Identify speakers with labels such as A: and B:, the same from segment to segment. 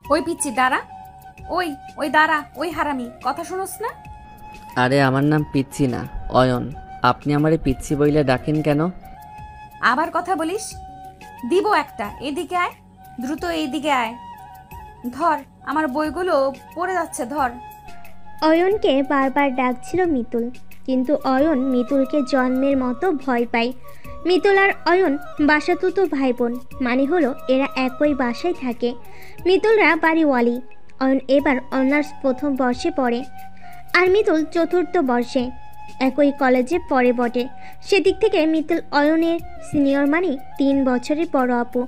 A: ওই পিচ্ছি দাঁড়া, ওই ওই দাঁড়া, ওই হারামি, কথা শুনোস না?
B: আরে আমার নাম পিচ্ছি না, অয়ন। আপনি আমারে পিচ্ছি বইলে ডাকেন কেন?
A: আবার কথা বলিস দিব একটা। এদিকে আয়, দ্রুত এইদিকে আয়। ধর, আমার বইগুলো পড়ে যাচ্ছে, ধর।
C: অয়নকে বারবার ডাকছিল মিতুল, কিন্তু অয়ন মিতুলকে জন্মের মতো ভয় পায়। মিতুল আর অয়ন বাসাতুতো ভাই বোন, মানে হলো এরা একই বাসায় থাকে। মিতুলরা বাড়িওয়ালি। অয়ন এবার অনার্স প্রথম বর্ষে পড়ে, আর মিতুল চতুর্থ বর্ষে। একই কলেজে পড়ে বটে। সেদিক থেকে মিতুল অয়নের সিনিয়র, মানে 3 বছরের বড় আপু।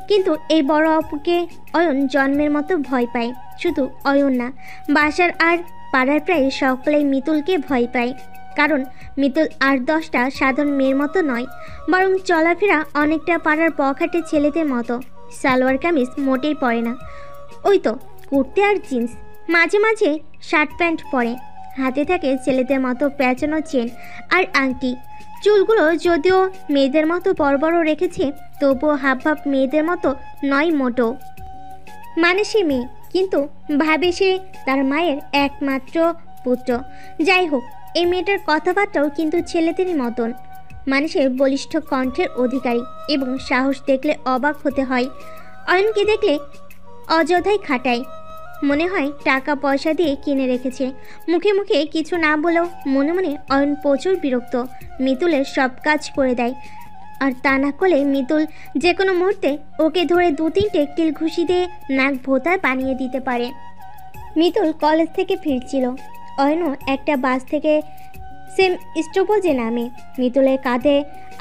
C: কিন্তু এই বড় আপুকে অয়ন জন্মের মতো ভয় পায়। শুধু অয়ন না, বাসার আর পাড়ার প্রায় সকলেই মিতুলকে ভয় পায়। কারণ মিতুল 8-10টা সাধারণ মেয়ের মতো নয়, বরং চলাফেরা অনেকটা পাড়ার বখাটে ছেলেদের মতো। সালোয়ার কামিজ মোটেই পরে না, ওই তো কুর্তি আর জিন্স, মাঝে মাঝে শার্ট প্যান্ট পরে। হাতে থাকে ছেলেদের মতো পেঁচানো চেন আর আংটি। চুলগুলো যদিও মেয়েদের মতো বড় বড় রেখেছে, তবুও হাবভাব মেয়েদের মতো নয় মোটো। মানে সে মেয়ে, কিন্তু ভাবে সে তার মায়ের একমাত্র পুত্র। যাই হোক, এই মেয়েটার কথাবার্তাও কিন্তু ছেলেদেরই মতন। মানুষের বলিষ্ঠ কণ্ঠের অধিকারী এবং সাহস দেখলে অবাক হতে হয়। অয়নকে দেখলে অযথাই খাটায়, মনে হয় টাকা পয়সা দিয়ে কিনে রেখেছে। মুখে মুখে কিছু না বলেও মনে মনে অয়ন প্রচুর বিরক্ত। মিতুলের সব কাজ করে দেয়, আর তা না করলে মিতুল যে কোনো মুহূর্তে ওকে ধরে 2-3টে কিল ঘুষি দিয়ে নাক ভোঁতা বানিয়ে দিতে পারে। মিতুল কলেজ থেকে ফিরছিল। অয়নও একটা বাস থেকে সেম স্টপেজে নামে। মিতুলের কাঁধে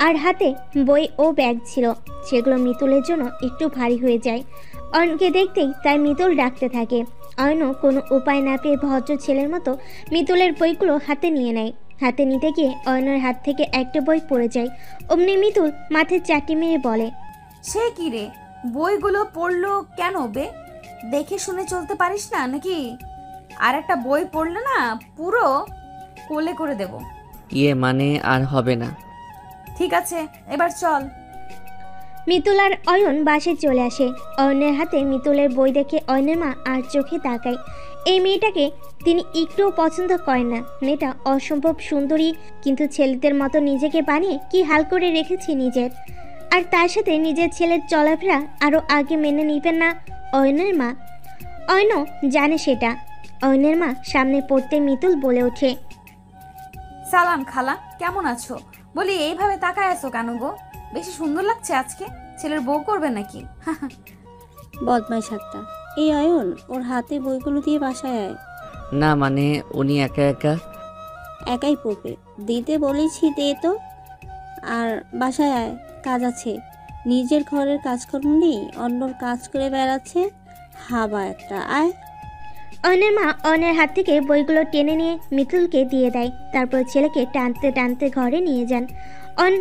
C: আর হাতে বই ও ব্যাগ ছিল, সেগুলো মিতুলের জন্য একটু ভারী হয়ে যায়। অয়নকে দেখতেই তাই মিতুল ডাকতে থাকে। অয়নও কোনো উপায় না পেয়ে ভদ্র ছেলের মতো মিতুলের বইগুলো হাতে নিয়ে নেয়। হাতে নিতে গিয়ে অয়নের হাত থেকে একটা বই পড়ে যায়। অমনি মিতুল মাথায় চাটি মেরে বলে,
A: সে কি রে, বইগুলো পড়লো কেন বে? দেখে শুনে চলতে পারিস না নাকি? আর একটা বই পড়লে না পুরো কোলে করে দেব।
B: মানে আর হবে না।
A: ঠিক আছে, এবার চল।
C: মিতুল আর অয়ন বাসে চলে আসে। অয়নের হাতে মিতুলের বই দেখে অয়নের মা আর চোখে তাকায়। এই মেয়েটাকে তিনি একটুও পছন্দ করেন না। মেয়েটা অসম্ভব সুন্দরী, কিন্তু ছেলেদের মতো নিজেকে বানিয়ে কি হাল করে রেখেছে নিজের। আর তার সাথে নিজের ছেলের চলাফেরা আরও আগে মেনে নিবেন না অয়নের মা। অয়নও জানে সেটা। অয়নের মা সামনে পড়তে মিতুল বলে ওঠে,
A: সালাম খালা, কেমন আছো? বলি এইভাবে তাকায় আছো কেন গো? বেশি সুন্দর লাগছে আজকে। ছেলের বউ করবে নাকি?
D: বদমাইশ একটা। এই অয়ন, ওর হাতে বইগুলো দিয়ে বাসায় আয়।
B: না মানে উনি একা একা।
D: একাই পড়বে, দিতে বলেছি দে তো। আর বাসায় আয়, কাজ আছে। নিজের ঘরের কাজকর্ম নেই, অন্যর কাজ করে বেড়াচ্ছে হাবা একটা। আয়।
C: অয়নের মা অয়নের হাত থেকে বইগুলো টেনে নিয়ে মিতুলকে দিয়ে দেয়। তারপর ছেলেকে টানতে টানতে ঘরে নিয়ে যান। অয়ন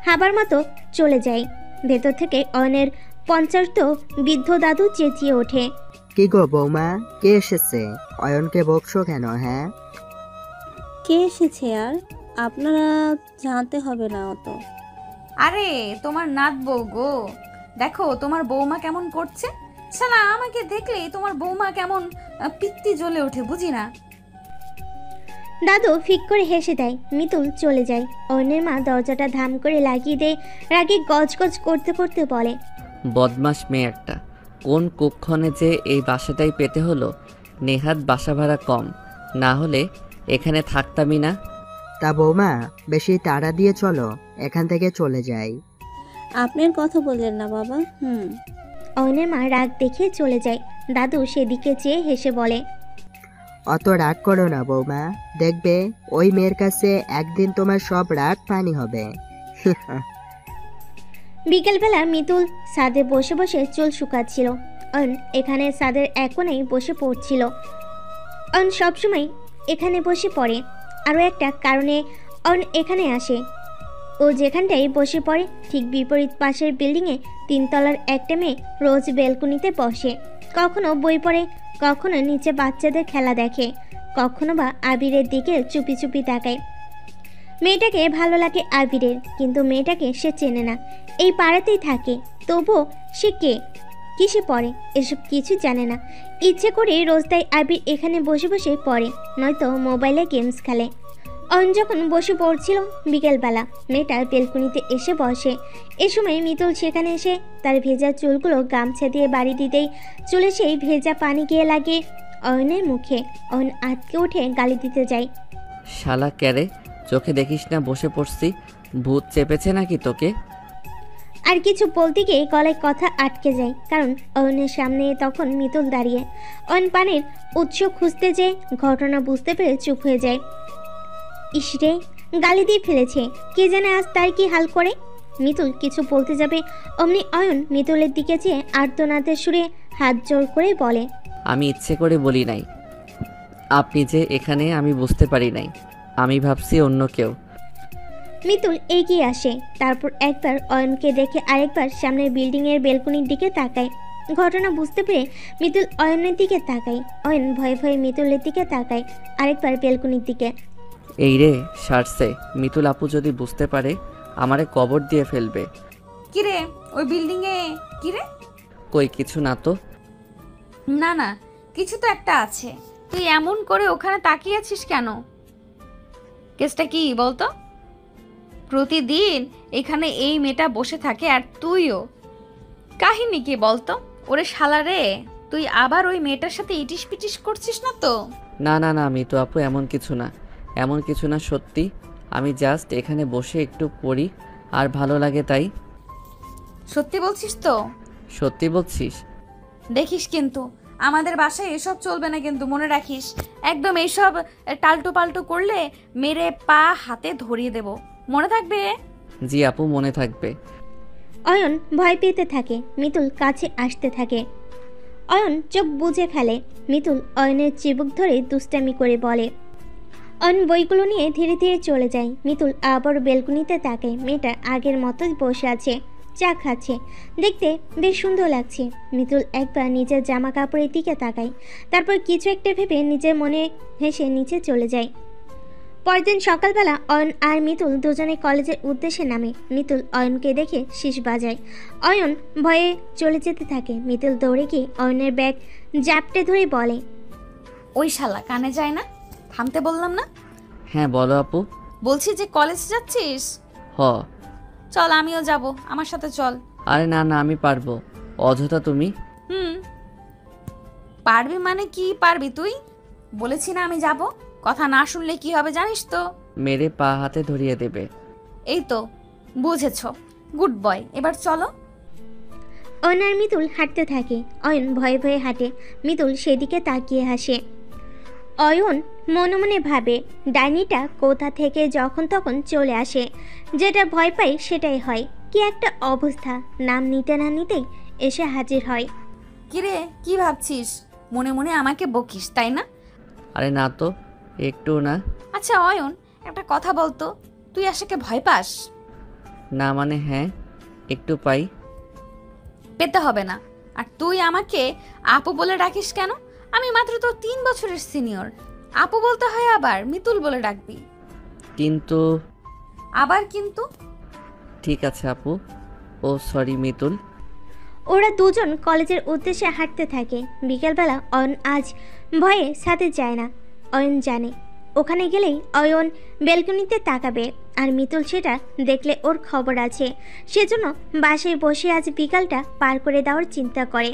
C: হাবার মতো চলে যায়। ভেতর থেকে অয়নের 50 বৃদ্ধ দাদু চেঁচিয়ে ওঠে,
E: কি গো বৌমা, কে এসেছে? অয়নকে বকছো কেন? হ্যাঁ,
D: কে এসেছে আর আপনারা জানতে হবে না অত।
A: আরে তোমার নাত বউ গো, দেখো তোমার বৌমা কেমন করছে। শালা আমাকে দেখলে তোমার বৌমা কেমন পিত্তি জ্বলে ওঠে, বুঝি না।
C: দাদু ফিক করে হেসে দেয়। মিতুল চলে যায়। অয়নের মা দরজাটা ধাম করে লাগিয়ে দেয়। রাগে গজগজ করতে করতে বলে,
B: বদমাস মেয়ে একটা। কোন কুক্ষণে যে এই বাসাটাই পেতে হলো। নেহাত বাসা ভাড়া কম, না হলে এখানে থাকতামই না।
E: তা বৌমা বেশি তাড়া দিয়ে চলো, এখান থেকে চলে যাই।
D: আপনার কথা বললেন না বাবা।
C: অয়নের মা রাগ দেখে চলে যায়। দাদু সেদিকে চেয়ে হেসে বলে,
E: অত রাগ করো না বৌমা, দেখবে ওই মেয়ের কাছে একদিন তোমার সব রাগ পানি হবে।
C: বিকেলবেলা মিতুল ছাদে বসে বসে চুল শুকাচ্ছিল। অয়ন এখানে ছাদের এক কোণেই বসে পড়ছিল। অয়ন সবসময় এখানে বসে পড়ে। আরও একটা কারণে অয়ন এখানে আসে। ও যেখানটায় বসে পড়ে ঠিক বিপরীত পাশের বিল্ডিংয়ে 3 তলার একটা মেয়ে রোজ বেলকুনিতে বসে। কখনো বই পড়ে, কখনো নিচে বাচ্চাদের খেলা দেখে, কখনো বা আবিরের দিকে চুপি চুপি তাকায়। মেয়েটাকে ভালো লাগে আবিরের, কিন্তু মেয়েটাকে সে চেনে না, এই পাড়াতেই থাকে, তবুও সে কে, কিসে পড়ে, এসব কিছু জানে না। ইচ্ছে করে রোজ তাই আবির এখানে বসে বসে পড়ে, নয়তো মোবাইলে গেমস খেলে। অয়ন যখন বসে পড়ছিল বিকেলবেলা, মেয়েটা বেলকুনিতে এসে বসে। এ সময় মিতুল সেখানে এসে তার ভেজা চুলগুলো গামছা দিয়ে বাড়ি দিতেই চুলে সেই ভেজা পানি গিয়ে লাগে অয়নের মুখে। অয়ন আটকে উঠে গালি দিতে যায়।
B: শালা ক্যারে, চোখে দেখিস না বসে পড়ছি, ভূত চেপেছে নাকি তোকে?
C: আর কিছু বলতে গিয়ে গলায় কথা আটকে যায়, কারণ অয়নের সামনে তখন মিতুল দাঁড়িয়ে। অয়ন পানির উৎস খুঁজতে যেয়ে ঘটনা বুঝতে পেরে চুপ হয়ে যায়। ইসরে, গালি দিয়ে ফেলেছে, কে জানে আজ তার কি হাল করে। মিতুল কিছু বলতে যাবে, অমনি অয়ন মিতুলের দিকে চেয়ে আর্তনাদের সুরে হাত জোর করে বলে,
B: আমি ইচ্ছে করে বলি নাই। আপনি যে এখানে আমি বুঝতে পারি নাই, আমি ভাবছি অন্য কেউ।
C: মিতুল এগিয়ে আসে, তারপর একবার অয়নকে দেখে আরেকবার সামনের বিল্ডিংয়ের বেলকনির দিকে তাকায়। ঘটনা বুঝতে পেরে মিতুল অয়নের দিকে তাকায়। অয়ন ভয়ে ভয়ে মিতুলের দিকে তাকায়, আরেকবার বেলকনির দিকে।
B: এই রে সারছে, মিতুল আপু যদি বুঝতে পারে আমারে কবর দিয়ে ফেলবে।
A: কিরে ওই বিল্ডিংয়ে? কিরে?
B: কই কিছু না তো।
A: না না, কিছু তো একটা আছে। তুই এমন করে ওখানে তাকিয়ে আছিস কেন? কেসটা কি বলতো? প্রতিদিন এখানে এই মেয়েটা বসে থাকে আর তুইও। কাহিনী কি বলতো? ওরে শালা রে, তুই আবার ওই মেয়েটার সাথে ইটিস পিটিস করছিস না তো?
B: না না না মিতু আপু, এমন কিছু না, এমন কিছু না, সত্যি আমি জাস্ট এখানে বসে একটু পড়ি আর ভালো লাগে তাই।
A: সত্যি বলছিস তো?
B: সত্যি বলছিস?
A: দেখিস কিন্তু আমাদের বাসায় এসব চলবে না, কিন্তু মনে রাখিস, একদম এইসব টালটু পাল্টু করলে মেরে পা হাতে ধরিয়ে দেব, মনে থাকবে?
B: জি আপু, মনে থাকবে।
C: অয়ন ভয় পেতে থাকে, মিতুল কাছে আসতে থাকে। অয়ন চোখ বুজে ফেলে। মিতুল অয়নের চিবুক ধরে দুষ্টামি করে বলে। অয়ন বইগুলো নিয়ে ধীরে ধীরে চলে যায়। মিতুল আবার বেলকুনিতে তাকায়, মেয়েটা আগের মতোই বসে আছে, চা খাচ্ছে, দেখতে বেশ সুন্দর লাগছে। মিতুল একবার নিজের জামা কাপড়ের দিকে তাকায়, তারপর কিছু একটা ভেবে নিজের মনে হেসে নিচে চলে যায়। পরদিন সকালবেলা অয়ন আর মিতুল দুজনে কলেজের উদ্দেশ্যে নামে। মিতুল অয়নকে দেখে শীষ বাজায়। অয়ন ভয়ে চলে যেতে থাকে। মিতুল দৌড়ে গিয়ে অয়নের ব্যাগ জাপটে ধরে বলে,
A: ওই শালা কানে যায় না? থামতে বললাম না?
B: হ্যাঁ বলো আপু।
A: বলছি যে কলেজ যাচ্ছিস?
B: হ।
A: চল আমিও যাব, আমার সাথে চল।
B: আরে না না, আমি পারবো, অযথা তুমি।
A: পারবি মানে কি পারবি তুই? বলেছি না আমি যাব। কথা না শুনলে কি হবে জানিস তো?
B: মেরে পা হাতে ধরিয়ে দেবে।
A: এই তো বুঝেছো, গুড বয়, এবার চলো।
C: অয়ন আর মিতুল হাঁটতে থাকে। অয়ন ভয়ে ভয়ে হাঁটে, মিতুল সেদিকে তাকিয়ে হাসে। অয়ন মনে মনে ভাবে, ডাইনিটা কোথা থেকে যখন তখন চলে আসে, যেটা ভয় পাই সেটাই হয়। কি একটা অবস্থা, নাম নিতে না নিতেই এসে হাজির হয়।
A: কিরে কি ভাবছিস? মনে মনে আমাকে বকিস তাই না?
B: আরে না তো, একটু না।
A: আচ্ছা অয়ন, একটা কথা বলতো, তুই আশাকে ভয় পাস?
B: না মানে হ্যাঁ, একটু পাই।
A: পেতে হবে না। আর তুই আমাকে আপু বলে ডাকিস কেন? আমি মাত্র তো 3 বছরের সিনিয়র। আপু বলতে হয় আবার মিতুল বলে ডাকবি।
B: কিন্তু
A: আবার কিন্তু?
B: ঠিক আছে আপু, ও সরি মিতুল।
C: ওরা দুজন কলেজের উদ্দেশ্যে হাঁটতে থাকে। বিকেলবেলা অয়ন আজ ভয়ে সাথে যায় না। অয়ন জানে ওখানে গেলেই অয়ন বেলকনিতে তাকাবে, আর মিতুল সেটা দেখলে ওর খবর আছে। সেজন্য বাসায় বসে আজ বিকালটা পার করে দেওয়ার চিন্তা করে।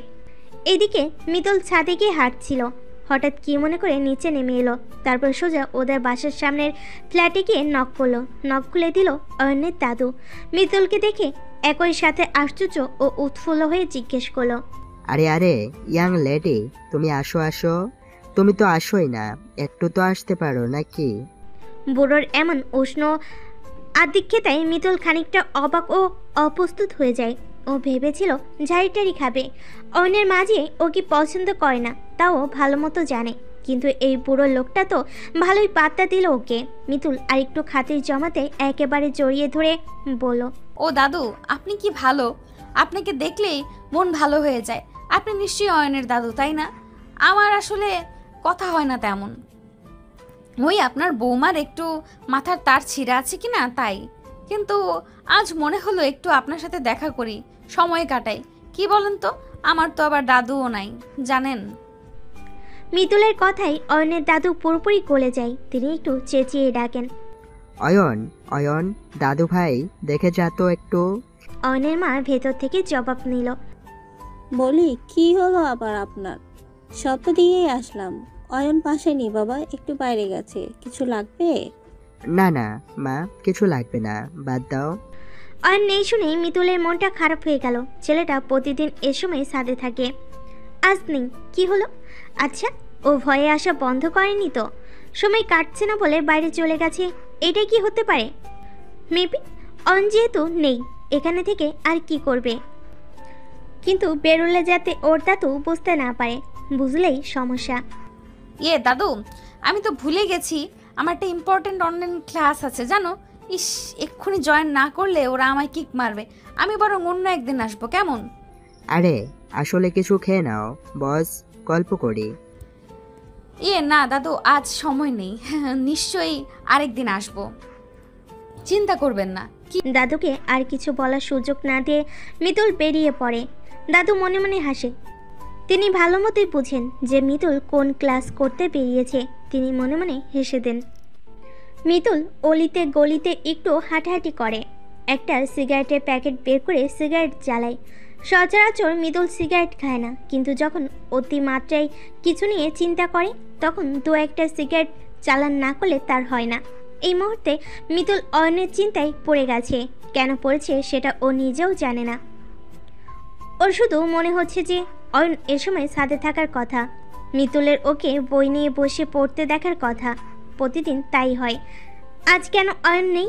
C: এদিকে মিতুল ছাদে গিয়ে হাঁটছিল, হঠাৎ কি মনে করে নিচে নেমে এলো। তারপর সোজা ওদের বাসার সামনের ফ্ল্যাটে গিয়ে নক করলো। নক খুলে দিল অয়নের দাদু। মিতুলকে দেখে একই সাথে আশ্চর্য ও উৎফুল্ল হয়ে জিজ্ঞেস করলো,
E: আরে আরে ইয়াং লেডি, তুমি আসো আসো। তুমি তো আসোই না, একটু তো আসতে পারো নাকি?
C: বুড়োর এমন উষ্ণ আদিক্ষেতায় মিতুল খানিকটা অবাক ও অপ্রস্তুত হয়ে যায়। ও ভেবেছিল ঝাড়িটারি খাবে। অয়নের মাঝে ও কি পছন্দ করে না তাও ভালো মতো জানে, কিন্তু এই বুড়ো লোকটা তো ভালোই পাত্তা দিল ওকে। মিতুল আরেকটু খাতির জমাতে একেবারে জড়িয়ে ধরে বলল,
A: ও দাদু, আপনি কি ভালো, আপনাকে দেখলেই মন ভালো হয়ে যায়। আপনি নিশ্চয়ই অয়নের দাদু তাই না? আমার আসলে কথা হয় না তেমন। ওই আপনার বৌমার একটু মাথার তার ছিঁড়া আছে কি না তাই, কিন্তু আজ মনে হলো একটু আপনার সাথে দেখা করি, সময় কাটাই। কি বলেন তো, আমার তো আবার দাদুও নাই জানেন।
C: মিতুলের কথাই অয়নের দাদু পুরোপুরি গলে যায়। তিনি একটু চেঁচিয়ে ডাকেন,
E: অয়ন, অয়ন, দাদু ভাই দেখে যা তো একটু।
C: অয়নের মা ভেতর থেকে জবাব নিল,
D: বলি কি হলো আবার আপনার? সব তো দিয়েই আসলাম। অয়ন পাশে নি বাবা, একটু বাইরে গেছে। কিছু লাগবে?
E: না না মা, কিছু লাগবে না, বাদ দাও।
C: অয়ন নেই শুনে মিতুলের মনটা খারাপ হয়ে গেল। ছেলেটা প্রতিদিন এ সময় ছাদে থাকে, আজ নেই। কি হলো? আচ্ছা, ও ভয়ে আসা বন্ধ করেনি তো? সময় কাটছে না বলে বাইরে চলে গেছে, এটাই কি হতে পারে? মেবি অয়ন যেহেতু নেই এখানে থেকে আর কি করবে, কিন্তু বেরোলে যাতে ওর দাদু বুঝতে না পারে, বুঝলেই সমস্যা।
A: দাদু, আমি তো ভুলে গেছি, আমার একটা ইম্পর্টেন্ট অনলাইন ক্লাস আছে জানো। ইস, এক্ষুনি জয়েন না করলে ওরা আমায় কিক মারবে। আমি বরং অন্য একদিন আসবো, কেমন?
E: আরে আসলে কিছু খেয়ে নাও বস, গল্প করি।
A: না দাদু, আজ সময় নেই। নিশ্চয়ই আরেকদিন আসবো, চিন্তা করবেন না।
C: দাদুকে আর কিছু বলার সুযোগ না দিয়ে মিতুল বেরিয়ে পড়ে। দাদু মনে মনে হাসে। তিনি ভালো মতোই বুঝেন যে মিতুল কোন ক্লাস করতে বেরিয়েছে। তিনি মনে মনে হেসে দেন। মিতুল অলিতে গলিতে একটু হাঁটাহাঁটি করে, একটা সিগারেটের প্যাকেট বের করে সিগারেট জ্বালায়। সচরাচর মিতুল সিগারেট খায় না, কিন্তু যখন অতিমাত্রায় কিছু নিয়ে চিন্তা করে তখন দু একটা সিগারেট চালান না করলে তার হয় না। এই মুহূর্তে মিতুল অয়নের চিন্তায় পড়ে গেছে। কেন পড়েছে সেটা ও নিজেও জানে না। ওর শুধু মনে হচ্ছে যে অয়ন এ সময় ছাদে থাকার কথা, মিতুলের ওকে বই নিয়ে বসে পড়তে দেখার কথা। প্রতিদিন তাই হয়, আজ কেন অয়ন নেই?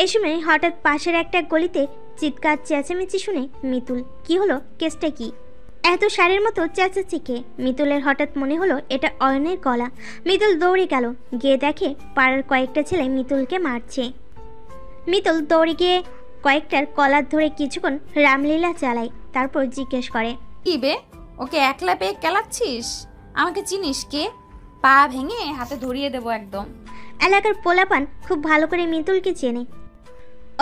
C: এ সময় হঠাৎ পাশের একটা গলিতে চিৎকার চেঁচামেচি শুনে মিতুল, কি হলো, কেসটা কি? এত সারের মতো চেঁচাচ্ছি কে? মিতুলের হঠাৎ মনে হলো এটা অয়নের গলা। মিতুল দৌড়ে গেল, গিয়ে দেখে পাড়ার কয়েকটা ছেলে মিতুলকে মারছে। মিতুল দৌড়ে গিয়ে কয়েকটার কলার ধরে কিছুক্ষণ রামলীলা চালায়, তারপর জিজ্ঞেস করে,
A: কি বে, ওকে একলা পেয়ে কেলাচ্ছিস? আমাকে চিনিস কে? পা ভেঙে হাতে ধরিয়ে দেবো একদম।
C: এলাকার পোলাপান খুব ভালো করে মিতুলকে চেনে।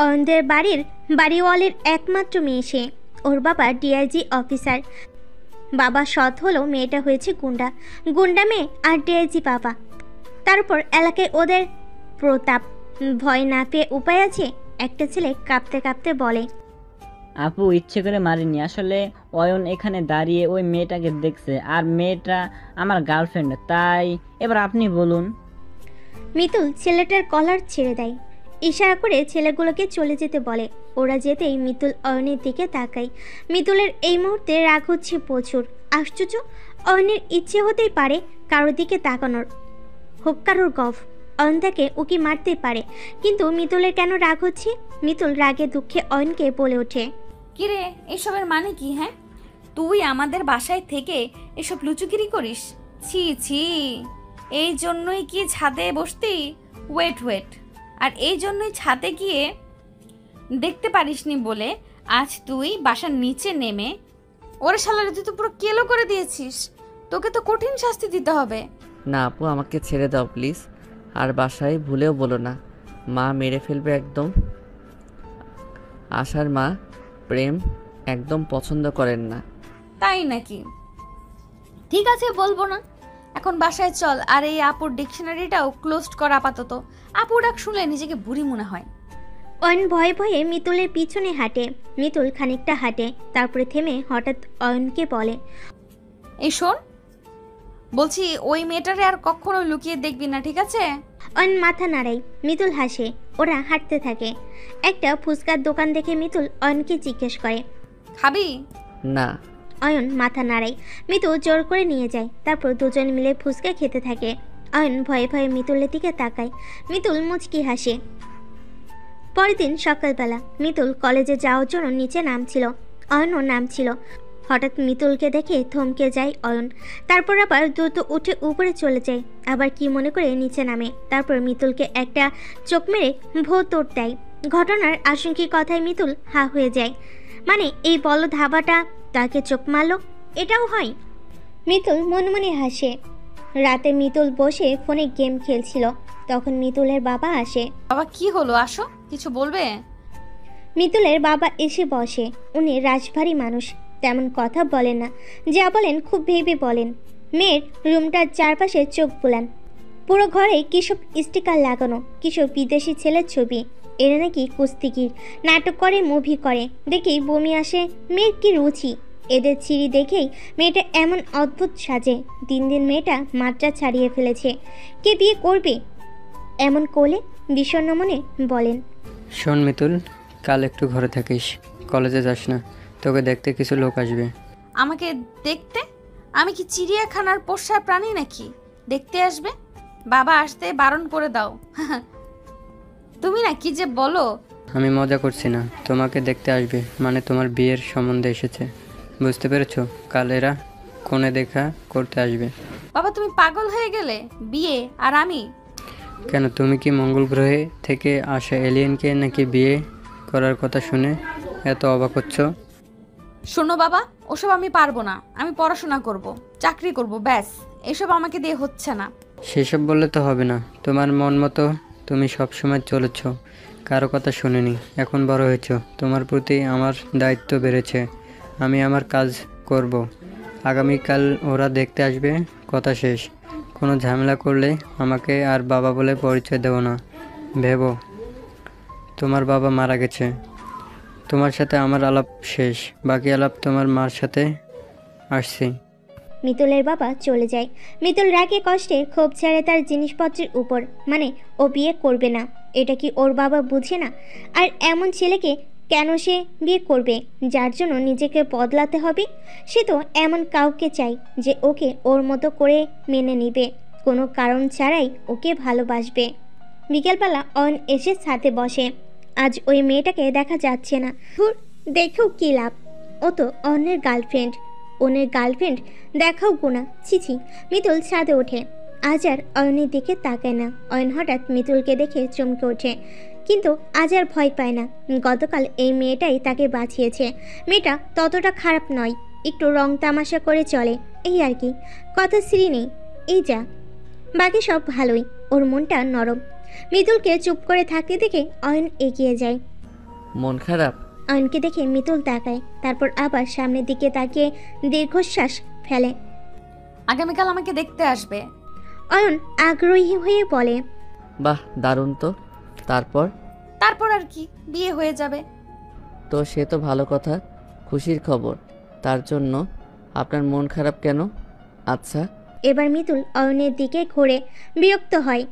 C: অয়নদের বাড়িওয়ালের একমাত্র মেয়ে সে। ওর বাবা ডিআইজি অফিসার, বাবা সৎ হলেও মেয়েটা হয়েছে গুন্ডা মেয়ে আর ডিআইজি বাবা। তারপর এলাকায় ওদের প্রতাপ। ভয় না পেয়ে উপায় আছে? একটা ছেলে কাঁপতে কাঁপতে বলে,
F: আপু ইচ্ছে করে মারিনি, আসলে অয়ন এখানে দাঁড়িয়ে ওই মেয়েটাকে দেখছে, আর মেয়েটা আমার গার্লফ্রেন্ড, তাই এবার আপনি বলুন।
C: মিতুল ছেলেটার কলার ছেড়ে দেয়, ইশারা করে ছেলেগুলোকে চলে যেতে বলে। ওরা যেতেই মিতুল অয়নের দিকে তাকায়। মিতুলের এই মুহূর্তে রাগ হচ্ছে প্রচুর। আশ্চর্য, অয়নের ইচ্ছে হতেই পারে কারোর দিকে তাকানোর, হোক কারোর গফ। অয়ন তাকে উকি মারতে পারে, কিন্তু মিতুলের কেন রাগ হচ্ছে? মিতুল রাগে দুঃখে অয়নকে বলে ওঠে,
A: কিরে, এসবের মানে কি? হ্যাঁ, তুই আমাদের বাসায় থেকে এসব লুচুগিরি করিস? ছি ছি, এই জন্যই কি ছাদে বসতি? ওয়েট, আর এই জন্যই ছাদে গিয়ে দেখতে পারিসনি বলে আজ তুই বাসার নিচে নেমে ওরে শালারে তুই তো পুরো কেলো করে দিয়েছিস। তোকে তো কঠিন শাস্তি দিতে হবে।
B: না আপু, আমাকে ছেড়ে দাও প্লিজ। আর বাসায় ভুলেও বলো না, মা মেরে ফেলবে একদম। আশার মা প্রেম একদম পছন্দ করেন না।
A: তাই নাকি? ঠিক আছে, বলবো না। এখন বাসায় চল, আর এই আপুর ডিকশনারিটাও ক্লোজড কর আপাতত। আপুর ডাক শুনলে নিজেকে বুড়ি মনে হয়।
C: অয়ন ভয়ে ভয়ে মিতুলের পিছনে হাঁটে। মিতুল খানিকটা হাঁটে, তারপরে থেমে হঠাৎ অয়নকে বলে,
A: এই শোন, বলছি ওই মেয়েটারে আর কখনো লুকিয়ে দেখবি না, ঠিক আছে?
C: অয়ন মাথা নাড়ায়। মিতুল হাসে। ওরা হাঁটতে থাকে। একটা ফুচকার দোকান দেখে মিতুল অয়নকে জিজ্ঞেস করে,
A: খাবি?
B: না।
C: অয়ন মাথা নাড়ায়। মিতুল জোর করে নিয়ে যায়। তারপর দুজন মিলে ফুচকা খেতে থাকে। অয়ন ভয়ে ভয়ে মিতুলের দিকে তাকায়। মিতুল মুচকি হাসে। পরের দিন সকালবেলা মিতুল কলেজে যাওয়ার জন্য নিচে নামছিল। অয়নও নামছিল। হঠাৎ মিতুলকে দেখে থমকে যায় অয়ন। তারপর আবার দ্রুত উঠে উপরে চলে যায়, আবার কি মনে করে নিচে নামে। তারপর মিতুলকে একটা চোখ মেরে ভোঁতর দেয়। ঘটনার আশঙ্কিক কথায় মিতুল হা হয়ে যায়। মানে এই বলো ধাবাটা তাকে চোখ মারল, এটাও হয়? মিতুল মনে মনে হাসে। রাতে মিতুল বসে ফোনে গেম খেলছিল। তখন মিতুলের বাবা আসে।
A: বাবা কি হলো, আসো, কিছু বলবে?
C: মিতুলের বাবা এসে বসে। উনি রাজভারী মানুষ, তেমন কথা বলেন না, যা বলেন খুব ভেবে বলেন। মেয়ের রুমটার চারপাশে চোখ বুলান। পুরো ঘরে কিসব স্টিকার লাগানো, কিসব বিদেশি ছেলের ছবি। এরা নাকি কুস্তিগির, নাটক করে, মুভি করে। দেখেই বমি আসে। মেয়ের কি রুচি! এদের চিড়ি দেখেই মেয়েটা এমন অদ্ভুত সাজে। দিন দিন মেয়েটা মাত্রা ছাড়িয়ে ফেলেছে। কে বিয়ে করবে এমন কোলে? বিষণ্ণ মনে বলেন।
G: শোন মিতুল, কাল একটু ঘরে থাকিস, কলেজে যাস না। তোকে দেখতে কিছু লোক আসবে।
A: আমাকে দেখতে? আমি কি চিড়িয়াখানার পোষা প্রাণী নাকি দেখতে আসবে? বাবা আসতে বারণ করে দাও। তুমি না কি যে বলো।
G: আমি মজা করছি না, তোমাকে দেখতে আসবে মানে তোমার বিয়ের সম্বন্ধে এসেছে, বুঝতে পেরেছো? কাল এরা কোণে দেখা করতে আসবে।
A: বাবা তুমি পাগল হয়ে গেলে? বিয়ে আর আমি?
G: কেন, তুমি কি মঙ্গল গ্রহে থেকে আসা এলিয়েনকে নাকি বিয়ে করার কথা শুনে এত অবাক হচ্ছ?
A: শোনো বাবা, ওসব আমি পারবো না। আমি পড়াশোনা করব, চাকরি করব, ব্যাস। এসব আমাকে দিয়ে হচ্ছে না।
G: সেসব বললে তো হবে না। তোমার মন মতো তুমি সবসময় চলেছ, কারো কথা শুনিনি। এখন বড় হয়েছ, তোমার প্রতি আমার দায়িত্ব বেড়েছে। আমি আমার কাজ করব। আগামীকাল ওরা দেখতে আসবে, কথা শেষ। কোনো ঝামেলা করলে আমাকে আর বাবা বলে পরিচয় দেবো না। ভেবো, তোমার বাবা মারা গেছে, তোমার সাথে আমার আলাপ শেষ। বাকি আলাপ তোমার মার সাথে। আসছি।
C: মিতুলের বাবা চলে যায়। মিতুল রাগে কষ্টে ক্ষোভ ছেড়ে তার জিনিসপত্রের উপর। মানে ও বিয়ে করবে না, এটা কি ওর বাবা বুঝে না? আর এমন ছেলেকে কেন সে বিয়ে করবে, যার জন্য নিজেকে বদলাতে হবে? সে তো এমন কাউকে চাই যে ওকে ওর মতো করে মেনে নেবে, কোনো কারণ ছাড়াই ওকে ভালোবাসবে। বিকেলবেলা অয়ন এসে ছাদে বসে। আজ ওই মেয়েটাকে দেখা যাচ্ছে না। ধুর, দেখেও কী লাভ, ও তো অন্যের গার্লফ্রেন্ড। ওনের গার্লফ্রেন্ড দেখাও গুণা, ছিছি। মিতুল ছাদে ওঠে। আজ আর অয়নের দিকে তাকায় না। অয়ন হঠাৎ মিতুলকে দেখে চমকে ওঠে, কিন্তু আজ আর ভয় পায় না। গতকাল এই মেয়েটাই তাকে বাঁচিয়েছে। মেয়েটা ততটা খারাপ নয়, একটু রং তামাশা করে চলে, এই আর কি। কথা শ্রী নেই, এই যা। বাকি সব ভালোই, ওর মনটা নরম। মিতুলকে চুপ করে থাকতে দেখে অয়ন এগিয়ে যায়।
B: মন খারাপ?
C: অয়নকে দেখে মিতুল তাকায়, তারপর আবার সামনের দিকে তাকিয়ে দীর্ঘশ্বাস ফেলে।
A: আগামীকাল আমাকে দেখতে আসবে।
C: অয়ন আগ্রহী হয়ে বলে।
B: বাহ, দারুণ তো। তারপর?
A: তারপর আর কি, বিয়ে হয়ে যাবে।
B: তো সে তো ভালো কথা, খুশির খবর। তার জন্য আপনার মন খারাপ কেন? আচ্ছা।
C: এবার মিতুল অয়নের দিকে ঘুরে বিরক্ত হয়।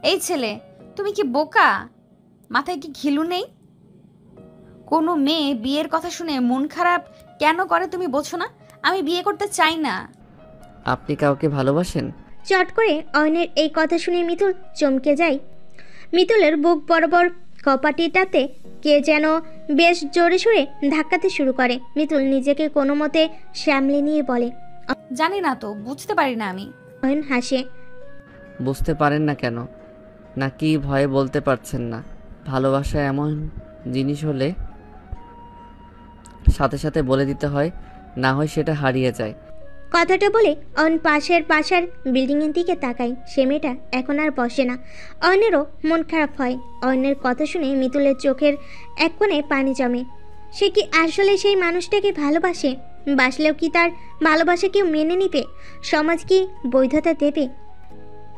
A: এই ছেলে, তুমি কি বোকা? মাথায় কি ঘিলু নেই? কোনো মেয়ে বিয়ের কথা শুনে মন খারাপ কেন করে তুমি বোঝো না? আমি বিয়ে করতে চাই না।
B: আপনি কাউকে ভালোবাসেন?
C: চট করে অয়নের এই কথা শুনে মিতুল চমকে যায়। মিতুলের বুক বরাবর কপাটিটাতে কে যেন বেশ জোরে সোরে ধাক্কাতে শুরু করে। মিতুল নিজেকে কোনো মতে সামলে নিয়ে বলে।
A: জানি না তো, বুঝতে পারি না আমি।
C: অয়ন হাসে।
B: বুঝতে পারেন না কেন? নাকি ভয়ে বলতে পারছেন না? ভালোবাসা এমন জিনিস হলে সাথে সাথে বলে দিতে হয়, না হয় সেটা হারিয়ে যায়।
C: কথাটা বলে অয়ন পাশের বাসার বিল্ডিংয়ের দিকে তাকায়। সে মেয়েটা এখন আর বসে না। অয়নেরও মন খারাপ হয়। অয়নের কথা শুনে মিতুলের চোখের এক কোণে পানি জমে। সে কি আসলে সেই মানুষটাকে ভালোবাসে? বাসলেও কি তার ভালোবাসা কেউ মেনে নিবে? সমাজ কি বৈধতা দেবে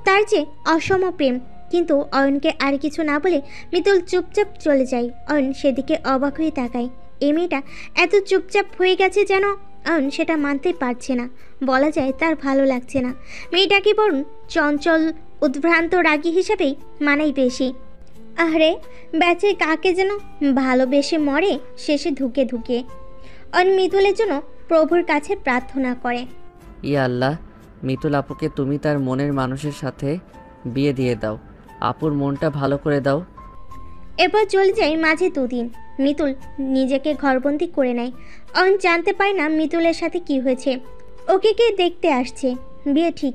C: তার যে অসম প্রেম? কিন্তু অয়নকে আর কিছু না বলে মিতুল চুপচাপ চলে যায়। অয়ন সেদিকে অবাক হয়ে তাকায়। এই মেয়েটা এত চুপচাপ হয়ে গেছে যেন অয়ন সেটা মানতে পারছে না। বলা যায় তার ভালো লাগছে না। মেয়েটাকে বরং চঞ্চল উদ্ভ্রান্ত রাগী হিসাবেই মানাই বেশি। আরে ব্যাচে কাকে যেন ভালোবেসে মরে শেষে ধুকে ধুকে। অয়ন মিতুলের জন্য প্রভুর কাছে প্রার্থনা করে।
B: ইয়া আল্লাহ, মিতুল আপুকে তুমি তার মনের মানুষের সাথে বিয়ে দিয়ে দাও। আপুর মনটা ভালো করে দাও।
C: এরপর চলে যায় মাঝে দুদিন। মিতুল নিজেকে ঘরবন্দি করে নেয়। অয়ন জানতে পারে না মিতুলের সাথে কি হয়েছে। ওকে কে দেখতে আসছে, বিয়ে ঠিক।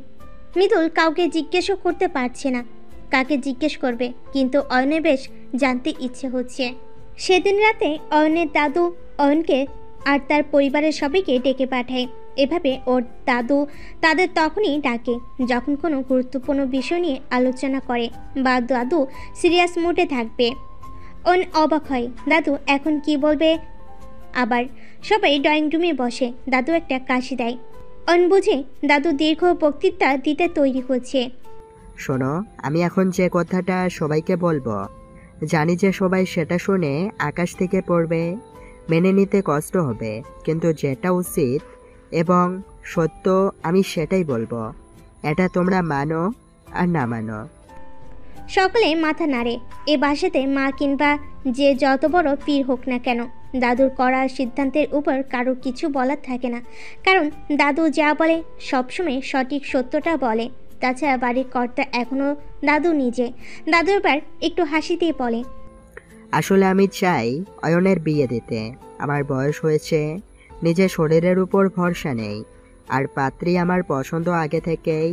C: মিতুল কাউকে জিজ্ঞেসও করতে পারছে না, কাকে জিজ্ঞেস করবে। কিন্তু অয়নের বেশ জানতে ইচ্ছে হচ্ছে। সেদিন রাতে অয়নের দাদু অয়নকে আর তার পরিবারের সবাইকে ডেকে পাঠায়। এভাবে ওর দাদু তাদের তখনই ডাকে যখন কোনো গুরুত্বপূর্ণ বিষয় নিয়ে আলোচনা করে বা দাদু সিরিয়াস মুডে থাকবে। অয়ন অবাক হয়, দাদু এখন কি বলবে। আবার সবাই ড্রয়িং রুমে বসে। দাদু একটা কাশি দেয়। অয়ন বুঝে দাদু দীর্ঘ বক্তৃতা দিতে তৈরি হচ্ছে।
E: শোনো, আমি এখন যে কথাটা সবাইকে বলবো, জানি যে সবাই সেটা শুনে আকাশ থেকে পড়বে, মেনে নিতে কষ্ট হবে, কিন্তু যেটা উচিত এবং সত্য আমি সেটাই বলবো। এটা তোমরা মানো আর না মানো।
C: সকলে মাথা নাড়ে। এ বাসাতে মা কিংবা যে যত বড় পীর হোক না কেন, দাদুর করার সিদ্ধান্তের উপর কারোর কিছু বলার থাকে না, কারণ দাদু যা বলে সবসময় সঠিক সত্যটা বলে। তাছাড়া বাড়ির কর্তা এখনও দাদু নিজে। দাদু এবার একটু হাসি দিয়ে বলে,
E: আসলে আমি চাই অয়নের বিয়ে দিতে। আমার বয়স হয়েছে, নিজের শরীরের উপর ভরসা নেই, আর পাত্রী আমার পছন্দ আগে থেকেই।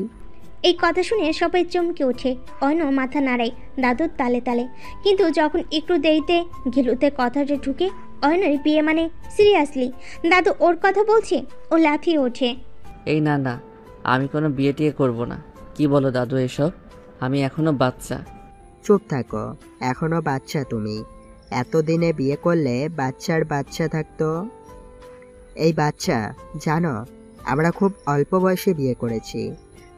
C: এই কথা শুনে সবাই চমকে ওঠে। অয়নও মাথা নাড়ায় দাদুর তালে তালে। কিন্তু যখন একটু দেরিতে ঘিলুতে কথাটা ঢুকে, অয়নের বিয়ে মানে সিরিয়াসলি দাদু ওর কথা বলছে, ও লাফিয়ে ওঠে।
B: এই না না, আমি কোনো বিয়ে টিয়ে করবো না। কি বলো দাদু এসব? আমি এখনো বাচ্চা।
E: চুপ থাকো, এখনো বাচ্চা তুমি। এতদিনে বিয়ে করলে বাচ্চার বাচ্চা থাকতো। এই বাচ্চা, জানো আমরা খুব অল্প বয়সে বিয়ে করেছি।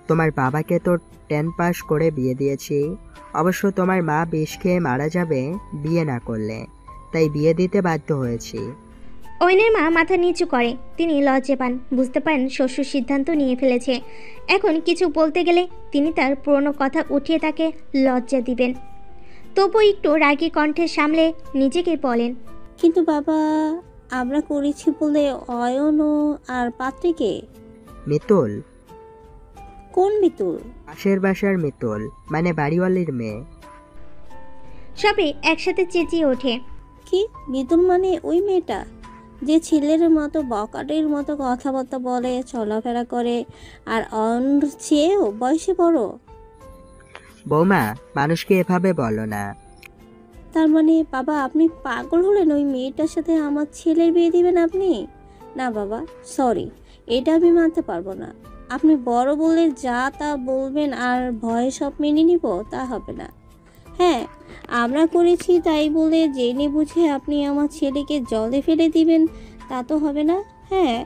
E: তোমার বাবাকে তো 10 পাস করে বিয়ে দিয়েছি। অবশ্য তোমার মা বিষ খেয়ে মারা যাবে বিয়ে না করলে, তাই বিয়ে দিতে বাধ্য হয়েছি।
C: অয়নের মা মাথা নিচু করে। তিনি লজ্জা পান, বুঝতে পারেন শ্বশুর সিদ্ধান্ত নিয়ে ফেলেছে। এখন কিছু বলতে গেলে তিনি তার পুরনো কথা উঠিয়ে তাকে লজ্জা দিবেন। তবু একটু রাগী কণ্ঠে সামলে নিজেকে বলেন,
D: কিন্তু বাবা, আমরা করেছি বলে অয়নও আর পাত্রীকে।
E: মিতুল,
D: কোন মিতুল?
E: পাশের বাসার মিতুল, মানে বাড়িওয়ালির মেয়ে।
C: সবে একসাথে চেঁচিয়ে ওঠে।
D: কি মিতুল মানে ওই মেয়েটা যে ছেলের মতো বকাটের মতো কথাবার্তা বলে, চলাফেরা করে, আর অয়নের চেয়েও বয়সে বড়?
E: বৌমা, মানুষকে এভাবে বলো না।
D: তার মানে বাবা, আপনি পাগল হলেন? ওই মেয়েটার সাথে আমার ছেলের বিয়ে দিবেন আপনি? না বাবা, সরি, এটা আমি মানতে পারবো না। আপনি বড় বলে যা তা বলবেন আর ভয়ে সব মেনে নিব, তা হবে না। হ্যাঁ, আমরা করেছি তাই বলে জেনে বুঝে আপনি আমার ছেলেকে জলে ফেলে দিবেন, তা তো হবে না। হ্যাঁ,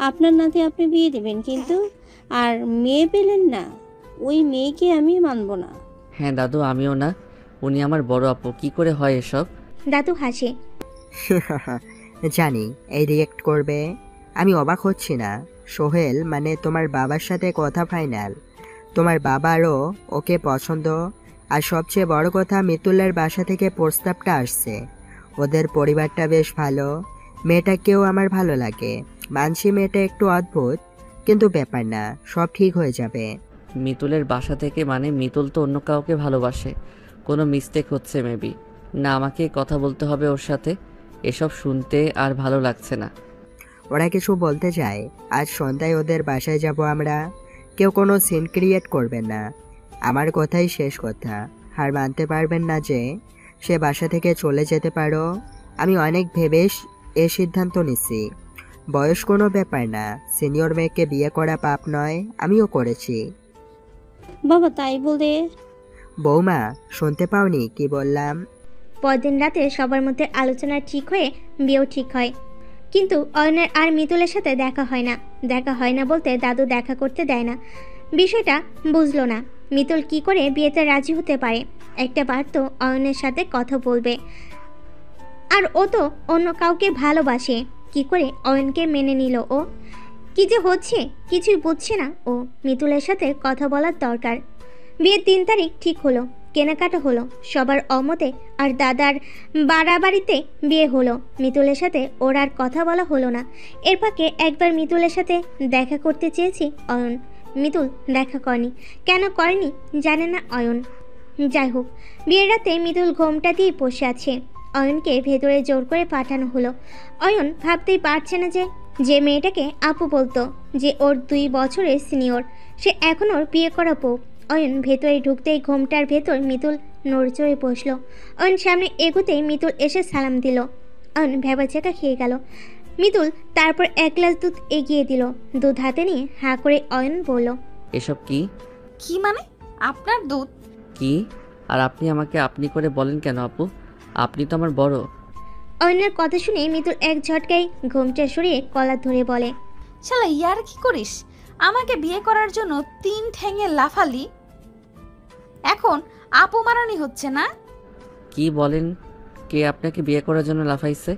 D: আপনার নাতে আপনি বিয়ে দেবেন, কিন্তু আর মেয়ে পেলেন না, ওই মেয়েকে আমি মানব না।
B: হ্যাঁ দাদু, আমিও না। উনি আমার বড় আপু, কি করে হয় এসব?
C: দাদু হাসে।
E: জানি এই রিয়েক্ট করবে। আমি অবাক হচ্ছি না। সোহেল মানে তোমার বাবার সাথে কথা ফাইনাল। তোমার বাবারও ওকে পছন্দ। আর সবচেয়ে বড় কথা, মিতুলের বাসা থেকে প্রস্তাবটা আসছে। ওদের পরিবারটা বেশ ভালো। মেয়েটাকেও আমার ভালো লাগে। মানছি মেয়েটা একটু অদ্ভুত, কিন্তু ব্যাপার না, সব ঠিক হয়ে যাবে।
B: মিতুলের বাসা থেকে মানে মিতুল তো অন্য কাউকে ভালোবাসে। কোনো মিস্টেক হচ্ছে মেবি। না, আমাকে কথা বলতে হবে ওর সাথে। এসব শুনতে আর ভালো লাগছে না।
E: ওরা কিছু বলতে চায়। আজ সন্ধ্যায় ওদের বাসায় যাব আমরা। কেউ কোনো সিন ক্রিয়েট করবেন না। আমার কথাই শেষ কথা। আর মানতে পারবেন না যে সে বাসা থেকে চলে যেতে পারো। আমি অনেক ভেবে এ সিদ্ধান্ত নিছি। বয়স কোনো ব্যাপার না। সিনিয়র মেয়েকে বিয়ে করা পাপ নয়, আমিও করেছি।
D: বাবা, তাই বলে?
E: বৌমা, শুনতে পাওনি কি বললাম?
C: পরদিন রাতে সবার মধ্যে আলোচনা ঠিক হয়ে বিয়েও ঠিক হয়। কিন্তু অয়নের আর মিতুলের সাথে দেখা হয় না। দেখা হয় না বলতে দাদু দেখা করতে দেয় না। বিষয়টা বুঝলো না মিতুল কি করে বিয়েতে রাজি হতে পারে। একটা বার তো অয়নের সাথে কথা বলবে, আর ও তো অন্য কাউকে ভালোবাসে। কি করে অয়নকে মেনে নিল ও? কি যে হচ্ছে কিছুই বুঝছে না ও। মিতুলের সাথে কথা বলার দরকার। বিয়ের 3 তারিখ ঠিক হলো, কেনাকাটা হলো সবার অমতে, আর দাদার বাড়াবাড়িতে বিয়ে হলো। মিতুলের সাথে ওর আর কথা বলা হলো না। এর ফাঁকে একবার মিতুলের সাথে দেখা করতে চেয়েছি অয়ন। মিতুল দেখা করেনি। কেন করেনি জানে না অয়ন। যাই হোক, বিয়ের রাতে মিতুল ঘোমটা দিয়ে বসে আছে। অয়নকে ভেতরে জোর করে পাঠানো হলো। অয়ন ভাবতেই পারছে না যে মেয়েটাকে আপু বলতো, যে ওর 2 বছরের সিনিয়র, সে এখন ওর বিয়ে করা বউ। অয়ন ভেতরে ঢুকতেই ঘোমটার ভেতর মিতুল নড়চড়ে বসলো। অয়ন সামনে এগোতেই মিতুল এসে সালাম দিল। অয়ন ভেবাচেকা খেয়ে গেল। মিতুল তারপর এক গ্লাস দুধ এগিয়ে দিল। দুধ হাতে নিয়ে হাঁ করে অয়ন বলল,
B: এসব কি?
A: কি মানে? আপনার দুধ?
B: কি? আর আপনি আমাকে আপনি করে বলেন কেন আপু? আপনি তো আমার বড়।
C: অয়নের কথা শুনে মিতুল এক ঝটকায় ঘোমটা সরিয়ে কলার ধরে বলে,
A: শালা ইয়ার কি করিস? আমাকে বিয়ে করার জন্য 3 ঠ্যাঙে লাফালি, এখন আপু মারানি হচ্ছে না?
B: কি বলেন? কে আপনাকে বিয়ে করার জন্য লাফাইছে?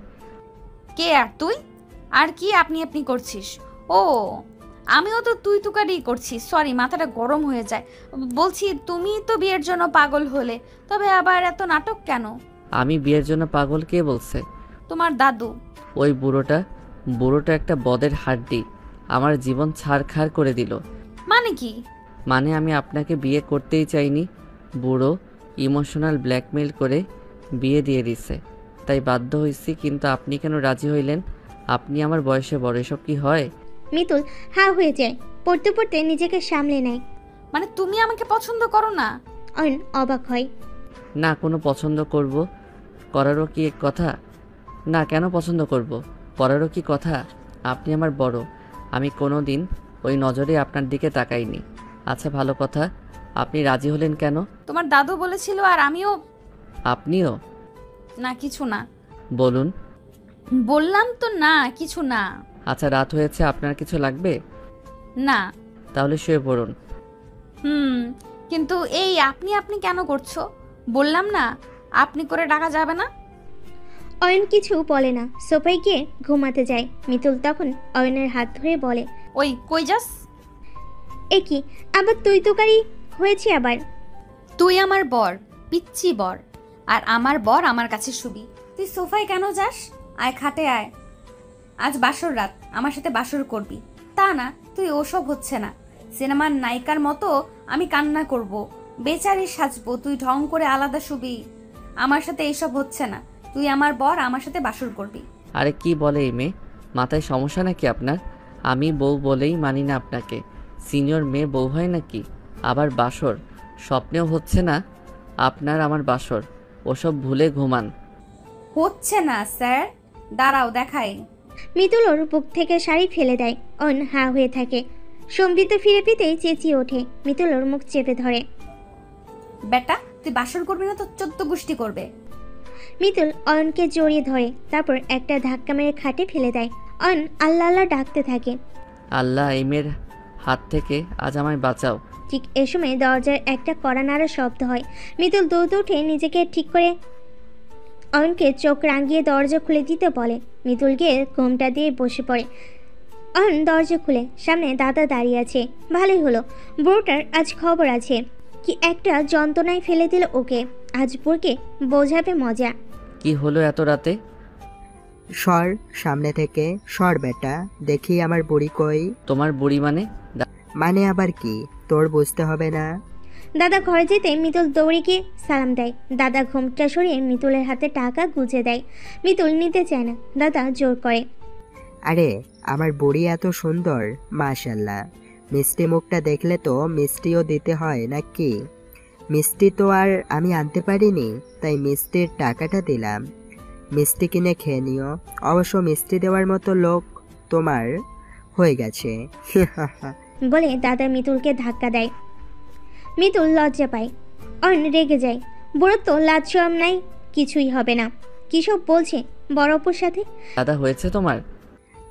A: কে আর তুই? আর কি আপনি আপনি করছিস? ও, আমিও তো তুই তুকারি করছি, সরি মাথাটা গরম হয়ে যায়। বলছি তুমি তো বিয়ের জন্য পাগল হলে, তবে আবার এত নাটক কেন?
B: আমি বিয়ের জন্য পাগল? কে বলছে?
A: তোমার দাদু।
B: ওই বুড়োটা একটা বদের হাড্ডি, আমার জীবন ছাড়খাড় করে দিল।
A: মানে কি?
B: মানে আমি আপনাকে বিয়ে করতেই চাইনি, বুড়ো ইমোশনাল ব্ল্যাকমেল করে বিয়ে দিয়ে দিছে, তাই বাধ্য হয়েছি। কিন্তু আপনি কেন রাজি হইলেন? আপনি আমার বয়সে বড়, এসব কি হয়?
C: মিতুল হাঁ হয়ে যায়। পড়তে পড়তে নিজেকে সামলে নেয়।
A: মানে তুমি আমাকে পছন্দ করো না?
C: অয়ন অবাক হয়।
B: না, কোনো পছন্দ করারও কি এক কথা? না, কেন পছন্দ করব? করারও কি কথা? আপনি আমার বড়, আমি কোনো দিন ওই নজরে আপনার দিকে তাকাইনি। আচ্ছা ভালো কথা, আপনি রাজি হলেন কেন?
A: তোমার দাদু বলেছিল আর আমিও।
B: আপনিও?
A: না কিছু না।
B: বলুন।
A: বললাম তো না কিছু না।
B: আচ্ছা রাত হয়েছে, আপনার কিছু লাগবে?
A: না।
B: তাহলে শুয়ে পড়ুন।
A: কিন্তু এই আপনি আপনি কেন করছো? বললাম না আপনি করে ডাকা যাবে না।
C: অয়ন কিছু বলে না, সোফায় গিয়ে ঘুমাতে যায়। মিতুল তখন অয়নের হাত ধরে বলে,
A: ওই কই যাস?
C: এ কি আবার তুই তোকারি হয়েছে আবার?
A: তুই আমার বর, পিচ্ছি বর, আর আমার বর আমার কাছে শুবি। তুই সোফায় কেন যাস? আয় খাটে আয়। আজ বাসর রাত, আমার সাথে বাসর করবি। তা না, তুই ওসব হচ্ছে না। সিনেমার নায়িকার মতো আমি কান্না করব, বেচারি সাজবো, তুই ঢং করে আলাদা শুবি। আমার সাথে এইসব হচ্ছে না। তুই আমার বর, আমার সাথে বাসর করবি।
B: আরে কি বলে এই মেয়ে? মাথায় সমস্যা নাকি আপনার? আমি বউ বলেই মানি না আপনাকে। সিনিয়র মেয়ে বউ হয় নাকি? আবার বাসর? স্বপ্নেও হচ্ছে না আপনার আমার বাসর। ওসব ভুলে ঘুমান।
A: হচ্ছে না স্যার, দাঁড়াও দেখাই।
C: মিতুল ওর বুক থেকে শাড়ি ফেলে দেয়। অয়ন হাঁ হয়ে থাকে। সম্বিত ফিরে পেতেই চেঁচিয়ে ওঠে। মিতুল ওর মুখ চেপে ধরে।
A: বেটা তুই বাসর করবি না তো 14 গোষ্ঠী করবে।
C: মিতুল অয়নকে জড়িয়ে ধরে, তারপর একটা ধাক্কা মেরে খাটে ফেলে দেয়। অয়ন আল্লাহ আল্লাহ ডাকতে থাকে।
B: আল্লাহ, এই মেয়ের হাত থেকে আজ আমায় বাঁচাও।
C: ঠিক এ সময় দরজার একটা কড়া নাড়ার শব্দ হয়। মিতুল দৌড় উঠে নিজেকে ঠিক করে অয়নকে চোখ রাঙিয়ে দরজা খুলে দিতে বলে। মিতুল গিয়ে ঘোমটা দিয়ে বসে পড়ে। অয়ন দরজা খুলে, সামনে দাদা দাঁড়িয়ে আছে। ভালোই হলো, বুড়োটার আজ খবর আছে। কি একটা যন্ত্রণায় ফেলে দিল ওকে। আজ বুড়কে বোঝাবে মজা।
B: কি হলো এত রাতে?
E: সর সামনে থেকে, সর বেটা, দেখি আমার বুড়ি কই।
B: তোমার বুড়ি মানে?
E: মানে আবার কি, তোর বুঝতে হবে না?
C: দাদা ঘরে যেতে মিতুল দৌড়ে গিয়ে সালাম দেয়। দাদা ঘোমটা সরিয়ে মিতুলের হাতে টাকা গুজে দেয়। মিতুল নিতে চায় না, দাদা জোর করে।
E: আরে আমার বুড়ি এত সুন্দর, মাশাল্লাহ। মিষ্টি মুখটা দেখলে তো মিষ্টিও দিতে হয় নাকি? মিষ্টি তো আর আমি আনতে পারিনি, তাই মিষ্টির টাকাটা দিলাম। মিষ্টি কিনে খেয়ে নিও। অবশ্য মিষ্টি দেওয়ার মতো লোক তোমার হয়ে গেছে।
C: বলে দাদা মিতুলকে ধাক্কা দেয়। মিতুল লজ্জা পায়। অয়ন রেগে যায়। বুড়ো তো লাজ শরম নাই, কিছুই হবে না। কিসব বলছে বড় অপুর সাথে?
B: দাদা হয়েছে তোমার?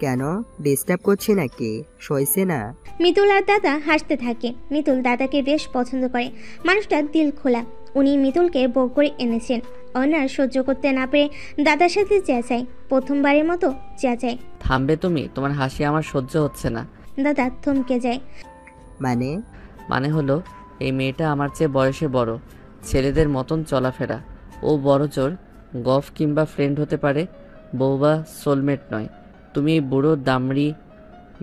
E: কেন ডিস্টার্ব করছি নাকি? সইছে না?
C: মিতুল আর দাদা হাসতে থাকে। মিতুল দাদাকে বেশ পছন্দ করে। মানুষটা দিল খোলা। উনি মিতুলকে বউ করে এনেছেন। অনার সহ্য করতে না পেরে দাদার সাথে চেঁচায়। প্রথমবারের মতো চেঁচায়।
B: থামবে তুমি? তোমার হাসি আমার সহ্য হচ্ছে না।
C: দাদা থমকে যায়।
B: মানে হলো এই মেয়েটা আমার চেয়ে বয়সে বড়, ছেলেদের মতন চলাফেরা। ও বড় জোর গফ কিংবা ফ্রেন্ড হতে পারে, বউ বা সোলমেট নয়। তুমি এই বুড়ো দামড়ি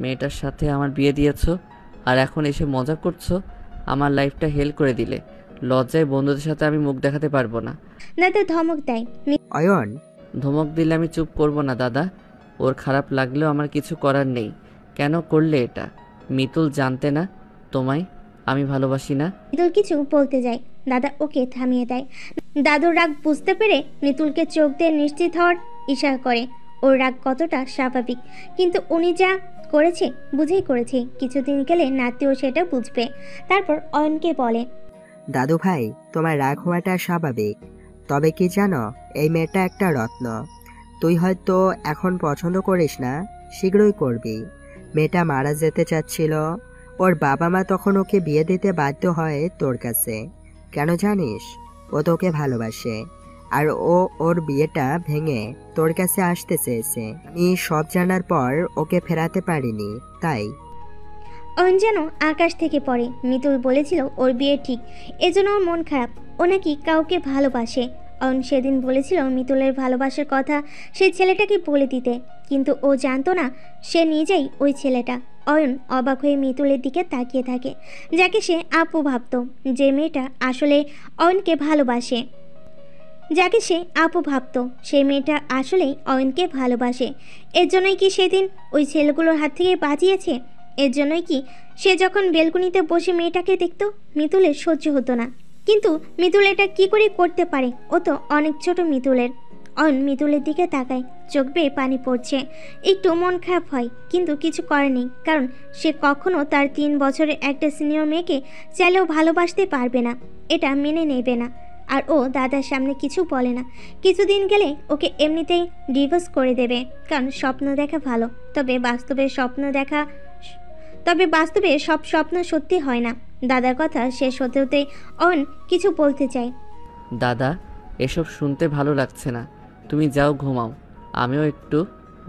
B: মেয়েটার সাথে আমার বিয়ে দিয়েছো, আর এখন এসে মজা করছো। আমার লাইফটা হেল করে দিলে। লজ্জায় বন্ধুদের সাথে আমি মুখ দেখাতে পারবো না।
C: দাদা ধমক দেয়।
E: অয়ন,
B: ধমক দিলে আমি চুপ করব না দাদা। ওর খারাপ লাগলেও আমার কিছু করার নেই। কেন করলে এটা? মিতুল জানতে না তোমায় আমি ভালোবাসি না?
C: মিতুল কিছু বলতে যায়। দাদা ওকে থামিয়ে দেয়। দাদুর রাগ বুঝতে পেরে মিতুলকে চোখ দিয়ে নিশ্চিত হওয়ার ইশারা করে। ওর রাগ কতটা স্বাভাবিক, কিন্তু উনি যা করেছে বুঝেই করেছে। কিছুদিন গেলে নাতিও সেটা বুঝবে। তারপর অয়নকে বলে,
E: দাদু ভাই, তোমার রাগ হওয়াটা স্বাভাবিক, তবে কি জানো, এই মেয়েটা একটা রত্ন। তুই হয়তো এখন পছন্দ করিস না, শীঘ্রই করবি। মেয়েটা মারা যেতে চাচ্ছিল, ওর বাবা মা তখন ওকে বিয়ে দিতে বাধ্য হয় তোর কাছে। কেন জানিস? ও তোকে ভালোবাসে, আর ও ওর বিয়েটা ভেঙে তোর কাছে আসতে চেয়েছে। আমি সব জানার পর ওকে ফেরাতে পারিনি, তাই।
C: অয়ন যেন আকাশ থেকে পড়ে। মিতুল বলেছিল ওর বিয়ে ঠিক, এজন্য ওর মন খারাপ। ও নাকি কাউকে ভালোবাসে। অয়ন সেদিন বলেছিল মিতুলের ভালোবাসার কথা সেই ছেলেটাকে বলে দিতে, কিন্তু ও জানতো না সে নিজেই ওই ছেলেটা। অয়ন অবাক হয়ে মিতুলের দিকে তাকিয়ে থাকে, যাকে সে আপু ভাবত। যে মেয়েটা আসলে অয়নকে ভালোবাসে, যাকে সে আপু ভাবত, সেই মেয়েটা আসলেই অয়নকে ভালোবাসে। এর জন্যই কি সেদিন ওই ছেলেগুলোর হাত থেকে বাঁচিয়েছে? এর জন্যই কি সে যখন বেলকনিতে বসে মেয়েটাকে দেখত মিতুলের সহ্য হতো না? কিন্তু মিতুল এটা কি করে করতে পারে? ও তো অনেক ছোট মিতুলের। অয়ন মিতুলের দিকে তাকায়, চোখ বেয়ে পানি পড়ছে। একটু মন খারাপ হয়, কিন্তু কিছু করে নেই, কারণ সে কখনো তার 3 বছরের একটা সিনিয়র মেয়েকে চাইলেও ভালোবাসতে পারবে না, এটা মেনে নেবে না। আর ও দাদার সামনে কিছু বলে না। কিছুদিন গেলে ওকে এমনিতেই ডিভোর্স করে দেবে, কারণ স্বপ্ন দেখা ভালো, তবে বাস্তবে সব স্বপ্ন সত্যি হয় না। দাদার কথা শেষ হতে হতে অয়ন কিছু বলতে চায়।
B: দাদা, এসব শুনতে ভালো লাগছে না, তুমি যাও ঘুমাও, আমিও একটু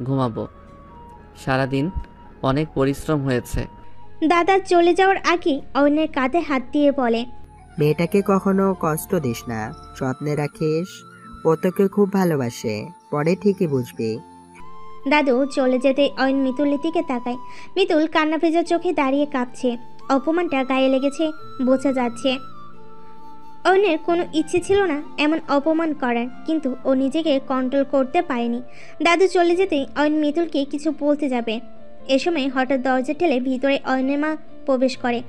B: ঘুমাবো। সারাদিন অনেক পরিশ্রম হয়েছে।
C: দাদা চলে যাওয়ার আগে অয়নের কাঁধে হাত দিয়ে বলে,
E: মেয়েটাকে কখনো কষ্ট দিস না, যত্নে রাখিস। ও তোকে খুব ভালোবাসে, পরে ঠিকই বুঝবি।
C: দাদু চলে যেতে অয়ন মিতুলের দিকে তাকায়। মিতুল কান্না ভেজা চোখে দাঁড়িয়ে কাঁপছে। অপমানটা গায়ে লেগেছে, বোঝা যাচ্ছে। অয়নের কোনো ইচ্ছে ছিল না এমন অপমান করার, কিন্তু ও নিজেকে কন্ট্রোল করতে পারেনি। দাদু চলে যেতেই অয়ন মিতুলকে কিছু বলতে যাবে, এ সময় হঠাৎ দরজা ঠেলে ভিতরে অয়নের মা প্রবেশ করে।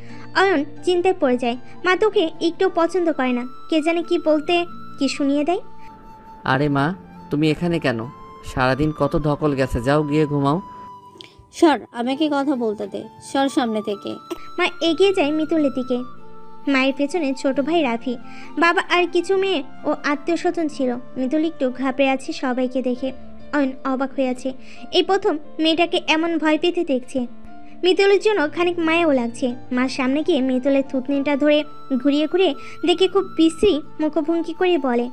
C: অয়ন চিন্তায় পড়ে যায়। মা তোকে একটু পছন্দ করে না, কে জানে কি বলতে কি শুনিয়ে দেয়।
B: আরে মা, তুমি এখানে কেন? সারাদিন কত ধকল গেছে, যাও গিয়ে ঘুমাও।
D: সর, আমাকে কথা বলতে দে, সর সামনে থেকে।
C: মা এগিয়ে যায় মিতুলের দিকে। মায়ের পেছনে ছোট ভাই রাফি, বাবা আর কিছু মেয়ে ও আত্মীয় স্বজন ছিল। মিতুল একটু ঘাবড়ে আছে সবাইকে দেখে। অয়ন অবাক হয়ে আছে, এই প্রথম মেয়েটাকে এমন ভয় পেতে দেখছে। মিতুলের জন্য খানিক মায়াও লাগছে। মার সামনে গিয়ে মিতুলের থুতনিটা ধরে ঘুরিয়ে ঘুরিয়ে দেখে খুব বিশ্রী মুখভঙ্গি করে বলে,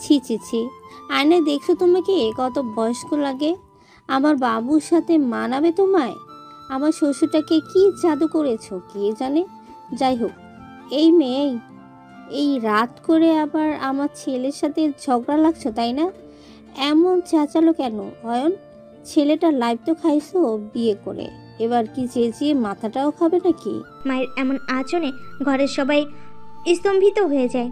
D: ছি ছি ছি, আয়নায় দেখছো তোমাকে কত বয়স্ক লাগে? আমার বাবুর সাথে মানাবে তোমায়? আমার শ্বশুরটাকে কি জাদু করেছো কে জানে। যাই হোক, এই মেয়ে এই রাত করে আবার আমার ছেলের সাথে ঝগড়া লাগছো, তাই না? এমন চেঁচালো কেন অয়ন? ছেলেটা লাইফ তো খাইছো বিয়ে করে, এবার কি চেঁচিয়ে মাথাটাও খাবে নাকি?
C: মায়ের এমন আচরণে ঘরের সবাই স্তম্ভিত হয়ে যায়।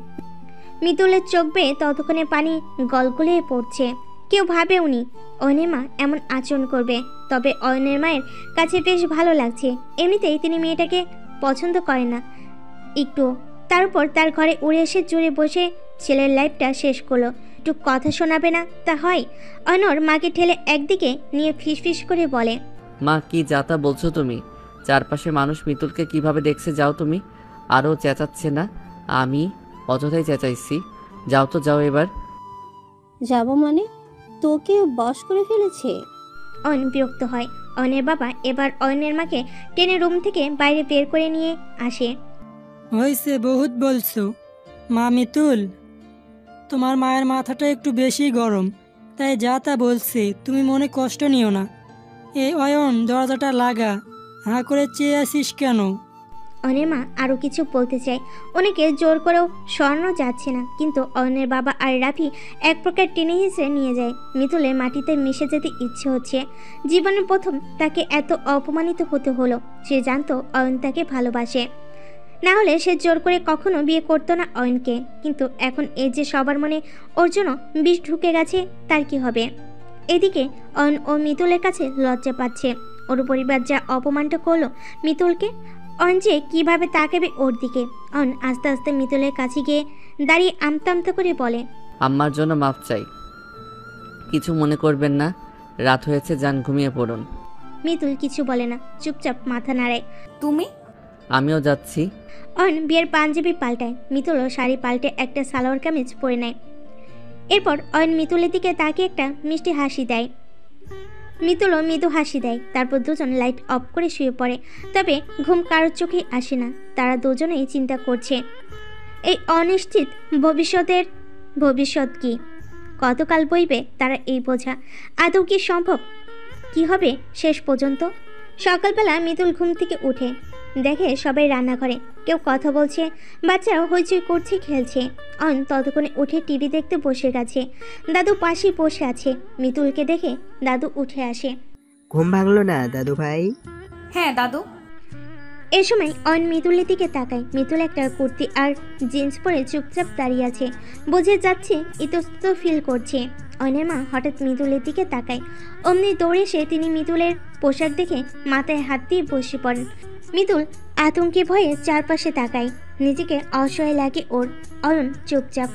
C: মিতুলের চোখ বেয়ে ততক্ষণে পানি গলগলিয়ে পড়ছে। কেউ ভাবে উনি অয়নের মা এমন আচরণ করবে, তবে অয়নের মায়ের কাছে বেশ ভালো লাগছে। এমনিতেই তিনি মেয়েটাকে পছন্দ করেন না একটু। তার উপর তার ঘরে উড়ে এসে জুড়ে বসে ছেলের লাইফটা শেষ করলো। একটু কথা শোনাবে না তা হয়? অয়নর মাকে ঠেলে একদিকে নিয়ে ফিসফিস করে বলে,
B: মা, কি যাতা বলছো তুমি? চারপাশে মানুষ মিতুলকে কিভাবে দেখছে, যাও তুমি। আরও চেঁচাচ্ছে না, আমি অযথাই চেঁচাইছি। যাও তো, যাও এবার।
D: যাব মানে? তোকে বশ করে ফেলেছে?
C: অয়ন বিরক্ত হয়। অয়নের বাবা এবার অয়নের মাকে টেনে রুম থেকে বাইরে বের করে নিয়ে আসে।
H: হয়েছে, বহুত বলছো। মা মিতুল, তোমার মায়ের মাথাটা একটু বেশি গরম, তাই যা তা বলছে, তুমি মনে কষ্ট নিও না। এই অয়ন, দরজাটা লাগা, হাঁ করে চেয়ে আসিস কেন?
C: অয়নের মা আরও কিছু বলতে চায়, অনেকে জোর করেও সরানো যাচ্ছে না, কিন্তু অয়নের বাবা আর রাফি এক প্রকার টেনে হিঁচড়ে নিয়ে যায়। মিতুলের মাটিতে মিশে যেতে ইচ্ছে হচ্ছে। জীবনের প্রথম তাকে এত অপমানিত হতে হলো। সে জানতো অয়ন তাকে ভালোবাসে, না হলে সে জোর করে কখনো বিয়ে করতো না অয়নকে। কিন্তু এখন এই যে সবার মনে ওর জন্য বিষ ঢুকে গেছে, তার কি হবে? এদিকে অয়ন ও মিতুলের কাছে লজ্জা পাচ্ছে। ওর পরিবার যা অপমানটা করলো মিতুলকে, অয়ন যে কীভাবে তাকাবে ওর দিকে। অয়ন আস্তে আস্তে মিতুলের কাছে গিয়ে দাঁড়িয়ে আমতা আমতা করে বলে,
B: আম্মার জন্য মাপ চাই। কিছু মনে করবেন না, রাত হয়েছে, যান ঘুমিয়ে পড়ুন।
C: মিতুল কিছু বলে না, চুপচাপ মাথা নাড়ায়।
A: তুমি?
B: আমিও যাচ্ছি।
C: অয়ন বিয়ের পাঞ্জাবি পাল্টায়, মিতুলও শাড়ি পাল্টে একটা সালোয়ার কামিজ পরে নেয়। এরপর অয়ন মিতুলের দিকে তাকিয়ে একটা মিষ্টি হাসি দেয়। মিতুলও মৃদু হাসি দেয়। তারপর দুজন লাইট অফ করে শুয়ে পড়ে। তবে ঘুম কারোর চোখেই আসে না। তারা দুজনেই চিন্তা করছে এই অনিশ্চিত ভবিষ্যৎ কি, কতকাল বইবে তারা এই বোঝা। আদৌ কি সম্ভব? কি হবে শেষ পর্যন্ত? সকালবেলা মিতুল ঘুম থেকে উঠে দেখে সবাই রান্নাঘরে, কেউ কথা বলছে, বাচ্চারাও হইচই করছে, খেলছে। অয়ন ততক্ষণে উঠে টিভি দেখতে বসে গেছে। দাদু পাশেই বসে আছে। মিতুলকে দেখে দাদু উঠে আসে।
E: ঘুম ভাঙলো না দাদু ভাই?
A: হ্যাঁ দাদু।
C: এ সময় অয়ন মিতুলের দিকে তাকায়। মিতুল একটা কুর্তি আর জিন্স পরে চুপচাপ দাঁড়িয়ে আছে। বোঝা যাচ্ছে ইতস্তত ফিল করছে। অয়নের মা হঠাৎ মিতুলের দিকে তাকায়। অমনি দৌড়ে এসে তিনি মিতুলের পোশাক দেখে মাথায় হাত দিয়ে বসে পড়েন। মিতুল আতঙ্কে ভয়ে চারপাশে তাকায়। নিজেকে অসহায় লাগে ওর। অয়ন চুপচাপ।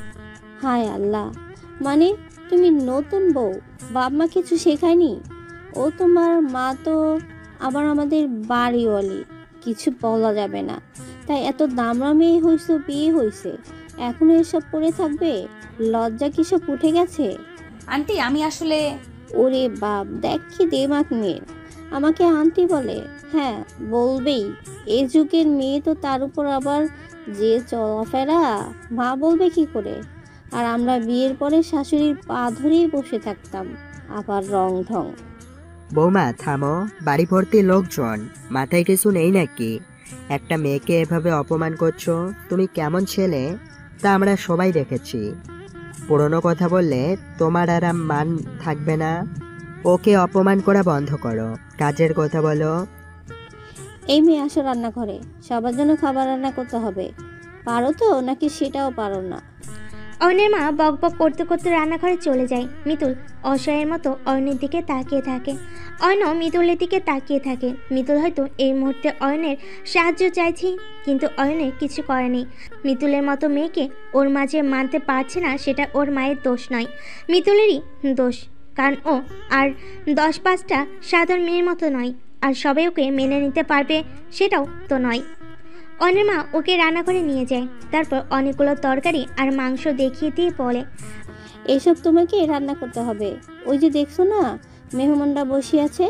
D: হায় আল্লাহ, মানে তুমি নতুন বউ, বাপ মা কিছু শেখায়নি? ও তোমার মা তো আবার আমাদের বাড়িওয়ালি, কিছু বলা যাবে না। তাই এত দামড়া মেয়ে হয়েছে, বিয়ে হয়েছে, এখনো এসব পড়ে থাকবে? লজ্জা কি সব উঠে গেছে?
A: আন্টি আমি আসলে
D: ওরে বাপ, দেখ কি দেমাক মেয়ের, আমাকে আন্টি বলে? হ্যাঁ বলবেই, এ যুগের মেয়ে তো, তার উপর আবার যে চলাফেরা, মা বলবে কি করে? আর আমরা বিয়ের পরে শাশুড়ির পা ধরেই বসে থাকতাম, আবার রং ঢং।
E: বৌমা থামো, বাড়ি ভর্তি লোকজন, মাথায় কিছু নেই নাকি? একটা মেয়েকে এভাবে অপমান করছো, তুমি কেমন ছেলে তা আমরা সবাই দেখেছি। পুরনো কথা বললে তোমার আর মান থাকবে না। ওকে অপমান করা বন্ধ করো, কাজের কথা বলো।
D: এই মেয়ে আসো রান্নাঘরে, সবার জন্য খাবার রান্না করতে হবে। পারো তো, নাকি সেটাও পারো না?
C: অয়নের মা বক বক করতে করতে রান্নাঘরে চলে যায়। মিতুল অসহায়ের মতো অয়নের দিকে তাকিয়ে থাকে। অয়নও মিতুলের দিকে তাকিয়ে থাকে। মিতুল হয়তো এই মুহূর্তে অয়নের সাহায্য চাইছে, কিন্তু অয়নের কিছু করেনি। মিতুলের মতো মেয়েকে ওর মাঝে মানতে পারছে না, সেটা ওর মায়ের দোষ নয়, মিতুলেরই দোষ। কারণ ও আর 10-5টা সাধারণ মেয়ের মতো নয়, আর সবাই ওকে মেনে নিতে পারবে সেটাও তো নয়। অয়নের মা ওকে রান্নাঘরে নিয়ে যায়। তারপর অনেকগুলো তরকারি আর মাংস দেখিয়ে দিয়ে বলে,
D: এইসব তোমাকে রান্না করতে হবে। ওই যে দেখছো না, মেহমানরা বসে আছে,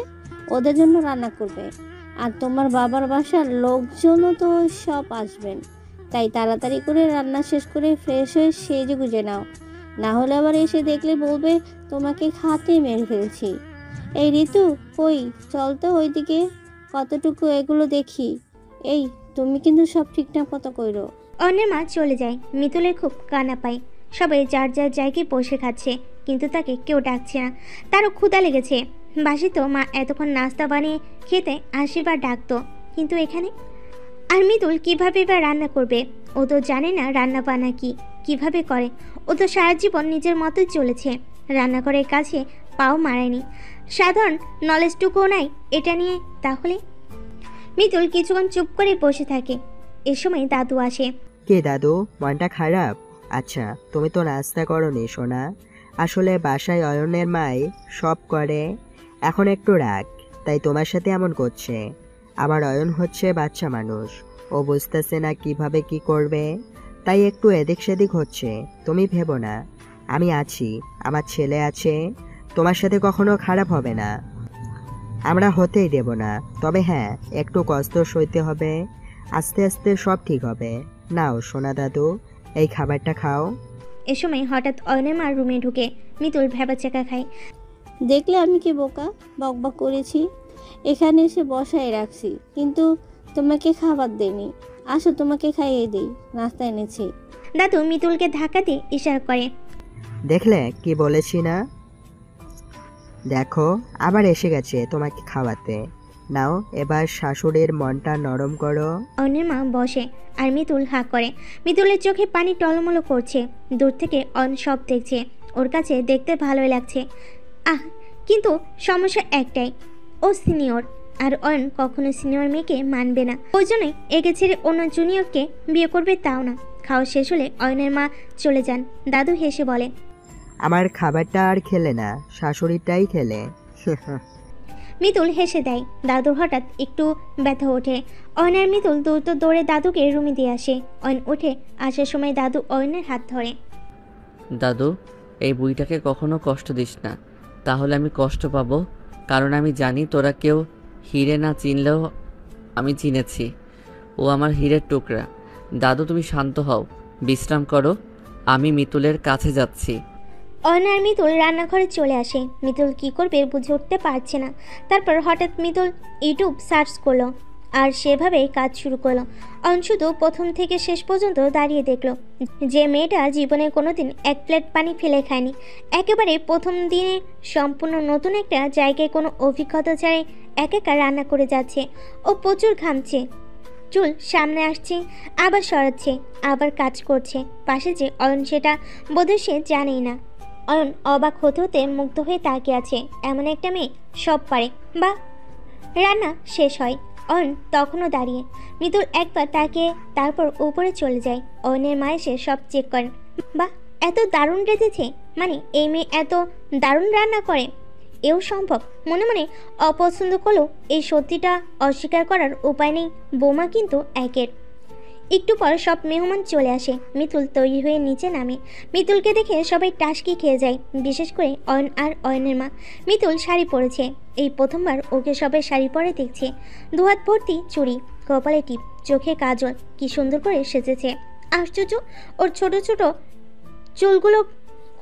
D: ওদের জন্য রান্না করবে। আর তোমার বাবার বাসার লোকজনও তো সব আসবেন, তাই তাড়াতাড়ি করে রান্না শেষ করে ফ্রেশ হয়ে সেজে গুজে নাও, না হলে আবার এসে দেখলে বলবে তোমাকে খাতে মেরে ফেলছি। এই ঋতু, কই চল তো ওইদিকে, কতটুকু এগুলো দেখি। এই তুমি কিন্তু সব ঠিকঠাক মতো কইরো।
C: অয়নের মা চলে যায়। মিতুলের খুব কান্না পায়। সবাই যার যার জায়গায় বসে খাচ্ছে, কিন্তু তাকে কেউ ডাকছে না। তারও ক্ষুধা লেগেছে। বাসি তো মা এতক্ষণ নাস্তা বানিয়ে খেতে 80 বার ডাকতো, কিন্তু এখানে। আর মিতুল কীভাবে বা রান্না করবে? ও তো জানে না রান্না বান্না কীভাবে করে। ও তো সারা জীবন নিজের মতোই চলেছে, রান্নাঘরের কাছে পাও মারায়নি, সাধারণ নলেজটুকুও নাই এটা নিয়ে। তাহলে মিতুল কিছুক্ষণ চুপ করে বসে থাকে। এ সময় দাদু আসে।
E: কে দাদু, মনটা খারাপ? আচ্ছা, তুমি তো নাস্তা করোনি সোনা। আসলে বাসায় অয়নের মাই সব করে, এখন একটু রাগ, তাই তোমার সাথে এমন করছে। আমার অয়ন হচ্ছে বাচ্চা মানুষ, ও বুঝতেছে না কিভাবে কি করবে, তাই একটু এদিক সেদিক হচ্ছে। তুমি ভেবো না, আমি আছি, আমার ছেলে আছে, তোমার সাথে কখনো খারাপ হবে না, আমরা হতেই দেব না। তবে হ্যাঁ, একটু কষ্ট সইতে হবে, আস্তে আস্তে সব ঠিক হবে। নাও সোনা দাদু, এই খাবারটা খাও।
C: এ সময় হঠাৎ অয়নের মা রুমে ঢুকে। মিতুল ভেবাচাকা খায়।
D: দেখলে আমি কি বোকা, বকবক করেছি, এখানে এসে বসায় রাখছি, কিন্তু তোমাকে খাবার দেইনি। আসো তোমাকে খাইয়ে দিই, নাস্তা এনেছি।
C: দাদু মিতুলকে ধাক্কা দিয়ে ইশারা করে।
E: দেখলে কি বলেছি না? দেখো আবার এসে গেছে তোমাকে খাওয়াতে। নাও এবার শাশুড়ির মনটা নরম করো।
C: অয়নের মা বসে আর মিতুল হাঁ করে। মিতুলের চোখে পানি টলমলো করছে। দূর থেকে অয়ন সব দেখছে, ওর কাছে দেখতে ভালোই লাগছে। কিন্তু সমস্যা একটাই, ও সিনিয়র, আর অয়ন কখনো সিনিয়র মেয়েকে মানবে না। ওই জন্যই একে ছেড়ে অন্য জুনিয়রকে বিয়ে করবে, তাও না। খাওয়া শেষ হলে অয়নের মা চলে যান। দাদু হেসে বলে,
E: আমার খাবারটা আর খেলে না, শাশুড়িটাই খেলে।
C: মিতুল হেসে দেয়। দাদুর হঠাৎ একটু ব্যথা ওঠে। অয়ন আর মিতুল দ্রুত দৌড়ে দাদুকে রুমে দিয়ে আসে। অয়ন উঠে আসার সময় দাদু অয়নের হাত ধরে।
B: দাদু, এই বুইটাকে কখনো কষ্ট দিস না, তাহলে আমি কষ্ট পাবো। কারণ আমি জানি তোরা কেউ হিরে না চিনলেও আমি চিনেছি, ও আমার হীরের টুকরা। দাদু, তুমি শান্ত হও, বিশ্রাম করো, আমি মিতুলের কাছে যাচ্ছি।
C: অয়ন আর মিতুল রান্নাঘরে চলে আসে। মিতুল কি করবে বুঝে উঠতে পারছে না। তারপর হঠাৎ মিতুল ইউটিউব সার্চ করলো আর সেভাবেই কাজ শুরু করলো। অয়ন শুধু প্রথম থেকে শেষ পর্যন্ত দাঁড়িয়ে দেখলো যে মেয়েটা জীবনে কোনোদিন এক প্লেট পানি ফেলে খায়নি। একেবারে প্রথম দিনে সম্পূর্ণ নতুন একটা জায়গায় কোনো অভিজ্ঞতা ছাড়াই একা রান্না করে যাচ্ছে। ও প্রচুর ঘামছে, চুল সামনে আসছে, আবার সরাচ্ছে, আবার কাজ করছে। পাশে যে অয়ন সেটা বোধহয় সে জানেই না। অয়ন অবাক হতে হতে মুগ্ধ হয়ে তাকিয়ে আছে। এমন একটা মেয়ে সব পারে। বা রান্না শেষ হয়, অয়ন তখনও দাঁড়িয়ে। মিতুল একবার তাকিয়ে তারপর উপরে চলে যায়। অয়নের মা এসে সব চেক করেন। বা এত দারুণ রেঁধেছে, মানে এই মেয়ে এত দারুণ রান্না করে, এও সম্ভব। মনে মনে অপছন্দ করলেও এই সত্যিটা অস্বীকার করার উপায় নেই। বৌমা কিন্তু একের। একটু পর সব মেহমান চলে আসে। মিতুল তৈরি হয়ে নিচে নামে। মিতুলকে দেখে সবাই টাসকি খেয়ে যায়, বিশেষ করে অয়ন আর অয়নের মা। মিতুল শাড়ি পরেছে, এই প্রথমবার ওকে সবাই শাড়ি পরে দেখছে। দুহাত ভর্তি চুড়ি, কপালে টিপ, চোখে কাজল, কি সুন্দর করে সেজেছে। আশ্চর্য, ওর ছোট ছোট চুলগুলো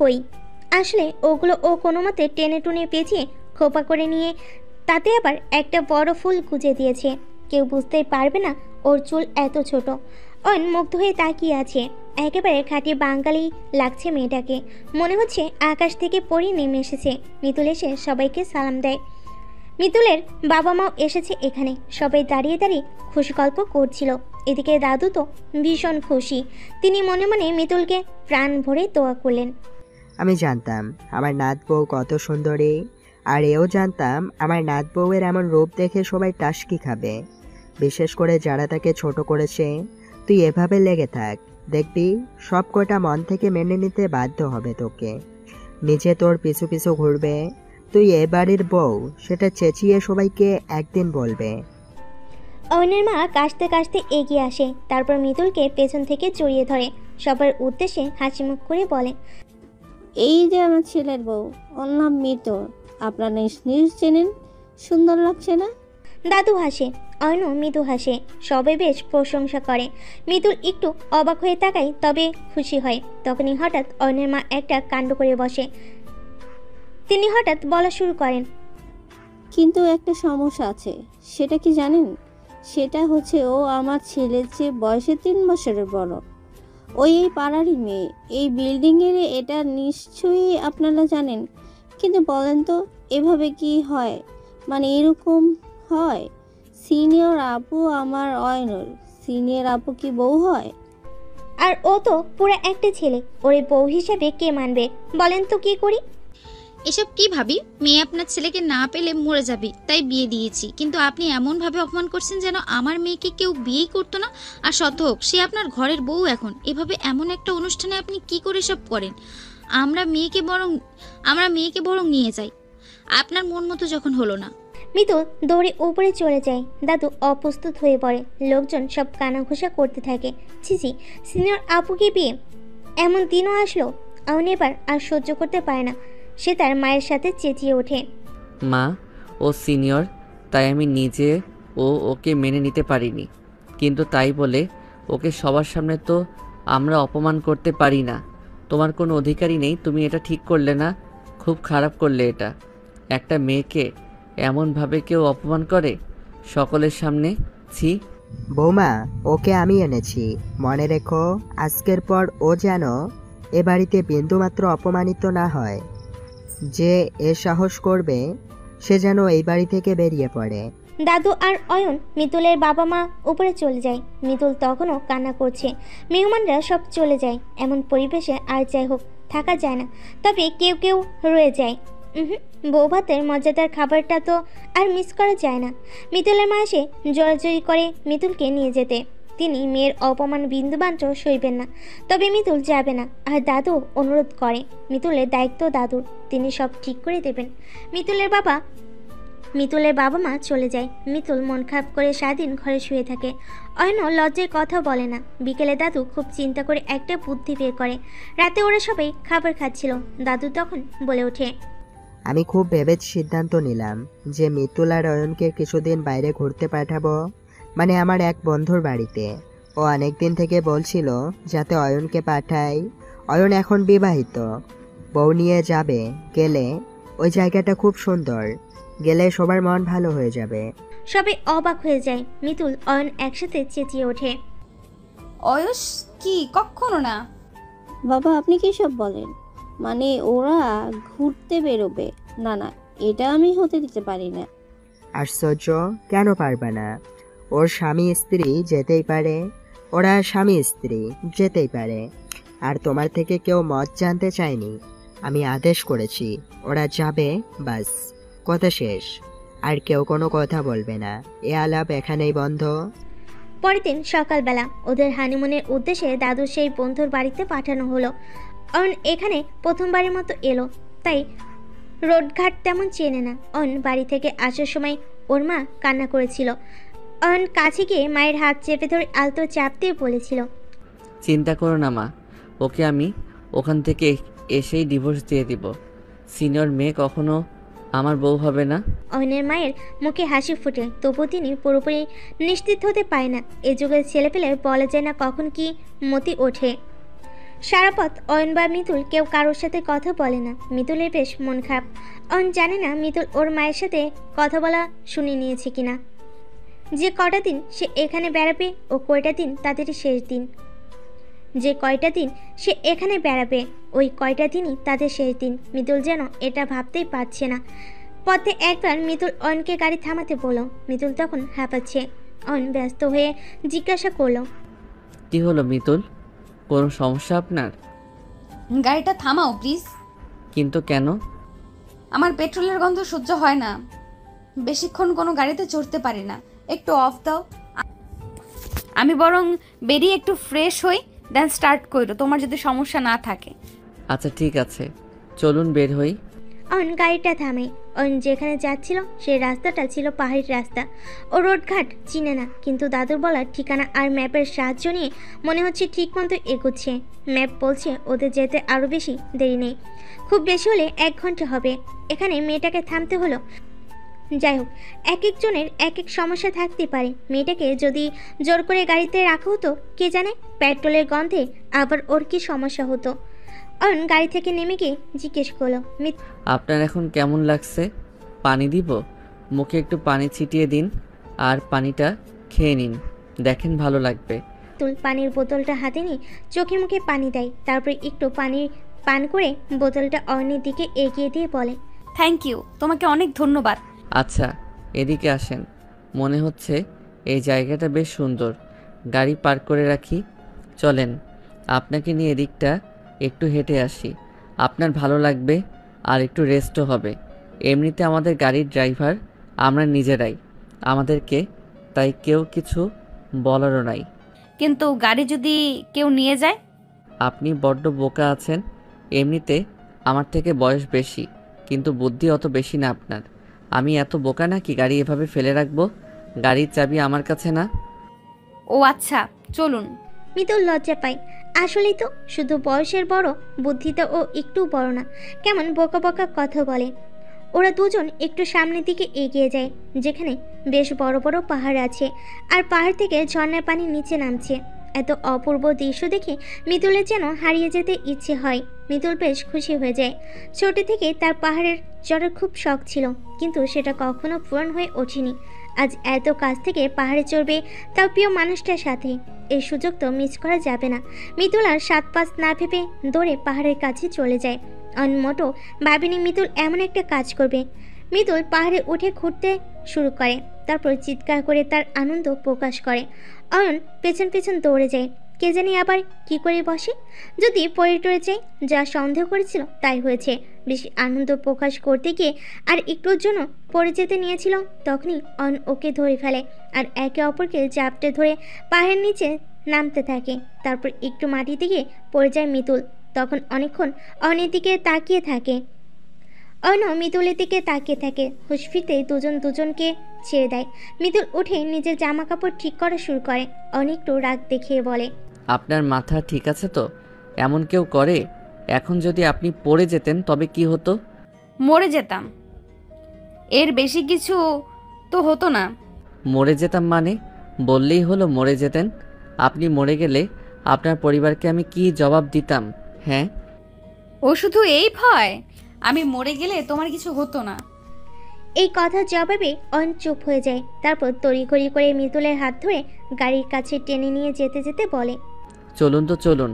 C: কই? আসলে ওগুলো ও কোনো মতে টেনে টুনে পেঁচিয়ে খোপা করে নিয়ে তাতে আবার একটা বড় ফুল গুজে দিয়েছে। কেউ বুঝতেই পারবে না ওর চুল এত ছোট। অয়ন মুগ্ধ হয়ে তাকিয়ে আছে। একেবারে খাঁটি বাঙালি লাগছে মেয়েটাকে। মনে হচ্ছে আকাশ থেকে পরি নেমে এসেছে। মিতুল এসে সবাইকে সালাম দেয়। মিতুলের বাবা মাও এসেছে এখানে। সবাই দাঁড়িয়ে দাঁড়িয়ে খুশি গল্প করছিল। এদিকে দাদু তো ভীষণ খুশি। তিনি মনে মনে মিতুলকে প্রাণ ভরে দোয়া করলেন।
E: আমি জানতাম আমার নাত বউ কত সুন্দরী, আর এও জানতাম আমার নাত বউয়ের এমন রূপ দেখে সবাই টাসকি খাবে, বিশেষ করে যারা তাকে ছোট করেছে। তুই এভাবে লেগে থাক, দেখবি সব কটা মন থেকে মেনে নিতে বাধ্য হবে তোকে। নিজে তোর পিছু পিছু ঘুরবে। তুই এ বাড়ির বউ, সেটা চেঁচিয়ে সবাইকে একদিন বলবে।
C: অয়নের মা কাশতে কাশতে এগিয়ে আসে। তারপর মিতুলকে পেছন থেকে জড়িয়ে ধরে সবার উদ্দেশ্যে হাসি মুখ করে বলে,
D: এই যে আমার ছেলের বউ, ওর নাম মিতুল। আপনারা নিশ্চয়ই চেনেন, সুন্দর লাগছে না?
C: দাদু হাসে, অয়নও মৃদু হাসে। সবাই বেশ প্রশংসা করে। মিতুল একটু অবাক হয়ে তাকায়, তবে খুশি হয়। তখনই হঠাৎ অয়নের মা একটা কাণ্ড করে বসে। তিনি হঠাৎ বলা শুরু করেন,
D: কিন্তু একটা সমস্যা আছে, সেটা কি জানেন? সেটা হচ্ছে ও আমার ছেলের চেয়ে বয়সে 3 বছরের বড়। ওই এই পাড়ারই মেয়ে, এই বিল্ডিংয়ের। এটা নিশ্চয়ই আপনারা জানেন। কিন্তু বলেন তো, এভাবে কি হয়? মানে এরকম হয়? সিনিয়র আপু আমার অয়নুর, সিনিয়র আপু কি বউ হয়?
C: আর ও তো পুরো একটা ছেলে, ওরে বউ হিসেবে কে মানবে? বলেন তো কি করি?
I: এসব কি ভাবি? মেয়ে আপনার ছেলেকে না পেলে মরে যাবে, তাই বিয়ে দিয়েছি। কিন্তু আপনি এমনভাবে অপমান করছেন যেন আমার মেয়েকে কেউ বিয়েই করতো না। আর শত হোক, সে আপনার ঘরের বউ এখন। এভাবে এমন একটা অনুষ্ঠানে আপনি কি করে সব করেন? আমরা মেয়েকে বরং নিয়ে যাই, আপনার মন মতো যখন হলো না।
C: মিতুল দৌড়ে উপরে চলে যায়। দাদু অপ্রস্তুত হয়ে পড়ে। লোকজন সব কানাঘুষা করতে থাকে। ছিছি, সিনিয়র আপুকে বিয়ে? এমন দিনও আসলো। অয়ন এবার আর সহ্য করতে পারে না। সে তার মায়ের সাথে চেঁচিয়ে ওঠে,
B: মা, ও সিনিয়র, তাই আমি নিজে ওকে মেনে নিতে পারিনি। কিন্তু তাই বলে ওকে সবার সামনে তো আমরা অপমান করতে পারি না। তোমার কোনো অধিকারই নেই। তুমি এটা ঠিক করলে না, খুব খারাপ করলে এটা। একটা মেয়েকে এমনভাবে কেউ অপমান করে সকলের সামনে, ছি।
E: বৌমা, ওকে আমি এনেছি। মনে রেখো, আজকের পর ও যেন এ বাড়িতে বিন্দুমাত্র অপমানিত না হয়। যে এ সাহস করবে সে যেন এই বাড়ি থেকে বেরিয়ে পড়ে।
C: দাদু আর অয়ন মিতুলের বাবা মা উপরে চলে যায়। মিতুল তখনও কান্না করছে। মেহমানরা সব চলে যায়। এমন পরিবেশে আর যাই হোক থাকা যায় না। তবে কেউ কেউ রয়ে যায়। বউ ভাতের মজাদার খাবারটা তো আর মিস করা যায় না। মিতুলের মা এসে জোরাজোরি করে মিতুলকে নিয়ে যেতে। তিনি মেয়ের অপমান বিন্দুমাত্র সইবেন না। তবে মিতুল যাবে না, আর দাদু অনুরোধ করে। মিতুলের দায়িত্ব দাদুর, তিনি সব ঠিক করে দেবেন। মিতুলের বাবা মা চলে যায়। মিতুল মন খারাপ করে সারাদিন ঘরে শুয়ে থাকে। অয়নও লজ্জায় কথা বলে না। বিকেলে দাদু খুব চিন্তা করে একটা বুদ্ধি বের করে। রাতে ওরা সবাই খাবার খাচ্ছিল। দাদু তখন বলে ওঠে,
E: আমি খুব ভেবে সিদ্ধান্ত নিলাম যে মিতুল আর অয়নকে কিছুদিন বাইরে ঘুরতে পাঠাবো, মানে আমার এক বন্ধুর বাড়িতে। ও অনেকদিন থেকে বলছিল যাতে অয়নকে পাঠাই। অয়ন এখন বিবাহিত, বউ নিয়ে যাবে। গেলে ওই জায়গাটা খুব সুন্দর, গেলে সবার মন ভালো হয়ে যাবে।
C: সবাই অবাক হয়ে যায়। মিতুল অয়ন একসাথে চেঁচিয়ে ওঠে,
A: অয়স কি? কখনো না।
D: বাবা আপনি কি সব বলেন? মানে ওরা ঘুরতে বেরোবে? না না, এটা আমি হতে দিতে পারি না।
E: আশ্চর্য, কেন পারবে না? ওর স্বামী স্ত্রী যেতেই পারে, ওরা স্বামী স্ত্রী যেতেই পারে। আর তোমার থেকে কেউ মত জানতে চায়নি, আমি আদেশ করেছি ওরা যাবে, বাস, কথা শেষ। আর কেউ কোনো কথা বলবে না। এ আলাপ এখানেই বন্ধ।
C: পরের দিন সকালবেলা ওদের হানিমুনের উদ্দেশ্যে দাদুর সেই বন্ধুর বাড়িতে পাঠানো হলো। অয়ন এখানে প্রথমবারের মতো এলো, তাই রোডঘাট তেমন চেনে না। অয়ন বাড়ি থেকে আসার সময় ওর মা কান্না করেছিল। অয়ন কাছে গিয়ে মায়ের হাত চেপে ধরে আলতো চাপ দিয়ে বলেছিল,
B: চিন্তা করো না মা, ওকে আমি ওখান থেকে এসেই ডিভোর্স দিয়ে দিব। সিনিয়র মেয়ে কখনো আমার বউ হবে না।
C: অয়নের মায়ের মুখে হাসি ফুটে, তবু তিনি পুরোপুরি নিশ্চিত হতে পারে না। এ যুগের ছেলেপেলে বলা যায় না কখন কি মতি ওঠে। সারা পথ অয়ন বা মিতুল কেউ কারোর সাথে কথা বলে না। মিতুলের বেশ মন খারাপ। অয়ন জানে না মিতুল ওর মায়ের সাথে কথা বলা শুনে নিয়েছে কিনা। যে কটা দিন সে এখানে বেড়াবে ও কয়টা দিন তাদেরই শেষ দিন। যে কয়টা দিন সে এখানে বেড়াবে ওই কয়টা দিনই তাদের শেষ দিন। মিতুল যেন এটা ভাবতেই পারছে না। পথে একবার মিতুল অয়নকে গাড়ি থামাতে বলল। মিতুল তখন হাঁপাচ্ছে। অয়ন ব্যস্ত হয়ে জিজ্ঞাসা করলো,
B: কি হলো মিতুল, কোনো সমস্যা আপনার?
A: গাড়িটা থামাও প্লিজ।
B: কিন্তু কেন?
A: আমার পেট্রোলের গন্ধ সহ্য হয় না, বেশিক্ষণ কোনো গাড়িতে চড়তে পারি না। একটু অফ দাও, আমি বরং বেরিয়ে একটু ফ্রেশ হই, দেন স্টার্ট করো, তোমার যদি সমস্যা না থাকে।
B: আচ্ছা ঠিক আছে, চলুন বের হই।
C: অয়ন গাড়িটা থামে। অয়ন যেখানে যাচ্ছিল সেই রাস্তাটা ছিল পাহাড়ি রাস্তা। ও রোডঘাট চিনে না, কিন্তু দাদুর বলার ঠিকানা আর ম্যাপের সাহায্য নিয়ে মনে হচ্ছে ঠিক মতো এগোচ্ছে। ম্যাপ বলছে ওদের যেতে আরও বেশি দেরি নেই, খুব বেশি হলে 1 ঘন্টা হবে। এখানে মেয়েটাকে থামতে হলো। যাই হোক, এক একজনের এক এক সমস্যা থাকতে পারে। মেয়েটাকে যদি জোর করে গাড়িতে রাখা হতো, কে জানে পেট্রোলের গন্ধে আবার ওর কি সমস্যা হতো। অয়ন গাড়ি থেকে নেমে গিয়ে জিজ্ঞেস করলো,
B: আপনার এখন কেমন লাগছে? পানি দিব? মুখে একটু পানি ছিটিয়ে দিন আর পানিটা খেয়ে নিন, দেখেন ভালো লাগবে।
C: মিতুল পানির বোতলটা হাতে নিয়ে চোখে মুখে পানি দেয়। তারপরে একটু পানি পান করে বোতলটা অয়নের দিকে এগিয়ে দিয়ে বলে,
A: থ্যাংক ইউ, তোমাকে অনেক ধন্যবাদ।
B: আচ্ছা এদিকে আসেন, মনে হচ্ছে এই জায়গাটা বেশ সুন্দর। গাড়ি পার্ক করে রাখি, চলেন আপনাকে নিয়ে এদিকটা একটু হেঁটে আসি, আপনার ভালো লাগবে আর একটু রেস্টও হবে। এমনিতে আমাদের গাড়ির ড্রাইভার আমরা নিজেরাই, আমাদেরকে তাই কেউ কিছু বলারও নাই।
A: কিন্তু গাড়ি যদি কেউ নিয়ে যায়?
B: আপনি বড্ড বোকা আছেন। এমনিতে আমার থেকে বয়স বেশি, কিন্তু বুদ্ধি অত বেশি না আপনার। আমি এত বোকা নাকি গাড়ি এভাবে ফেলে রাখবো? গাড়ির চাবি আমার কাছে না।
A: ও আচ্ছা, চলুন।
C: মিতুল লজ্জা পায়। আসলেই তো শুধু বয়সের বড়, বুদ্ধিতে ও একটু বড় না। কেমন বোকা বোকা কথা বলে। ওরা দুজন একটু সামনের দিকে এগিয়ে যায়, যেখানে বেশ বড় বড় পাহাড় আছে আর পাহাড় থেকে ঝর্ণার পানি নিচে নামছে। এত অপূর্ব দৃশ্য দেখে মিতুলের যেন হারিয়ে যেতে ইচ্ছে হয়। মিতুল বেশ খুশি হয়ে যায়। ছোট থেকে তার পাহাড়ের চড়ার খুব শখ ছিল, কিন্তু সেটা কখনো পূরণ হয়ে ওঠেনি। আজ এত কাছ থেকে পাহাড়ে চড়বে, তাও প্রিয় মানুষটার সাথে। এই সুযোগ তো মিস করা যাবে না। মিতুল আর 7-5 না ভেবে দৌড়ে পাহাড়ের কাছে চলে যায়। অনমোটো ভাবিনি মিতুল এমন একটা কাজ করবে। মিতুল পাহাড়ে উঠে ঘুরতে শুরু করে, তারপর চিৎকার করে তার আনন্দ প্রকাশ করে। অয়ন পেছন পেছন দৌড়ে যায়। কে জানি আবার কি করে বসে। যদি পড়ে টরে যায়, যা সন্দেহ করেছিল তাই হয়েছে। বেশি আনন্দ প্রকাশ করতে গিয়ে আর একটুর জন্য পড়ে যেতে নিয়েছিল, তখনই অয়ন ওকে ধরে ফেলে আর একে অপরকে জাপটে ধরে পায়ের নিচে নামতে থাকে। তারপর একটু মাটিতে গিয়ে পড়ে যায় মিতুল। তখন অনেকক্ষণ অয়নের দিকে তাকিয়ে থাকে। অয়নও মিতুলের দিকে তাকিয়ে থাকে। হুঁশ ফিরতেই দুজন দুজনকে ছেড়ে দেয়। মিতুল উঠে নিজের জামা কাপড় ঠিক করা শুরু করে। অনেকটু রাগ দেখিয়ে বলে,
B: আপনার মাথা ঠিক আছে তো? এমন কেউ করে? এখন যদি আপনি পড়ে যেতেন তবে কি হতো?
A: মরে যেতাম, এর বেশি কিছু তো হতো না।
B: মরে যেতাম মানে? বললেই হলো মরে যেতেন। আপনি মরে গেলে আপনার পরিবারকে আমি কি জবাব দিতাম? হ্যাঁ,
A: ও শুধু এই ভয় আমি মরে গেলে তোমার কিছু হতো না।
C: এই কথার জবাবে অয়ন চুপ হয়ে যায়। তারপর তড়িঘড়ি করে মিতুলের হাত ধরে গাড়ির কাছে টেনে নিয়ে যেতে যেতে বলে,
B: চলুন তো চলুন।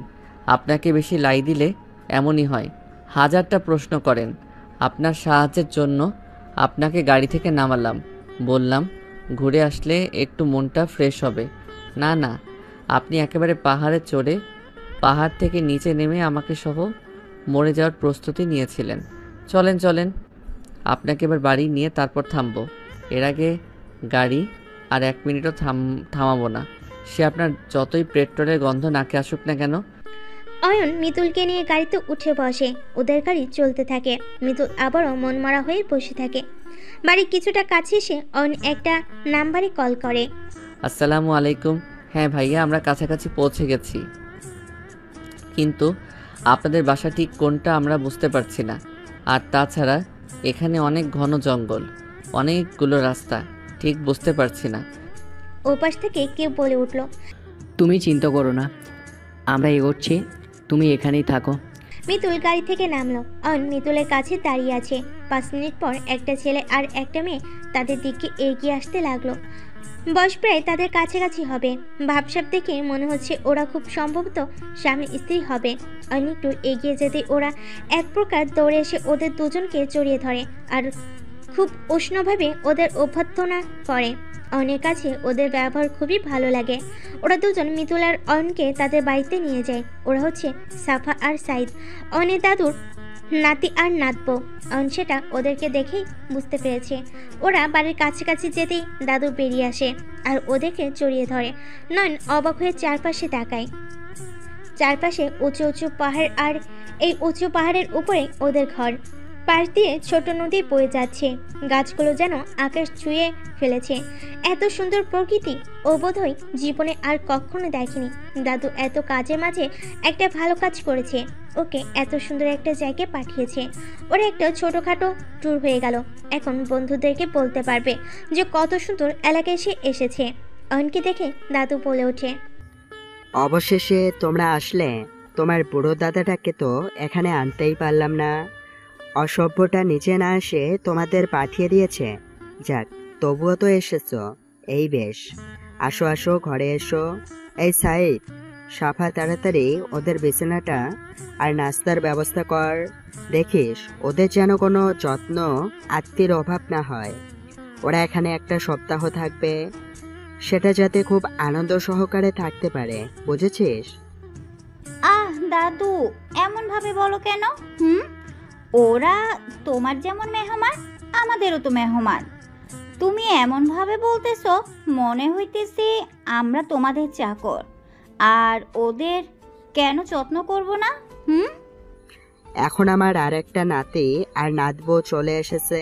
B: আপনাকে বেশি লাই দিলে এমনই হয়। হাজারটা প্রশ্ন করেন। আপনার সাহায্যের জন্য আপনাকে গাড়ি থেকে নামালাম, বললাম ঘুরে আসলে একটু মনটা ফ্রেশ হবে। না না, আপনি একেবারে পাহাড়ে চড়ে পাহাড় থেকে নিচে নেমে আমাকে সহ মরে যাওয়ার প্রস্তুতি নিয়েছিলেন। চলেন চলেন, আপনাকে এবার বাড়ি নিয়ে তারপর থামবো। এর আগে গাড়ি আর 1 মিনিটও থামাবো না। সে আপনার যতই পেট্রোলের গন্ধ নাকে আসুক না কেন।
C: অয়ন মিতুলকে নিয়ে গাড়িতে উঠে বসে। ওদের গাড়ি চলতে থাকে। মিতুল আবারও মনমরা হয়ে বসে থাকে। বাড়ির কিছুটা কাছে এসে অয়ন একটা নাম্বারে কল করে।
B: আসসালামু আলাইকুম। হ্যাঁ ভাইয়া, আমরা কাছাকাছি পৌঁছে গেছি, কিন্তু আপনাদের বাসা ঠিক কোনটা আমরা বুঝতে পারছি না। আর তাছাড়া এখানে অনেক ঘন জঙ্গল, অনেকগুলো রাস্তা, ঠিক বুঝতে পারছি না।
C: ওপাশ থেকে কেউ বলে উঠল,
J: তুমি চিন্তা করো না, আমরা এগোচ্ছি, তুমি এখানেই থাকো।
C: মিতুল গাড়ি থেকে নামলো। অয়ন মিতুলের কাছে দাঁড়িয়ে আছে। 5 মিনিট পর একটা ছেলে আর একটা মেয়ে তাদের দিকে এগিয়ে আসতে লাগলো। বয়স প্রায় তাদের কাছাকাছি হবে। ভাবসাব দেখে মনে হচ্ছে ওরা খুব সম্ভবত স্বামী স্ত্রী হবে। অয়ন একটু এগিয়ে যেতে ওরা এক প্রকার দৌড়ে এসে ওদের দুজনকে জড়িয়ে ধরে আর খুব উষ্ণভাবে ওদের অভ্যর্থনা করে। অয়নের কাছে ওদের ব্যবহার খুবই ভালো লাগে। ওরা দুজন মিতুল আর অয়নকে তাদের বাড়িতে নিয়ে যায়। ওরা হচ্ছে সাফা আর সাইদ, অয়নের দাদুর নাতি আর নাতবো। অয়ন সেটা ওদেরকে দেখেই বুঝতে পেরেছে। ওরা বাড়ির কাছাকাছি যেতেই দাদু বেরিয়ে আসে আর ওদেরকে জড়িয়ে ধরে। নয়ন অবাক হয়ে চারপাশে তাকায়। চারপাশে উঁচু উঁচু পাহাড় আর এই উঁচু পাহাড়ের উপরে ওদের ঘর। পাশ দিয়ে ছোট নদী বয়ে যাচ্ছে। গাছগুলো যেন আকাশ ছুঁয়ে ফেলেছে। এত সুন্দর প্রকৃতি ও বোধহয় জীবনে আর কখনো দেখেনি। দাদু এত কাজের মাঝে একটা ভালো কাজ করেছে, ওকে এত সুন্দর একটা জায়গায় পাঠিয়েছে। ওরা একটা ছোটোখাটো ট্যুর হয়ে গেল। এখন বন্ধুদেরকে বলতে পারবে যে কত সুন্দর এলাকায় সে এসেছে। অয়নকে দেখে দাদু বলে ওঠে,
E: অবশেষে তোমরা আসলে। তোমার বুড়ো দাদাটাকে তো এখানে আনতেই পারলাম না। অসভ্যটা নিচে না এসে তোমাদের পাঠিয়ে দিয়েছে। যাক, তবুও তো এসেছো, এই বেশ। আসো আসো, ঘরে এসো। এই সাইদ, সাফা, তাড়াতাড়ি ওদের বিছানাটা আর নাস্তার ব্যবস্থা কর। দেখিস ওদের যেন কোনো যত্ন আত্মীর অভাব না হয়। ওরা এখানে একটা সপ্তাহ থাকবে, সেটা যাতে খুব আনন্দ সহকারে থাকতে পারে, বুঝেছিস?
K: আহ দাদু, এমন ভাবে বলো কেন? ওরা তোমার যেমন মেহমান, আমাদেরও তো মেহমান। তুমি এমন ভাবে বলতেছো, মনে হইতেছে আমরা তোমাদের চাকর। আর ওদের কেন যত্ন করব না?
E: এখন আমার আর একটা নাতি আর নাতবো চলে এসেছে।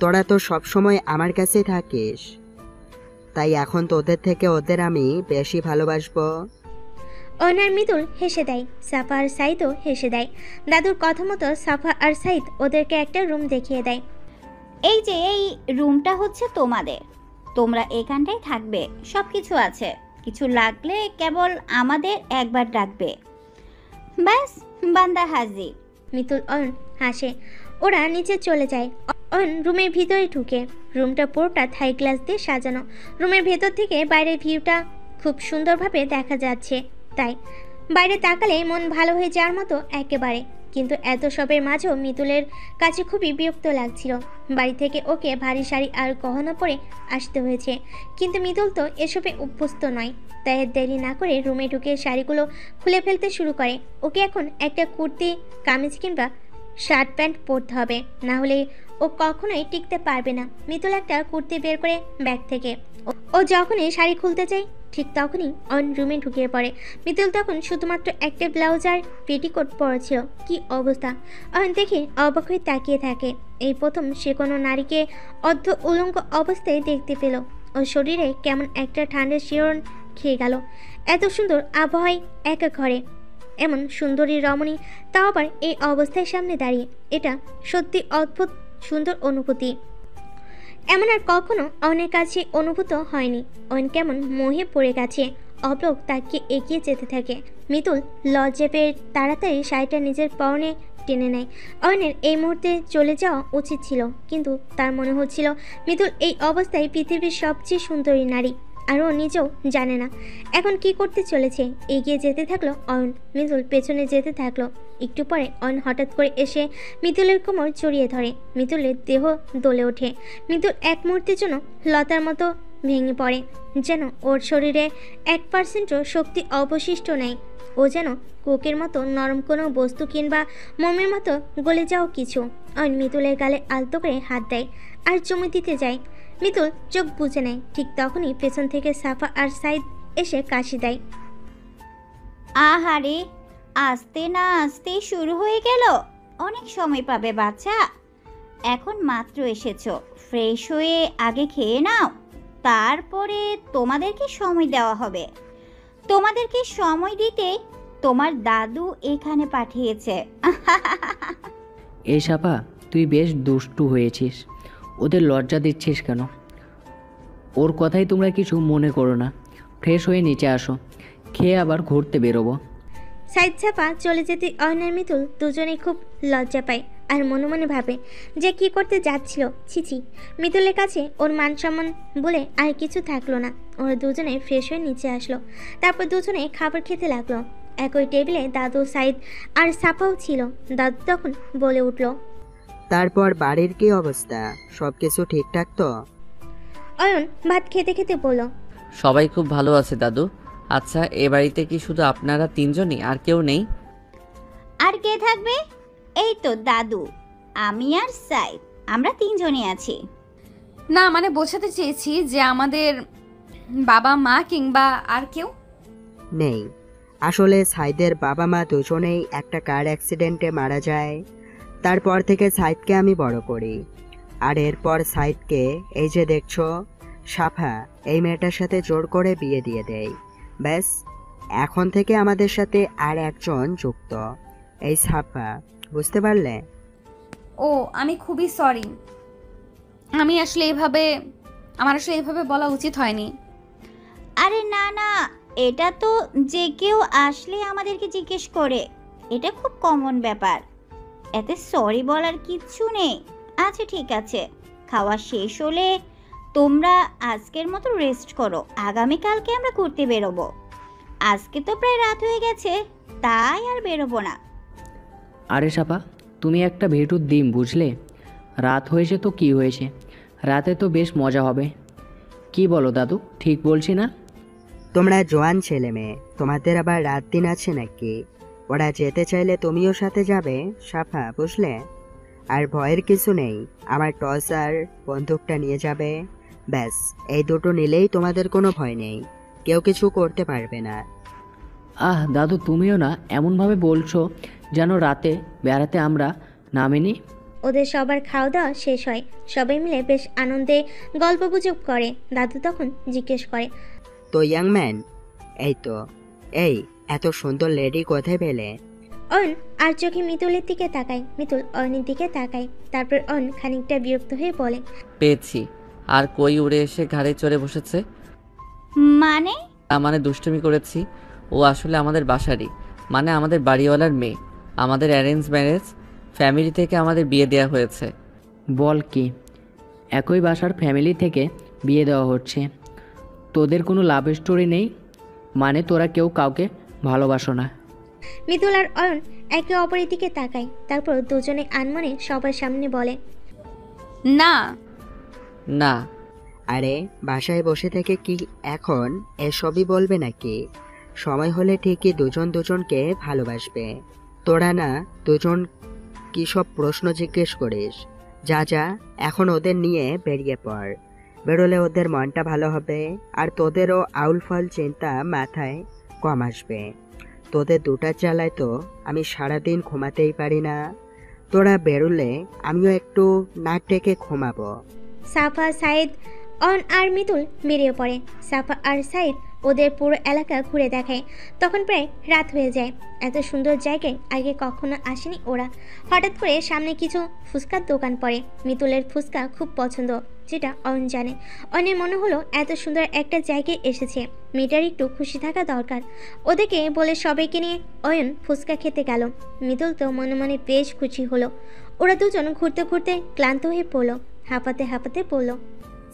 E: তোরা তো সবসময় আমার কাছেই থাকিস, তাই এখন তোদের থেকে ওদের আমি বেশি ভালোবাসবো।
C: অয়ন আর মিতুল হেসে দেয়। সাফা আর সাইদও হেসে দেয়। দাদুর কথা মতো সাফা আর সাইদ ওদেরকে একটা রুম দেখিয়ে দেয়।
K: এই যে এই রুমটা হচ্ছে তোমাদের, তোমরা এখানটাই থাকবে। সব কিছু আছে, কিছু লাগলে কেবল আমাদের একবার ডাকবে। ব্যাস, বান্দা হাজির।
C: মিতুল অয়ন হাসে। ওরা নিচে চলে যায়। অয়ন রুমের ভিতরে ঢুকে। রুমটা পুরোটা থাই গ্লাস দিয়ে সাজানো। রুমের ভেতর থেকে বাইরের ভিউটা খুব সুন্দরভাবে দেখা যাচ্ছে। তাই বাইরে তাকালে মন ভালো হয়ে যাওয়ার মতো একেবারে। কিন্তু এত সবের মাঝেও মিতুলের কাছে খুবই বিরক্ত লাগছিল। বাড়ি থেকে ওকে ভারী শাড়ি আর গহনা পরে আসতে হয়েছে, কিন্তু মিতুল তো এসবে অভ্যস্ত নয়। তাই দেরি না করে রুমে ঢুকে শাড়িগুলো খুলে ফেলতে শুরু করে। ওকে এখন একটা কুর্তি, কামিজ কিংবা শার্ট প্যান্ট পরতে হবে, না হলে ও কখনোই টিকতে পারবে না। মিতুল একটা কুর্তি বের করে ব্যাগ থেকে ও যখনই শাড়ি খুলতে চায় ঠিক তখনই অন রুমে ঢুকিয়ে পড়ে। মিতুল তখন শুধুমাত্র একটা ব্লাউজ আর পেটিকোট পরেছিল। কি অবস্থা! অন দেখে অবাক হয়ে তাকিয়ে থাকে। এই প্রথম সে কোনো নারীকে অর্ধ উলঙ্গ অবস্থায় দেখতে পেল। ওর শরীরে কেমন একটা ঠান্ডা শিহরণ খেয়ে গেল। এত সুন্দর আবহাওয়ায় একা ঘরে এমন সুন্দরী রমণী, তাও আবার এই অবস্থায় সামনে দাঁড়িয়ে, এটা সত্যি অদ্ভুত সুন্দর অনুভূতি। এমন আর কখনো অনেক কাছে অনুভূত হয়নি। অন কেমন মোহে পড়ে গেছে, অপলক তাকে এগিয়ে যেতে থাকে। মিতুল লজ্জা পেয়ে তাড়াতাড়ি শাড়িটা নিজের পরনে টেনে নেয়। অয়নের এই মুহূর্তে চলে যাওয়া উচিত ছিল, কিন্তু তার মনে হচ্ছিল মিতুল এই অবস্থায় পৃথিবীর সবচেয়ে সুন্দরী নারী, আর ও নিজেও জানে না এখন কি করতে চলেছে। এগিয়ে যেতে থাকলো অয়ন, মিতুল পেছনে যেতে থাকলো। একটু পরে অয়ন হঠাৎ করে এসে মিতুলের কোমর জড়িয়ে ধরে। মিতুলের দেহ দোলে ওঠে। মিতুল এক মুহূর্তের জন্য লতার মতো ভেঙে পড়ে, যেন ওর শরীরে 1%ও শক্তি অবশিষ্ট নেই। ও যেন কোকের মতো নরম কোনো বস্তু কিংবা মোমের মতো গলে যাও কিছু। অয়ন মিতুলের গালে আলতো করে হাত দেয় আর চুমু দিতে যায়। মিতুল চোখ বুজে নেয়। ঠিক তখনই পেছন থেকে সাফা আর সাইদ এসে কাশি দেয়।
K: আহারে, আসতে না আসতেই শুরু হয়ে গেল। অনেক সময় পাবে বাচ্চা, এখন মাত্র এসেছো, ফ্রেশ হয়ে আগে খেয়ে নাও, তারপরে তোমাদেরকে সময় দেওয়া হবে। তোমাদেরকে সময় দিতে তোমার দাদু এখানে পাঠিয়েছে।
J: এই সাপা, তুই বেশ দুষ্টু হয়েছিস, ওদের লজ্জা দিচ্ছিস কেন? ওর কথাই তোমরা কিছু মনে করো না, ফ্রেশ হয়ে নিচে আসো, খেয়ে আবার ঘুরতে বেরোবো।
C: সাইদ সাফা চলে যেতে অয়নের মিতুল দুজনেই খুব লজ্জা পায় আর মনে মনে ভাবে যে কি করতে যাচ্ছিল। ছিছি, মিতুলের কাছে ওর মান সম্মান বলে আর কিছু থাকলো না। ওরা দুজনে ফ্রেশ হয়ে নিচে আসলো, তারপর দুজনে খাবার খেতে লাগলো। একই টেবিলে দাদু, সাইদ আর সাফাও ছিল। দাদু তখন বলে উঠল,
E: তারপর বাড়ির কি অবস্থা? সব কিছু ঠিকঠাক তো?
C: অয়ন ভাত খেতে খেতে বলল,
B: সবাই খুব ভালো আছে দাদু। আচ্ছা, এ বাড়িতে কি শুধু আপনারা তিনজনই, আর কেউ নেই?
K: আর কে থাকবে? এই তো দাদু, আমি আর সাইদ, আমরা তিনজনই আছি।
A: না, মানে বোঝাতে চেয়েছি যে আমাদের বাবা মা কিংবা আর কেউ
E: নেই। আসলে সাইদের বাবা মা দুজনেই একটা কার অ্যাক্সিডেন্টে মারা যায়। তারপর থেকে সাইদকে আমি বড় করি, আর এরপর সাইদকে এই যে দেখছো সাফা, এই মেয়েটার সাথে জোর করে বিয়ে দিয়ে দেয়। ব্যাস, এখন থেকে আমাদের সাথে আর একজন যুক্ত, এই সাফা। বুঝতে পারলে?
A: ও, আমি খুবই সরি। আমার আসলে এভাবে বলা উচিত হয়নি।
K: আরে না না, এটা তো যে কেউ আসলে আমাদেরকে জিজ্ঞেস করে, এটা খুব কমন ব্যাপার, এতে সরি বলার কিচ্ছু নেই। আচ্ছা ঠিক আছে, খাওয়া শেষ হলে তোমরা আজকের মতো রেস্ট করো, আগামীকালকে আমরা ঘুরতে বেরোবো। আজকে তো প্রায় রাত হয়ে গেছে, তাই আর বেরোবো না।
J: আরে সাপা, তুমি একটা ভেটুর ডিম, বুঝলে? রাত হয়েছে তো কি হয়েছে, রাতে তো বেশ মজা হবে। কি বলো দাদু, ঠিক বলছি না?
E: তোমরা জোয়ান ছেলে মেয়ে, তোমাদের আবার রাত দিন আছে নাকি? ওরা যেতে চাইলে তুমিও সাথে যাবে সাফা, বুঝলে? আর ভয়ের কিছু নেই, আমার টর্চ আর বন্দুকটা নিয়ে যাবে। ব্যাস, এই দুটো নিলেই তোমাদের কোনো ভয় নেই, কেউ কিছু করতে পারবে না।
J: আহ দাদু, তুমিও না এমনভাবে বলছো যেন রাতে বেড়াতে আমরা নামিনি।
C: ওদের সবার খাওয়া দাওয়া শেষ হয়। সবাই মিলে বেশ আনন্দে গল্পগুজব করে। দাদু তখন জিজ্ঞেস করে,
E: তো ইয়াং ম্যান, এই তো, এই এত সুন্দর লেডি কোথায় পেলে?
C: অয়ন আর চোখে মিতুলের দিকে তাকায়। মিতুল অয়নের দিকে তাকায়। তারপর অয়ন খানিকটা বিরক্ত হয়ে বলে,
B: পেয়েছি। আর কই উড়ে এসে ঘাড়ে চড়ে বসেছে?
K: মানে?
B: মানে দুষ্টুমি করেছি। ও আসলে আমাদের বাসারই, মানে আমাদের বাড়িওয়ালার মেয়ে। আমাদের অ্যারেঞ্জ ম্যারেজ, ফ্যামিলি থেকে আমাদের বিয়ে দেওয়া হয়েছে।
J: বল কি, একই বাসার ফ্যামিলি থেকে বিয়ে দেওয়া হচ্ছে? তোদের কোনো লাভ স্টোরি নেই? মানে তোরা কেউ কাউকে ভালোবাসো না?
C: মিতুল আর অয়ন একে অপরের দিকে তাকায়, তারপর দুজনে আনমনে সবার সামনে বলে,
A: না।
B: না।
E: আরে বাসায় বসে থেকে কি এখন এসবই বলবে নাকি? সময় হলে ঠিকই দুজন দুজনকে ভালোবাসবে। তোরা না দুজন কি সব প্রশ্ন জিজ্ঞেস করিস? যা যা, এখন ওদের নিয়ে বেরিয়ে পড়। বেরোলে ওদের মনটা ভালো হবে, আর তোদেরও আউল ফল চিন্তা মাথায় কম আসবে। তোদের দুটার জ্বালায় তো আমি সারাদিন ঘুমাতেই পারি না। তোরা বেরোলে আমিও একটু নাক ডেকে ঘুমাবো।
C: সাফা, সাইদ, অয়ন আর মিতুল বেরিয়ে পড়ে। সাফা আর সাইদ ওদের পুরো এলাকা ঘুরে দেখায়। তখন প্রায় রাত হয়ে যায়। এত সুন্দর জায়গায় আগে কখনো আসেনি ওরা। হঠাৎ করে সামনে কিছু ফুচকার দোকান পড়ে। মিতুলের ফুচকা খুব পছন্দ, যেটা অয়ন জানে। অয়নের মনে হলো এত সুন্দর একটা জায়গায় এসেছে, মেয়েটার একটু খুশি থাকা দরকার। ওদেরকে বলে সবাইকে নিয়ে অয়ন ফুচকা খেতে গেল। মিতুল তো মনে মনে বেশ খুশি হলো। ওরা দুজন ঘুরতে ঘুরতে ক্লান্ত হয়ে পড়লো, হাঁপাতে হাঁপাতে পড়ল,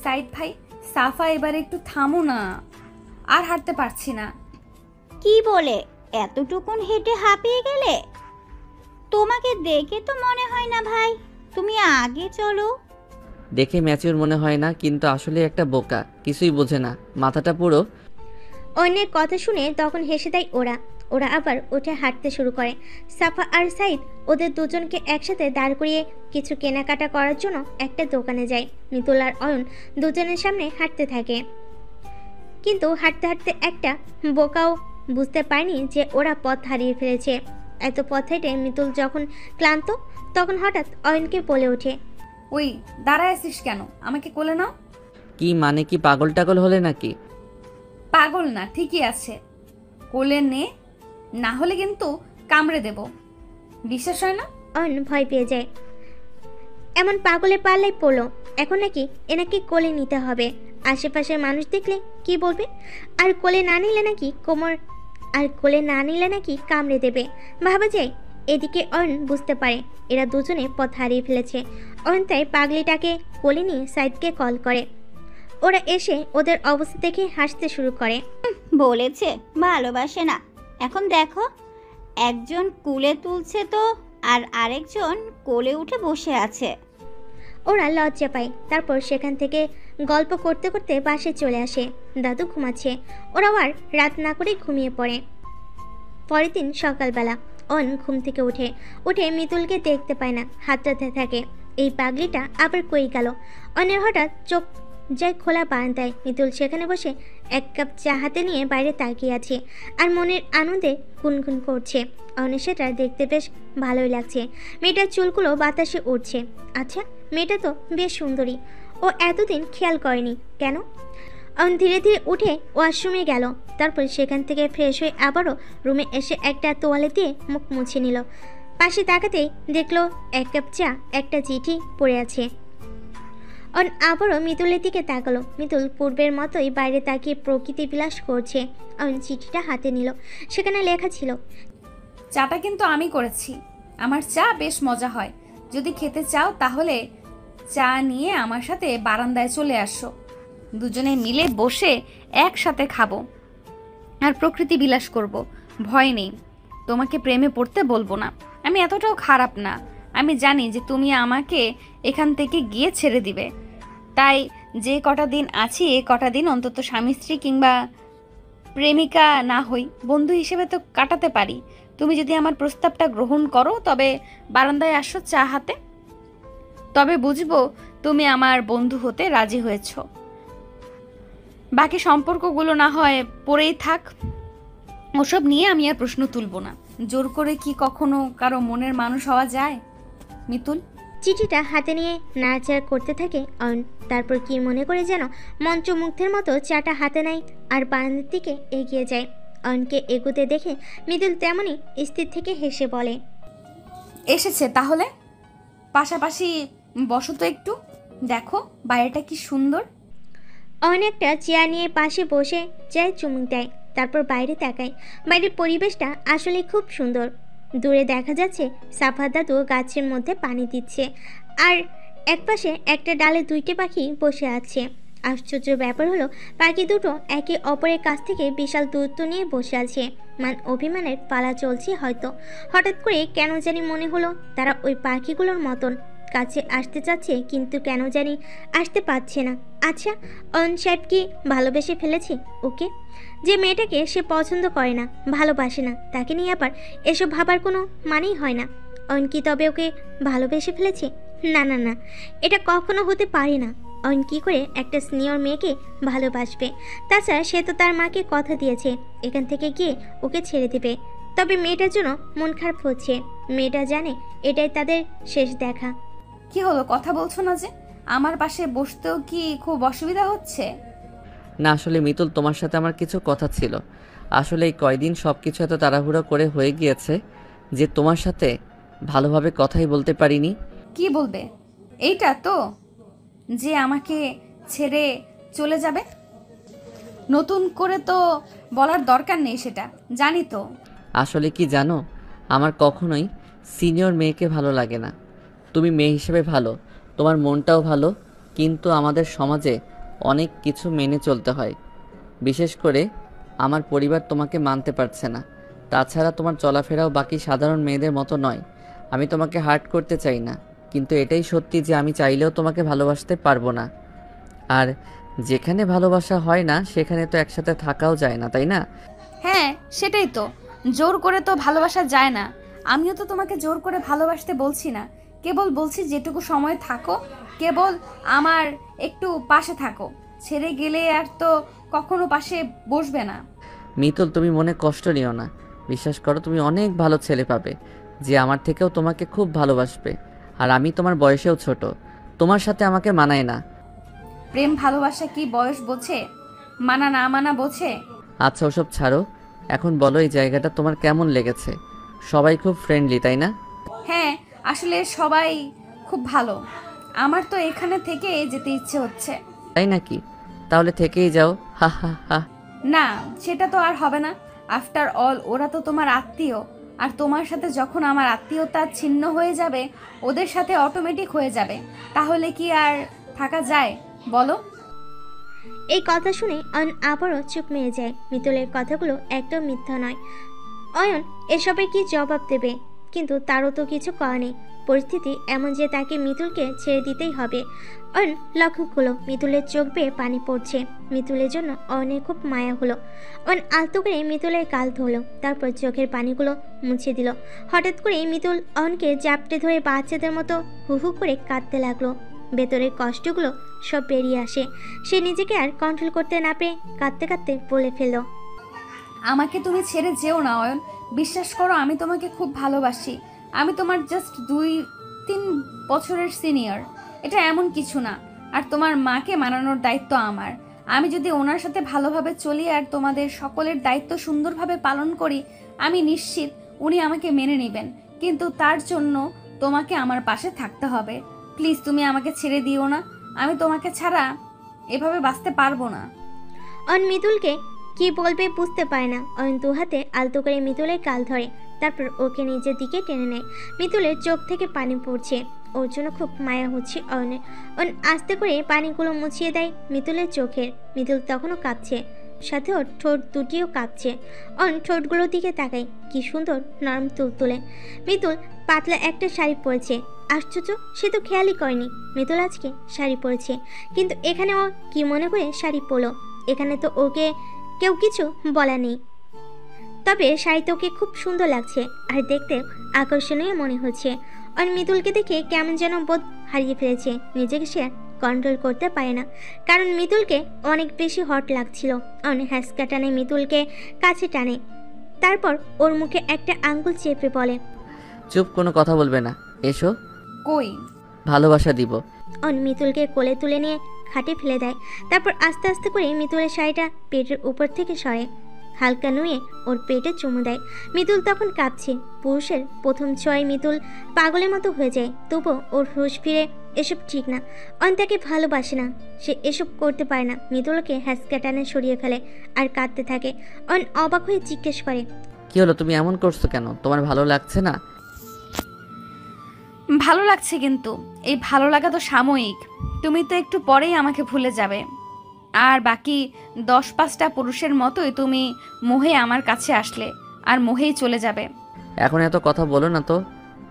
A: সাইদ ভাই, সাফা এবার একটু থামো না, আর হাঁটতে পারছি না।
K: কি বলে এতটুকুন হেঁটে হাঁপিয়ে গেলে? তোমাকে দেখে তো মনে হয় না ভাই, তুমি আগে চলো।
B: দেখে ম্যাচিউর মনে হয় না, কিন্তু আসলে একটা বোকা, কিছুই বোঝে না, মাথাটা পুরো।
C: অন্যের কথা শুনে তখন হেসে দেয় ওরা। ওরা আবার উঠে হাঁটতে শুরু করে। সাফা আর সাইদ ওদের দুজনকে একসাথে দাঁড় করিয়ে কিছু কেনাকাটা করার জন্য একটা দোকানে যায়। মিতুল আর অয়ন দুজনের সামনে হাঁটতে থাকে, কিন্তু হাঁটতে হাঁটতে একটা বোকাও বুঝতে পারেনি যে ওরা পথ হারিয়ে ফেলেছে। এত পথ হেঁটে মিতুল যখন ক্লান্ত, তখন হঠাৎ অয়নকে বলে ওঠে,
A: ওই দাঁড়ায় আছিস কেন? আমাকে কোলে নাও।
B: কি মানে, কি পাগল টাগল হলে নাকি?
A: পাগল না, ঠিকই আছে, কোলে নে, না হলে কিন্তু কামড়ে দেব। বিশ্বাস হয় না?
C: অয়ন ভয় পেয়ে যায়। এমন পাগলে পাল্লাই পড়লো, এখন নাকি এনাকে কোলে নিতে হবে। আশেপাশের মানুষ দেখলে কি বলবে? আর কোলে না নিলে নাকি কামড়ে দেবে। ভাবা যায়। এদিকে অয়ন বুঝতে পারে এরা দুজনে পথ হারিয়ে ফেলেছে। অয়ন তাই পাগলিটাকে কোলে নিয়ে সাইদকে কল করে। ওরা এসে ওদের অবস্থা দেখে হাসতে শুরু করে।
K: বলেছে ভালোবাসে না, এখন দেখো একজন কুলে তুলছে তো, আর আরেকজন কোলে উঠে বসে আছে।
C: ওরা লজ্জা পায়। তারপর সেখান থেকে গল্প করতে করতে বাসে চলে আসে। দাদু ঘুমাচ্ছে। ওরাও আর রাত না করে ঘুমিয়ে পড়ে। পরের দিন সকালবেলা অয়ন ঘুম থেকে উঠে মিতুলকে দেখতে পায় না, হাতটাতে থাকে। এই পাগলিটা আবার কই গেল? অয়নের হঠাৎ চোখ যায় খোলা বারান্দায়। মিতুল সেখানে বসে এক কাপ চা হাতে নিয়ে বাইরে তাকিয়ে আছে, আর মনের আনন্দে গুনগুন করছে। অয়নের সেটা দেখতে বেশ ভালোই লাগছে। মেয়েটার চুলগুলো বাতাসে উঠছে। আচ্ছা, মেয়েটা তো বেশ সুন্দরী। ও এতদিন খেয়াল করেনি কেন? অয়ন ধীরে ধীরে উঠে ওয়াশরুমে গেল। তারপর সেখান থেকে ফ্রেশ হয়ে আবারও রুমে এসে একটা তোয়ালে দিয়ে মুখ মুছে নিল। পাশে তাকাতেই দেখলো এক কাপ চা, একটা চিঠি পড়ে আছে। অয়ন আবারও মিতুলের দিকে তাকালো। মিতুল পূর্বের মতোই বাইরে তাকিয়ে প্রকৃতি বিলাস করছে। অয়ন চিঠিটা হাতে নিল। সেখানে লেখা ছিল,
A: চাটা কিন্তু আমি করেছি, আমার চা বেশ মজা হয়। যদি খেতে চাও তাহলে চা নিয়ে আমার সাথে বারান্দায় চলে আসো, দুজনে মিলে বসে একসাথে খাবো আর প্রকৃতি বিলাস করব। ভয় নেই, তোমাকে প্রেমে পড়তে বলবো না। আমি এতটাও খারাপ না। আমি জানি যে তুমি আমাকে এখান থেকে গিয়ে ছেড়ে দিবে, তাই যে কটা দিন আছি এ কটা দিন অন্তত স্বামী স্ত্রী কিংবা প্রেমিকা না হই, বন্ধু হিসেবে তো কাটাতে পারি। তুমি যদি আমার প্রস্তাবটা গ্রহণ করো তবে বারান্দায় আসো চা হাতে, তবে বুঝবো তুমি আমার বন্ধু হতে রাজি হয়েছ। বাকি সম্পর্কগুলো না হয় পড়েই থাক, ওসব নিয়ে আমি আর প্রশ্ন তুলব না। জোর করে কি কখনো কারো মনের মানুষ হওয়া যায়? মিতুল
C: চিঠিটা হাতে নিয়ে নাড়াচাড়া করতে থাকে অয়ন। তারপর কি মনে করে যেন মন্ত্রমুগ্ধের মতো চাটা হাতে নেয় আর বারান্দার দিকে এগিয়ে যায়। অয়নকে এগোতে দেখে মিতুল তেমনই স্থির থেকে হেসে বলে,
A: এসেছে তাহলে পাশাপাশি বসো তো একটু, দেখো বাইরেটা কি সুন্দর।
C: অয়ন একটা চেয়ার নিয়ে পাশে বসে চায়ে চুমুক দেয়। তারপর বাইরে তাকায়। বাইরের পরিবেশটা আসলে খুব সুন্দর। দূরে দেখা যাচ্ছে সাফা দাদু গাছের মধ্যে পানি দিচ্ছে, আর একপাশে একটা ডালে দুইটি পাখি বসে আছে। আশ্চর্য ব্যাপার হলো পাখি দুটো একে অপরের কাছ থেকে বিশাল দূরত্ব নিয়ে বসে আছে। মান অভিমানের পালা চলছে হয়তো। হঠাৎ করে কেন জানি মনে হলো তারা ওই পাখিগুলোর মতন কাছে আসতে চাচ্ছে, কিন্তু কেন জানি আসতে পারছে না। আচ্ছা, অয়ন সাহেব কি ভালোবেসে ফেলেছে ওকে? যে মেয়েটাকে সে পছন্দ করে না, ভালোবাসে না, তাকে নিয়ে আবার এসব ভাবার কোনো মানেই হয় না। অয়ন কি তবে ওকে ভালোবেসে ফেলেছে? না না না, এটা কখনো হতে পারে না। অয়ন কী করে একটা সিনিয়র মেয়েকে ভালোবাসবে? তাছাড়া সে তো তার মাকে কথা দিয়েছে এখান থেকে গিয়ে ওকে ছেড়ে দেবে। তবে মেয়েটার জন্য মন খারাপ হচ্ছে। মেয়েটা জানে এটাই তাদের শেষ দেখা।
A: কি হলো, কথা বলছো না যে? আমার পাশে বসতেও কি খুব অসুবিধা হচ্ছে?
B: না আসলে মিতুল, তোমার সাথে আমার কিছু কথা ছিল। আসলে এই কয়দিন সব কিছু এত তাড়াহুড়ো করে হয়ে গিয়েছে যে তোমার সাথে ভালোভাবে কথাই বলতে পারিনি।
A: কি বলবে? এইটা তো যে আমাকে ছেড়ে চলে যাবে, নতুন করে তো বলার দরকার নেই, সেটা জানি তো।
B: আসলে কি জানো, আমার কখনোই সিনিয়র মেয়েকে ভালো লাগে না। তুমি মেয়ে হিসেবে ভালো, তোমার মনটাও ভালো, কিন্তু আমাদের সমাজে অনেক কিছু মেনে চলতে হয়। বিশেষ করে আমার পরিবার তোমাকে মানতে পারছে না। তাছাড়া তোমার চলাফেরাও বাকি সাধারণ মেয়েদের মতো নয়। আমি তোমাকে হার্ট করতে চাই না, কিন্তু এটাই সত্যি যে আমি চাইলেও তোমাকে ভালোবাসতে পারবো না। আর যেখানে ভালোবাসা হয় না সেখানে তো একসাথে থাকাও যায় না, তাই না?
A: হ্যাঁ, সেটাই তো। জোর করে তো ভালোবাসা যায় না। আমিও তো তোমাকে জোর করে ভালোবাসতে বলছি না, কেবল বলছি যেটুকু সময় থাকো কেবল আমার একটু পাশে থাকো। ছেড়ে গেলে আর তো কখনো পাশে বসবে না।
B: মিতুল, তুমি মনে কষ্ট নিও না। বিশ্বাস করো, তুমি অনেক ভালো ছেলে পাবে যে আমার থেকেও তোমাকে খুব ভালোবাসবে। আর আমি তোমার বয়সেও ছোট, তোমার সাথে আমাকে মানায় না।
A: প্রেম ভালোবাসা কি বয়স বোঝে? মানা না মানা বোঝে?
B: আচ্ছা ওসব ছাড়ো, এখন বলো এই জায়গাটা তোমার কেমন লেগেছে? সবাই খুব ফ্রেন্ডলি, তাই না?
A: হ্যাঁ, আসলে সবাই খুব ভালো। আমার তো এখানে থেকে যেতে ইচ্ছে হচ্ছে।
B: তাই নাকি? তাহলে থেকেই যাও। হা হা হা।
A: না, সেটা তো আর হবে না। আফটার অল ওরা তো তোমার আত্মীয়, আর তোমার সাথে যখন আমার আত্মীয়তা ছিন্ন হয়ে যাবে ওদের সাথে অটোমেটিক হয়ে যাবে। তাহলে কি আর থাকা যায় বলো?
C: এই কথা শুনে অয়ন আবারও চুপ মেরে যায়। মিতুলের কথাগুলো একদম মিথ্যা নয়। অয়ন এসবে কি জবাব দেবে? কিন্তু তারও তো কিছু করার নেই। পরিস্থিতি এমন যে তাকে মিতুলকে ছেড়ে দিতেই হবে। অয়ন লক্ষ্য করলো মিতুলের চোখ বেয়ে পানি পড়ছে। মিতুলের জন্য অয়নের খুব মায়া হলো। অয়ন আলতো করে মিতুলের গাল ধরলো, তারপর চোখের পানিগুলো মুছে দিল। হঠাৎ করে মিতুল অয়নকে জাপটে ধরে বাচ্চাদের মতো হু হু করে কাঁদতে লাগলো। ভেতরের কষ্টগুলো সব বেরিয়ে আসে। সে নিজেকে আর কন্ট্রোল করতে না পেরে কাঁদতে কাঁদতে বলে ফেলল,
A: আমাকে তুমি ছেড়ে যেও না অয়ন। বিশ্বাস করো, আমি তোমাকে খুব ভালোবাসি। আমি তোমার জাস্ট 2-3 বছরের সিনিয়র, এটা এমন কিছু না। আর তোমার মাকে মানানোর দায়িত্ব আমার। আমি যদি ওনার সাথে ভালোভাবে চলি আর তোমাদের সকলের দায়িত্ব সুন্দরভাবে পালন করি, আমি নিশ্চিত উনি আমাকে মেনে নেবেন। কিন্তু তার জন্য তোমাকে আমার পাশে থাকতে হবে। প্লিজ তুমি আমাকে ছেড়ে দিও না। আমি তোমাকে ছাড়া এভাবে বাঁচতে পারবো না।
C: অয়ন মিতুলকে কি বলবে বুঝতে পারে না। অয়ন দু হাতে আলতো করে মিতুলের গাল ধরে, তারপর ওকে নিজের দিকে টেনে নেয়। মিতুলের চোখ থেকে পানি পড়ছে, ওর জন্য খুব মায়া হচ্ছে অয়নের। অয়ন আস্তে করে পানিগুলো মুছিয়ে দেয় মিতুলের চোখের। মিতুল তখনও কাঁপছে, সাথে ওর ঠোঁট দুটিও কাঁপছে। অয়ন ঠোঁটগুলোর দিকে তাকায়, কি সুন্দর নরম তুলতুলে। মিতুল পাতলা একটা শাড়ি পরেছে। আশ্চর্য, সে তো খেয়ালই করেনি মিতুল আজকে শাড়ি পরেছে। কিন্তু এখানে ও কি মনে করে শাড়ি পরলো? এখানে তো ওকে কেউ কিছু বলা নেই। তবে শাড়িতে ওকে খুব সুন্দর লাগছে আর দেখতে আকর্ষণীয় মনে হচ্ছে। আর মিতুলকে দেখে কেমন যেন বোধ হারিয়ে ফেলেছে। নিজেকে সে কন্ট্রোল করতে পারে না, কারণ মিতুলকে অনেক বেশি হট লাগছিল। অনেক হ্যাঁচকা টানে মিতুলকে কাছে টানে, তারপর ওর মুখে একটা আঙ্গুল চেপে বলে,
B: চুপ, কোনো কথা বলবে না, এসো।
A: কই?
B: ভালোবাসা দিব।
C: অন মিতুলকে কোলে তুলে নিয়ে খাটে ফেলে দেয়। তারপর আস্তে আস্তে করে মিতুলের শাড়িটা পেটের উপর থেকে সরে, হালকা নুয়ে ওর পেটে চুমু দেয়। মিতুল তখন কাঁপছে। পুরুষের প্রথম ছোঁয়ায় মিতুল পাগলের মতো হয়ে যায়। তবুও ওর হুঁশ ফিরে এসব ঠিক না। অন তাকে ভালোবাসে না, সে এসব করতে পারে না। মিতুলকে হ্যাঁচকা টানে সরিয়ে ফেলে আর কাঁদতে থাকে। অন অবাক হয়ে জিজ্ঞেস করে,
B: কি হলো, তুমি এমন করছো কেন? তোমার ভালো লাগছে না?
A: ভালো লাগছে, কিন্তু এই ভালো লাগা তো সাময়িক। তুমি তো একটু পরেই আমাকে ভুলে যাবে। আর বাকি 10-5টা পুরুষের মতোই তুমি মোহে আমার কাছে আসলে, আর মোহেই চলে যাবে।
B: এখন এত কথা বলো না তো,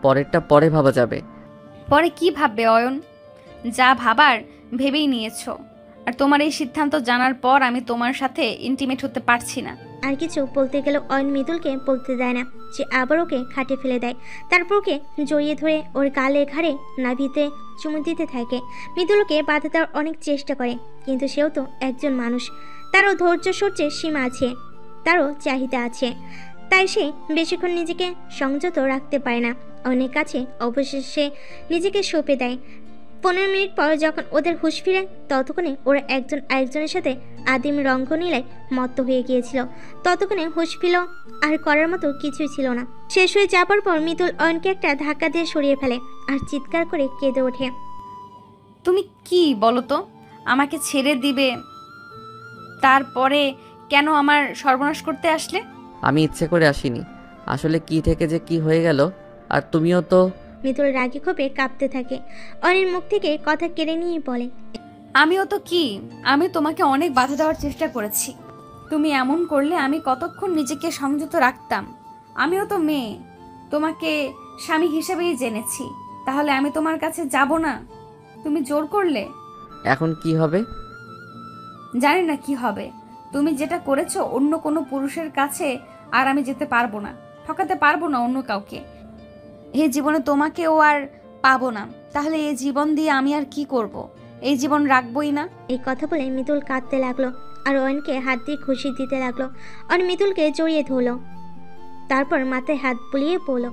B: পরেরটা পরে ভাবা যাবে।
A: পরে কি ভাববে অয়ন? যা ভাবার ভেবেই নিয়েছো। আর তোমার এই সিদ্ধান্ত জানার পর আমি তোমার সাথে ইন্টিমেট হতে পারছি না।
C: আর কিছু বলতে গেল অয়ন মিতুলকে বলতে দেয় না। সে আবার ওকে খাটে ফেলে দেয়, তারপর ওকে জড়িয়ে ধরে ওর গালে ঘাড়ে নাভিতে চুমু দিতে থাকে। মিতুলকে বাধা দেওয়ার অনেক চেষ্টা করে, কিন্তু সেও তো একজন মানুষ, তারও ধৈর্য সহ্যের সীমা আছে, তারও চাহিদা আছে। তাই সে বেশিক্ষণ নিজেকে সংযত রাখতে পারে না। অনেক কাছে অবশেষে নিজেকে সঁপে দেয়। 15 মিনিট পর যখন ওদের হুঁশ ফিরে, ততক্ষণে ওরা একজন আরেকজনের সাথে আদিম রঙ্গনীলায় মত্ত হয়ে গিয়েছিল। ততক্ষণে হুঁশ ফিল আর করার মতো কিছুই ছিল না। শেষ হয়ে যাবার পর মিতুল অয়নকে একটা ধাক্কা দিয়ে সরিয়ে ফেলে আর চিৎকার করে কেঁদে ওঠে।
A: তুমি কি বলো তো? আমাকে ছেড়ে দিবে, তারপরে কেন আমার সর্বনাশ করতে আসলে?
B: আমি ইচ্ছে করে আসিনি, আসলে কি থেকে যে কি হয়ে গেল। আর তুমিও তো।
C: মিতুল রাগি ক্ষোভে কাঁপতে থাকে। অয়নের মুখ থেকে কথা কেড়ে নিয়ে বলে,
A: আমিও তো কি, আমি তোমাকে অনেক বাধা দেওয়ার চেষ্টা করেছি। তুমি এমন করলে আমি কতক্ষণ নিজেকে সংযত রাখতাম? আমিও তো মেয়ে, তোমাকে স্বামী হিসেবেই জেনেছি, তাহলে আমি তোমার কাছে যাব না? তুমি জোর করলে।
B: এখন কি হবে?
A: জানি না কি হবে। তুমি যেটা করেছো অন্য কোনো পুরুষের কাছে আর আমি যেতে পারবো না, ঠকাতে পারবো না অন্য কাউকে। এই জীবনে তোমাকেও আর পাবো না, তাহলে এই জীবন দিয়ে আমি আর কি করব? এই জীবন রাখবই না।
C: এই কথা বলে মিতুল কাঁদতে লাগলো আর অয়নকে হাত দিয়ে খুশি দিতে লাগলো। অয়ন মিতুলকে জড়িয়ে ধরলো, তারপর মাথায় হাত বুলিয়ে বলল,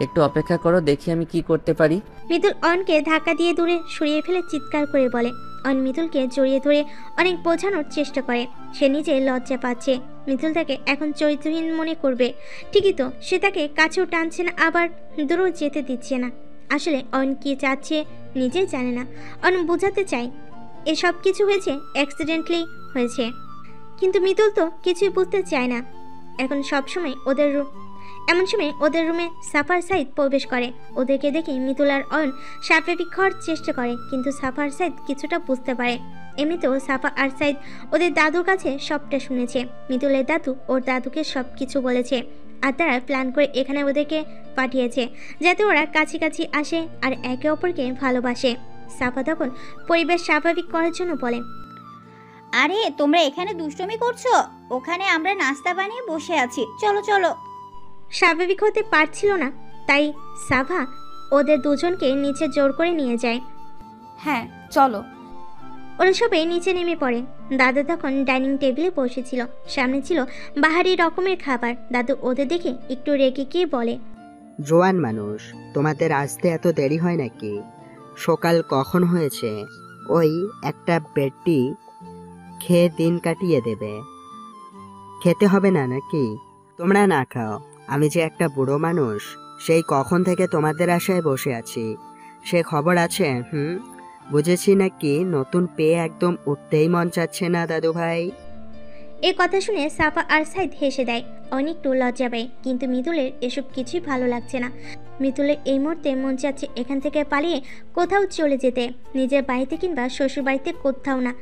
B: একটু অপেক্ষা করো, দেখি আমি কি করতে পারি।
C: মিতুল অয়নকে ধাক্কা দিয়ে দূরে সরিয়ে ফেলে চিৎকার করে বলে। অয়ন মিতুলকে জড়িয়ে ধরে অনেক বোঝানোর চেষ্টা করে। সে নিজে লজ্জা পাচ্ছে, মিতুল তাকে এখন চরিত্রহীন মনে করবে। ঠিকই তো, সে তাকে কাছেও টানছে না, আবার দূরেও যেতে দিচ্ছে না। আসলে অয়ন কি চাচ্ছে নিজেই জানে না। অয়ন বোঝাতে চায় এসব কিছু হয়েছে অ্যাক্সিডেন্টলি হয়েছে, কিন্তু মিতুল তো কিছুই বুঝতে চায় না। এমন সময় ওদের রুমে সাফার সাইদ প্রবেশ করে। ওদেরকে দেখে মিতুল আর অয়ন স্বাভাবিক হওয়ার চেষ্টা করে, কিন্তু সাফার সাইদ কিছুটা বুঝতে পারে। এমনিতেও সাফা আর সাইদ ওদের দাদুর কাছে সবটা শুনেছে। মিতুলের দাদু ওর দাদুকে সব কিছু বলেছে, আর তারা প্ল্যান করে এখানে ওদেরকে পাঠিয়েছে যাতে ওরা কাছাকাছি আসে আর একে অপরকে ভালোবাসে। সাফা তখন পরিবেশ স্বাভাবিক করার জন্য বলে,
K: আরে তোমরা এখানে দুষ্টুমি করছো, ওখানে আমরা নাস্তা বানিয়ে বসে আছি, চলো চলো।
C: স্বাভাবিক হতে পারছিল না, তাই সাফা ওদের দুজনকে নিচে জোর করে নিয়ে যায়।
A: হ্যাঁ চলো।
C: ওরা সবাই নিচে নেমে পড়ে। দাদু তখন ডাইনিং টেবিলে বসেছিল, সামনে ছিল বাহারি রকমের খাবার। দাদু ওদের দেখে একটু রেগে গিয়ে বলে,
E: জোয়ান মানুষ, তোমাদের আসতে এত দেরি হয় নাকি? সকাল কখন হয়েছে? ওই একটা বেডটি খেয়ে দিন কাটিয়ে দেবে, খেতে হবে না নাকি? তোমরা না খাও, আমি যে একটা বুড়ো মানুষ, সেই কখন থেকে তোমাদের আশায় বসে আছি, সে খবর আছে? বুঝেছি নাকি নতুন পেয়ে একদম উঠতেই মন চাচ্ছে না দাদু ভাই?
C: এই কথা শুনে সাফা আর সাইদ হেসে দেয়। অনেকটু লজ্জা পায়, কিন্তু মিতুলের এসব কিছুই ভালো লাগছে না। মিতুলের এই মুহূর্তে মন চাচ্ছে এখান থেকে পালিয়ে কোথাও চলে যেতে, নিজের বাড়িতে কিংবা শ্বশুর বাড়িতে, কোথাও না,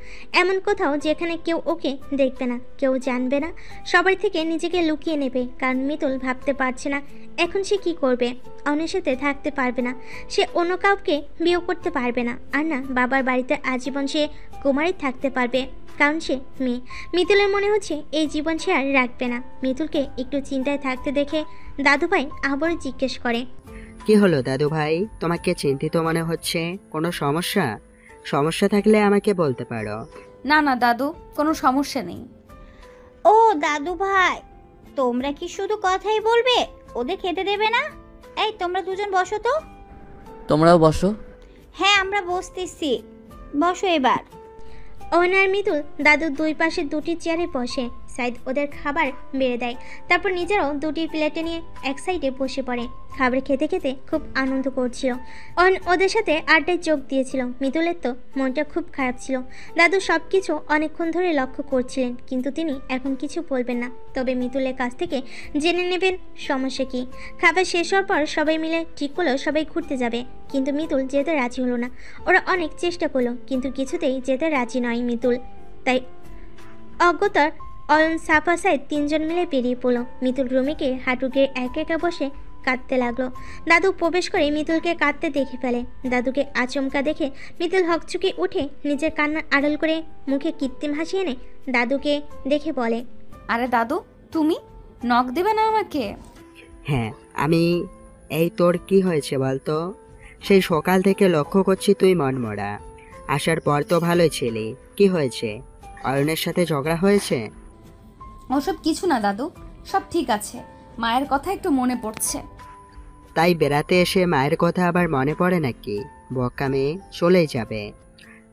C: এমন কোথাও যেখানে কেউ ওকে দেখবে না, কেউ জানবে না, সবার থেকে নিজেকে লুকিয়ে নেবে। কারণ মিতুল ভাবতে পারছে না এখন সে কি করবে। অন্যের সাথে থাকতে পারবে না, সে অন্য কাউকে বিয়ে করতে পারবে না, আর না বাবার বাড়িতে আজীবন সে কুমারী থাকতে পারবে, কারণ সে মেয়ে। মিতুলের মনে হচ্ছে এই জীবন সে আর রাখবে না। মিতুলকে একটু চিন্তায় থাকতে দেখে দাদুভাই আবারও জিজ্ঞেস করে,
E: কি হলো দাদু ভাই, তোমাকে চিন্তিত মনে হচ্ছে? কোনো সমস্যা? সমস্যা থাকলে আমাকে বলতে পারো।
A: না না দাদু, কোনো সমস্যা নেই।
K: ও দাদু ভাই, তোমরা কি শুধু কথাই বলবে, ওদের খেতে দেবে না? এই তোমরা দুজন বসো তো।
B: তোমরাও বসো।
K: হ্যাঁ আমরা বসতেছি, বসো এবার।
C: অয়ন আর মিতুল দাদুর দুই পাশে দুটি চেয়ারে বসে। সাইদ ওদের খাবার বেড়ে দেয়, তারপর নিজেরাও দুটি প্লেটে নিয়ে এক সাইডে বসে পড়ে। খাবার খেতে খেতে খুব আনন্দ করছিল। অয়ন ওদের সাথে আড্ডায় যোগ দিয়েছিল। মিতুলের তো মনটা খুব খারাপ ছিল। দাদু সব কিছু অনেকক্ষণ ধরে লক্ষ্য করছিলেন, কিন্তু তিনি এখন কিছু বলবেন না, তবে মিতুলের কাছ থেকে জেনে নেবেন সমস্যা কি। খাবার শেষ হওয়ার পর সবাই মিলে ঠিক করলো সবাই ঘুরতে যাবে, কিন্তু মিতুল যেতে রাজি হলো না। ওরা অনেক চেষ্টা করলো, কিন্তু কিছুতেই যেতে রাজি নয় মিতুল। তাই অজ্ঞতার অয়ন সাফা সাইদ তিনজন মিলে বেরিয়ে পড়লো। মিতুল রুমে গিয়ে হাঁটু গিয়ে একা একা বসে কাঁদতে লাগলো। দাদু প্রবেশ করে মিতুলকে কাঁদতে দেখে ফেলে। দাদুকে আচমকা দেখে মিতুল হকচুকে উঠে নিজের কান্না আড়াল করে মুখে কৃত্রিম হাসি এনে দাদুকে দেখে বলে,
A: আরে দাদু, তুমি নখ দেবে না আমাকে?
E: হ্যাঁ আমি। এই তোর কি হয়েছে বলতো? সেই সকাল থেকে লক্ষ্য করছি তুই মনমরা। আসার পর তো ভালোই ছিলি, কি হয়েছে? অয়নের সাথে ঝগড়া হয়েছে?
A: ওসব কিছু না দাদু, সব ঠিক আছে। মায়ের কথা একটু মনে পড়ছে।
E: তাই বেড়াতে এসে মায়ের কথা আবার মনে পড়ে নাকি? বক্কা মেয়ে, চলেই যাবে।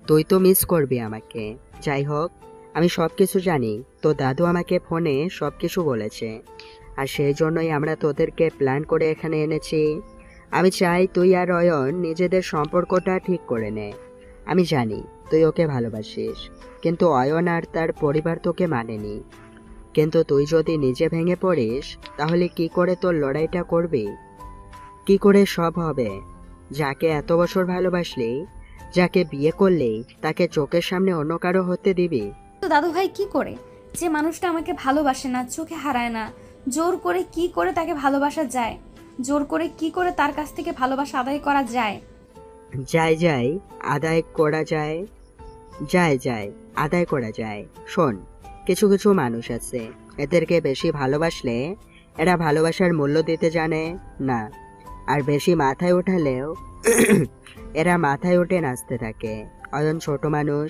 E: তুই তো মিস করবি আমাকে। যাই হোক, আমি সব কিছু জানি। তো দাদু আমাকে ফোনে সব কিছু বলেছে, আর সেই জন্যই আমরা তোদেরকে প্ল্যান করে এখানে এনেছি। আমি চাই তুই আর অয়ন নিজেদের সম্পর্কটা ঠিক করে নে। আমি জানি তুই ওকে ভালোবাসিস, কিন্তু অয়ন আর তার পরিবার তোকে মানেনি। কিন্তু তুই যদি নিজে ভেঙে পড়িস, তাহলে কি করে তোর লড়াইটা করবি? কি করে সব হবে? যাকে এত বছর ভালোবাসলি, যাকে বিয়ে করলেই তাকে চোখের সামনে অন্য কারো হতে দিবি?
A: তো দাদু ভাই, কি করে? যে মানুষটা আমাকে ভালোবাসে না, চোখে হারায় না, জোর করে কি করে তাকে ভালোবাসা যায়? জোর করে কি করে তার কাছ থেকে ভালোবাসা আদায় করা যায়?
E: যাই আদায় করা যায়। যাই আদায় করা যায়। শোন, কিছু কিছু মানুষ আছে, এদেরকে বেশি ভালোবাসলে এরা ভালোবাসার মূল্য দিতে জানে না, আর বেশি মাথায় ওঠালেও এরা মাথায় উঠে নাচতে থাকে। অয়ন ছোট মানুষ,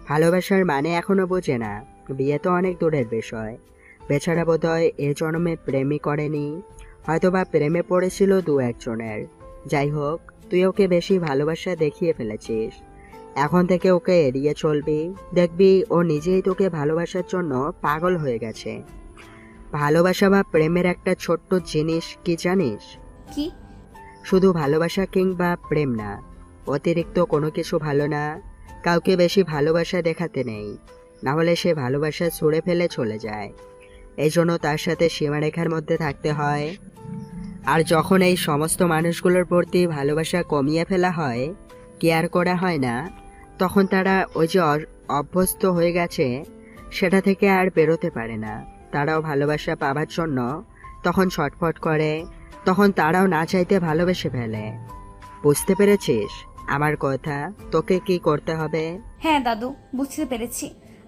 E: ভালোবাসার মানে এখনো বোঝে না। বিয়ে তো অনেক দূরের বিষয়। বেচারা বোধহয় এ জন্মে প্রেমই করেনি, হয়তোবা প্রেমে পড়েছিল দু একজনের। যাই হোক, তুই ওকে বেশি ভালোবাসা দেখিয়ে ফেলেছিস। এখন থেকে ওকে এড়িয়ে চলবি। দেখবি ও নিজেই তোকে ভালোবাসার জন্য পাগল হয়ে গেছে। ভালোবাসা বা প্রেমের একটা ছোট্ট জিনিস কি জানিস?
A: কি?
E: শুধু ভালোবাসা কিংবা প্রেম না, অতিরিক্ত কোনো কিছু ভালো না। কাউকে বেশি ভালোবাসা দেখাতে নেই, না হলে সে ভালোবাসা ছুঁড়ে ফেলে চলে যায়। এই জন্য তার সাথে সীমারেখার মধ্যে থাকতে হয়। আর যখন এই সমস্ত মানুষগুলোর প্রতি ভালোবাসা কমিয়ে ফেলা হয়, কেয়ার করা হয় না, তখন তারা ওই যে অভ্যস্ত হয়ে গেছে সেটা থেকে আর বেরোতে পারে না। তারাও ভালোবাসা পাবার জন্য তখন ছটফট করে, তখন তারাও না চাইতে ভালোবেসে ফেলে। বুঝতে পেরেছিস আমার কথা? তোকে কি করতে হবে?
A: হ্যাঁ দাদু, বুঝতে পেরেছি।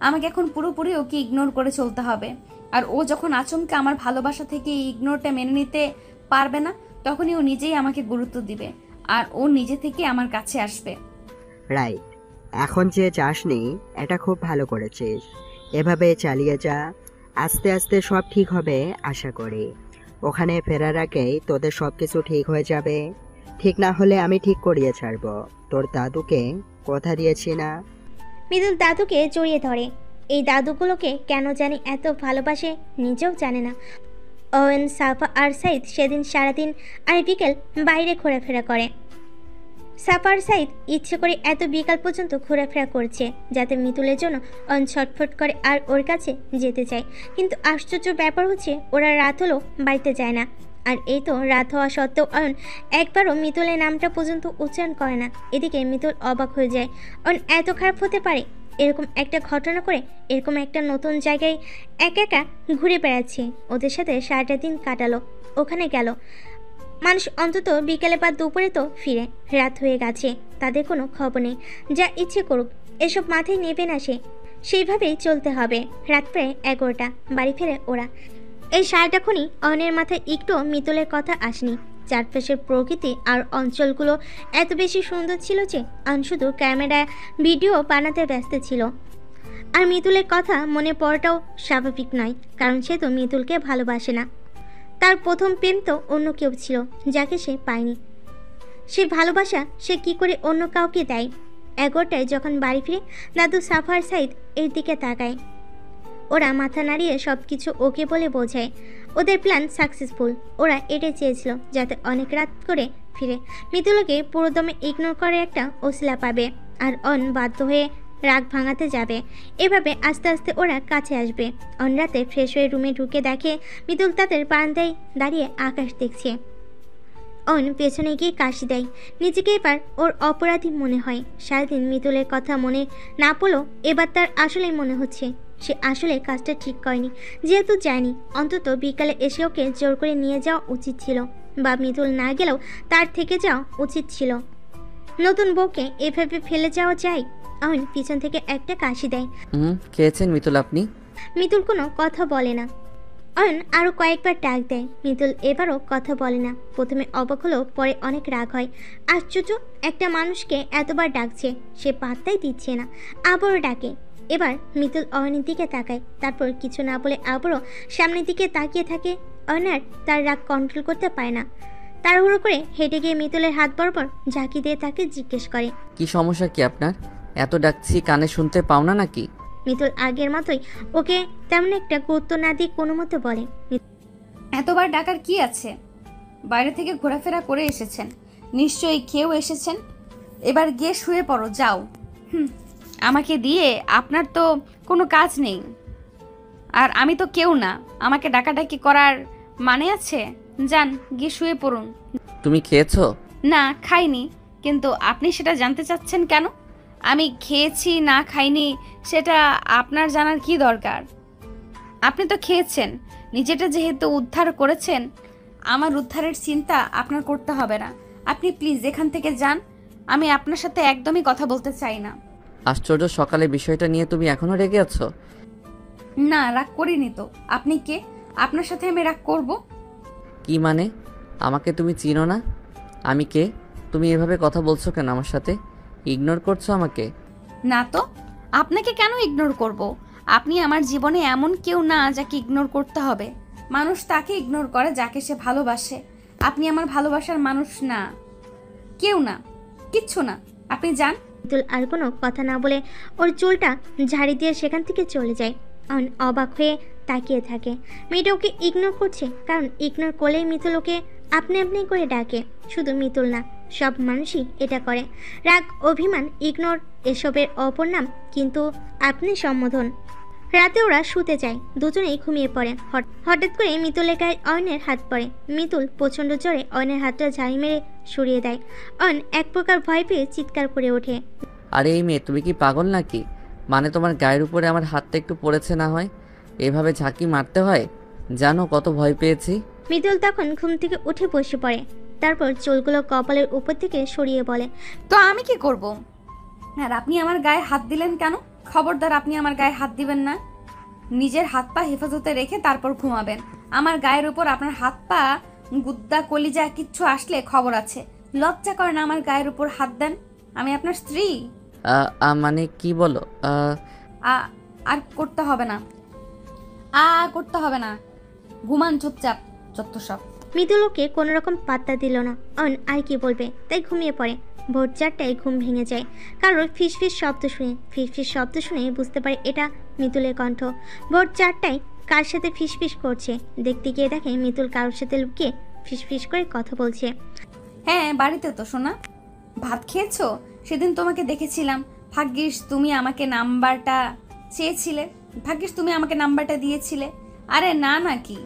A: আমাকে এখন পুরোপুরি ওকে ইগনোর করে চলতে হবে। আর ও যখন আচমকা আমার ভালোবাসা থেকে এই ইগনোরটা মেনে নিতে পারবে না, তখনই ও নিজেই আমাকে গুরুত্ব দিবে, আর ও নিজে থেকে আমার কাছে আসবে।
E: রাইট। এখন যে যাসনি, এটা খুব ভালো করেছিস। এভাবে চালিয়ে যা, আস্তে আস্তে সব ঠিক হবে আশা করি। ওখানে ফেরার আগেই তোদের সব কিছু ঠিক হয়ে যাবে। ঠিক না হলে আমি ঠিক করিয়ে ছাড়বো। তোর দাদুকে কথা দিয়েছি না?
C: মিতুল দাদুকে জড়িয়ে ধরে। এই দাদুগুলোকে কেন জানি এত ভালোবাসে নিজেও জানে না। অয়ন, সাফা আর সাইদ সেদিন সারাদিন আর বিকেল বাইরে ঘোরাফেরা করে। সাফা আর সাইদ ইচ্ছে করে এত বিকাল পর্যন্ত ঘোরাফেরা করছে যাতে মিতুলের জন্য অয়ন ছটফট করে আর ওর কাছে যেতে চায়। কিন্তু আশ্চর্য ব্যাপার হচ্ছে, ওরা রাত হলেও বাড়িতে যায় না। আর এই তো রাত হওয়া সত্ত্বেও অয়ন একবারও মিতুলের নামটা পর্যন্ত উচ্চারণ করে না। এদিকে মিতুল অবাক হয়ে যায়, অয়ন এত খারাপ হতে পারে? এরকম একটা ঘটনা করে এরকম একটা নতুন জায়গায় একা একা ঘুরে বেড়াচ্ছে। ওদের সাথে সারাটা দিন কাটালো, ওখানে গেল। মানুষ অন্তত বিকেলে বা দুপুরে তো ফিরে। রাত হয়ে গেছে, তাদের কোনো খবর নেই। যা ইচ্ছে করুক, এসব মাথায় নেবে না সে। সেইভাবেই চলতে হবে। রাত প্রায় 11টা, বাড়ি ফেরে ওরা। এই সারাটাক্ষণই অয়নের মাথায় একটু মিতুলের কথা আসেনি। চারপাশের প্রকৃতি আর অঞ্চলগুলো এত বেশি সুন্দর ছিল যে অয়ন শুধু ক্যামেরায় ভিডিও বানাতে ব্যস্ত ছিল। আর মিতুলের কথা মনে পড়াটাও স্বাভাবিক নয়, কারণ সে তো মিতুলকে ভালোবাসে না। তার প্রথম প্রেম তো অন্য কেউ ছিল যাকে সে পায়নি। সে ভালোবাসা সে কি করে অন্য কাউকে দেয়? 11টায় যখন বাড়ি ফিরে দাদু, সাফা আর সাইদ এর দিকে তাকায়। ওরা মাথা নাড়িয়ে সব কিছু ওকে বলে বোঝায়। ওদের প্ল্যান সাকসেসফুল। ওরা এটাই চেয়েছিল যাতে অনেক রাত করে ফিরে মিতুলকে পুরোদমে ইগনোর করে একটা ওসিলা পাবে, আর অন বাধ্য হয়ে রাগ ভাঙাতে যাবে। এভাবে আস্তে আস্তে ওরা কাছে আসবে। অন রাতে ফ্রেশ হয়ে রুমে ঢুকে দেখে মিতুল তাদের বারান্দায় দাঁড়িয়ে আকাশ দেখছে। অয়ন পেছনে গিয়ে কাশি দেয়। নিজেকে এবার ওর অপরাধী মনে হয়। সারাদিন মিতুলের কথা মনে না পড়লেও এবার তার আসলেই মনে হচ্ছে সে আসলে কাজটা ঠিক করেনি। যেহেতু যায়নি, অন্তত বিকালে এসে ওকে জোর করে নিয়ে যাওয়া উচিত ছিল, বা মিতুল না গেলেও তার থেকে যাওয়া উচিত ছিল। নতুন বউকে এভাবে ফেলে যাওয়া যায়? অয়ন পিছন থেকে একটা কাশি দেয়।
B: খেয়েছেন মিতুল আপনি?
C: মিতুল কোনো কথা বলে না। অয়ন আরও কয়েকবার ডাক দেয়, মিতুল এবারও কথা বলে না। প্রথমে অবাক হলেও পরে অনেক রাগ হয়। আশ্চর্য, একটা মানুষকে এতবার ডাকছে, সে পাত্তাই দিচ্ছে না। আবারও ডাকে। এবার মিতুল অয়নের দিকে তাকায়, তারপর কিছু না বলে আবারও সামনের দিকে তাকিয়ে থাকে। অয়ন আর তার রাগ কন্ট্রোল করতে পারে না। তাড়াহুড়ো করে হেঁটে গিয়ে মিতুলের হাত বরাবর ঝাঁকি দিয়ে তাকে জিজ্ঞেস করে,
B: কি সমস্যা কি আপনার? এত ডাকছি কানে শুনতে পাও না নাকি?
C: মিতুল আগের মতোই ওকে তেমন একটা গুরুত্ব না দিয়ে কোনো মতো বলে,
A: এতবার ডাকার কি আছে? বাইরে থেকে ঘোরাফেরা করে এসেছেন, নিশ্চয়ই খেয়েও এসেছেন। এবার গিয়ে শুয়ে পড়ো, যাও। আমাকে দিয়ে আপনার তো কোনো কাজ নেই, আর আমি তো কেউ না আমাকে ডাকাডাকি করার মানে আছে? যান, গিয়ে শুয়ে পড়ুন।
B: তুমি খেয়েছো?
A: না, খাইনি। কিন্তু আপনি সেটা জানতে চাচ্ছেন কেন? আমি খেয়েছি না খাইনি সেটা আপনার জানার কি দরকার? আপনি তো খেয়েছেন, নিজেটা যেহেতু উদ্ধার করেছেন, আমার উদ্ধারের চিন্তা আপনার করতে হবে না। আপনি প্লিজ এখান থেকে যান, আমি আপনার সাথে একদমই কথা বলতে চাই না।
B: আশ্চর্য, সকালে বিষয়টা নিয়ে তুমি এখনো রেগে আছো?
A: না, রাগ করিনি তো। আপনি কে? আপনার সাথে আমি রাগ করব?
B: কি মানে? আমাকে তুমি চিনো না? আমি কে? তুমি এভাবে কথা বলছো কেন আমার সাথে? ইগনোর করছো আমাকে?
A: না তো, আপনাকে কেন ইগনোর করব? আপনি আমার জীবনে এমন কেউ না যাকে ইগনোর করতে হবে। মানুষ তাকে ইগনোর করে যাকে সে ভালোবাসে। আপনি আমার ভালোবাসার মানুষ না, কেউ না, কিচ্ছু না। আপনি যান।
C: মিতুল আর কোনো কথা না বলে ওর চুলটা ঝাড়ি দিয়ে সেখান থেকে চলে যায়। অবাক হয়ে তাকিয়ে থাকে। মেয়েটা ওকে ইগনোর করছে, কারণ ইগনোর করলেই মিতুল ওকে আপনি আপনি করে ডাকে। শুধু মিতুল না, সব মানুষই এটা করে। রাগ, অভিমান, ইগনোর এসবের অপর নাম কিন্তু আপনি সম্বোধন। রাতে ওরা শুতে যায়, দুজনেই ঘুমিয়ে পড়ে। হঠাৎ করে মিতুলের গায়ে অয়নের হাত পড়ে। মিতুল প্রচণ্ড জোরে অয়নের হাতটা ঝাড়ি মেরে সরিয়ে দেয়। অয়ন এক প্রকার ভয় পেয়ে চিৎকার করে ওঠে।
B: আরে এই মেয়ে, তুমি কি পাগল নাকি? মানে তোমার গায়ের উপরে আমার হাতটা একটু পড়েছে না হয়, এভাবে ঝাঁকি মারতে হয়? জানো কত ভয় পেয়েছি?
C: মিতুল তখন ঘুম থেকে উঠে বসে পড়ে, তারপর চুলগুলো কপালের উপর থেকে সরিয়ে বলে,
A: তো আমি কি করব? আর আপনি আমার গায়ে হাত দিলেন কেন? খবরদার, আপনি আমার গায়ে হাত দিবেন না। নিজের হাত পা হেফাজতে রেখে তারপর ঘুমাবেন। আমার গায়ের উপর আপনার হাত পা, গুদ্দা, কলিজা কিচ্ছু আসলে খবর আছে। লজ্জা করে না আমার গায়ের উপর হাত দেন? আমি আপনার স্ত্রী।
B: মানে কি বলো?
A: আর করতে হবে না, করতে হবে না। ঘুমান চুপচাপ, যত সব।
C: মিতুল ওকে কোনো রকম পাত্তা দিল না। অন আর কি বলবে, তাই ঘুমিয়ে পড়ে। ভোর 4টায় ঘুম ভেঙে যায়। কারোর ফিসফিস শব্দ শুনে। ফিসফিস শব্দ শুনে বুঝতে পারে এটা মিতুলের কণ্ঠ। ভোর 4টায় কার সাথে ফিসফিস করছে। দেখতে গিয়ে দেখে মিতুল কারোর সাথে লুকিয়ে ফিসফিস করে কথা বলছে।
A: হ্যাঁ, বাড়িতে তো শোনা। ভাত খেয়েছো? সেদিন তোমাকে দেখেছিলাম। ভাগ্যিস তুমি আমাকে নাম্বারটা চেয়েছিলে, ভাগ্যিস তুমি আমাকে নাম্বারটা দিয়েছিলে। আরে না, নাকি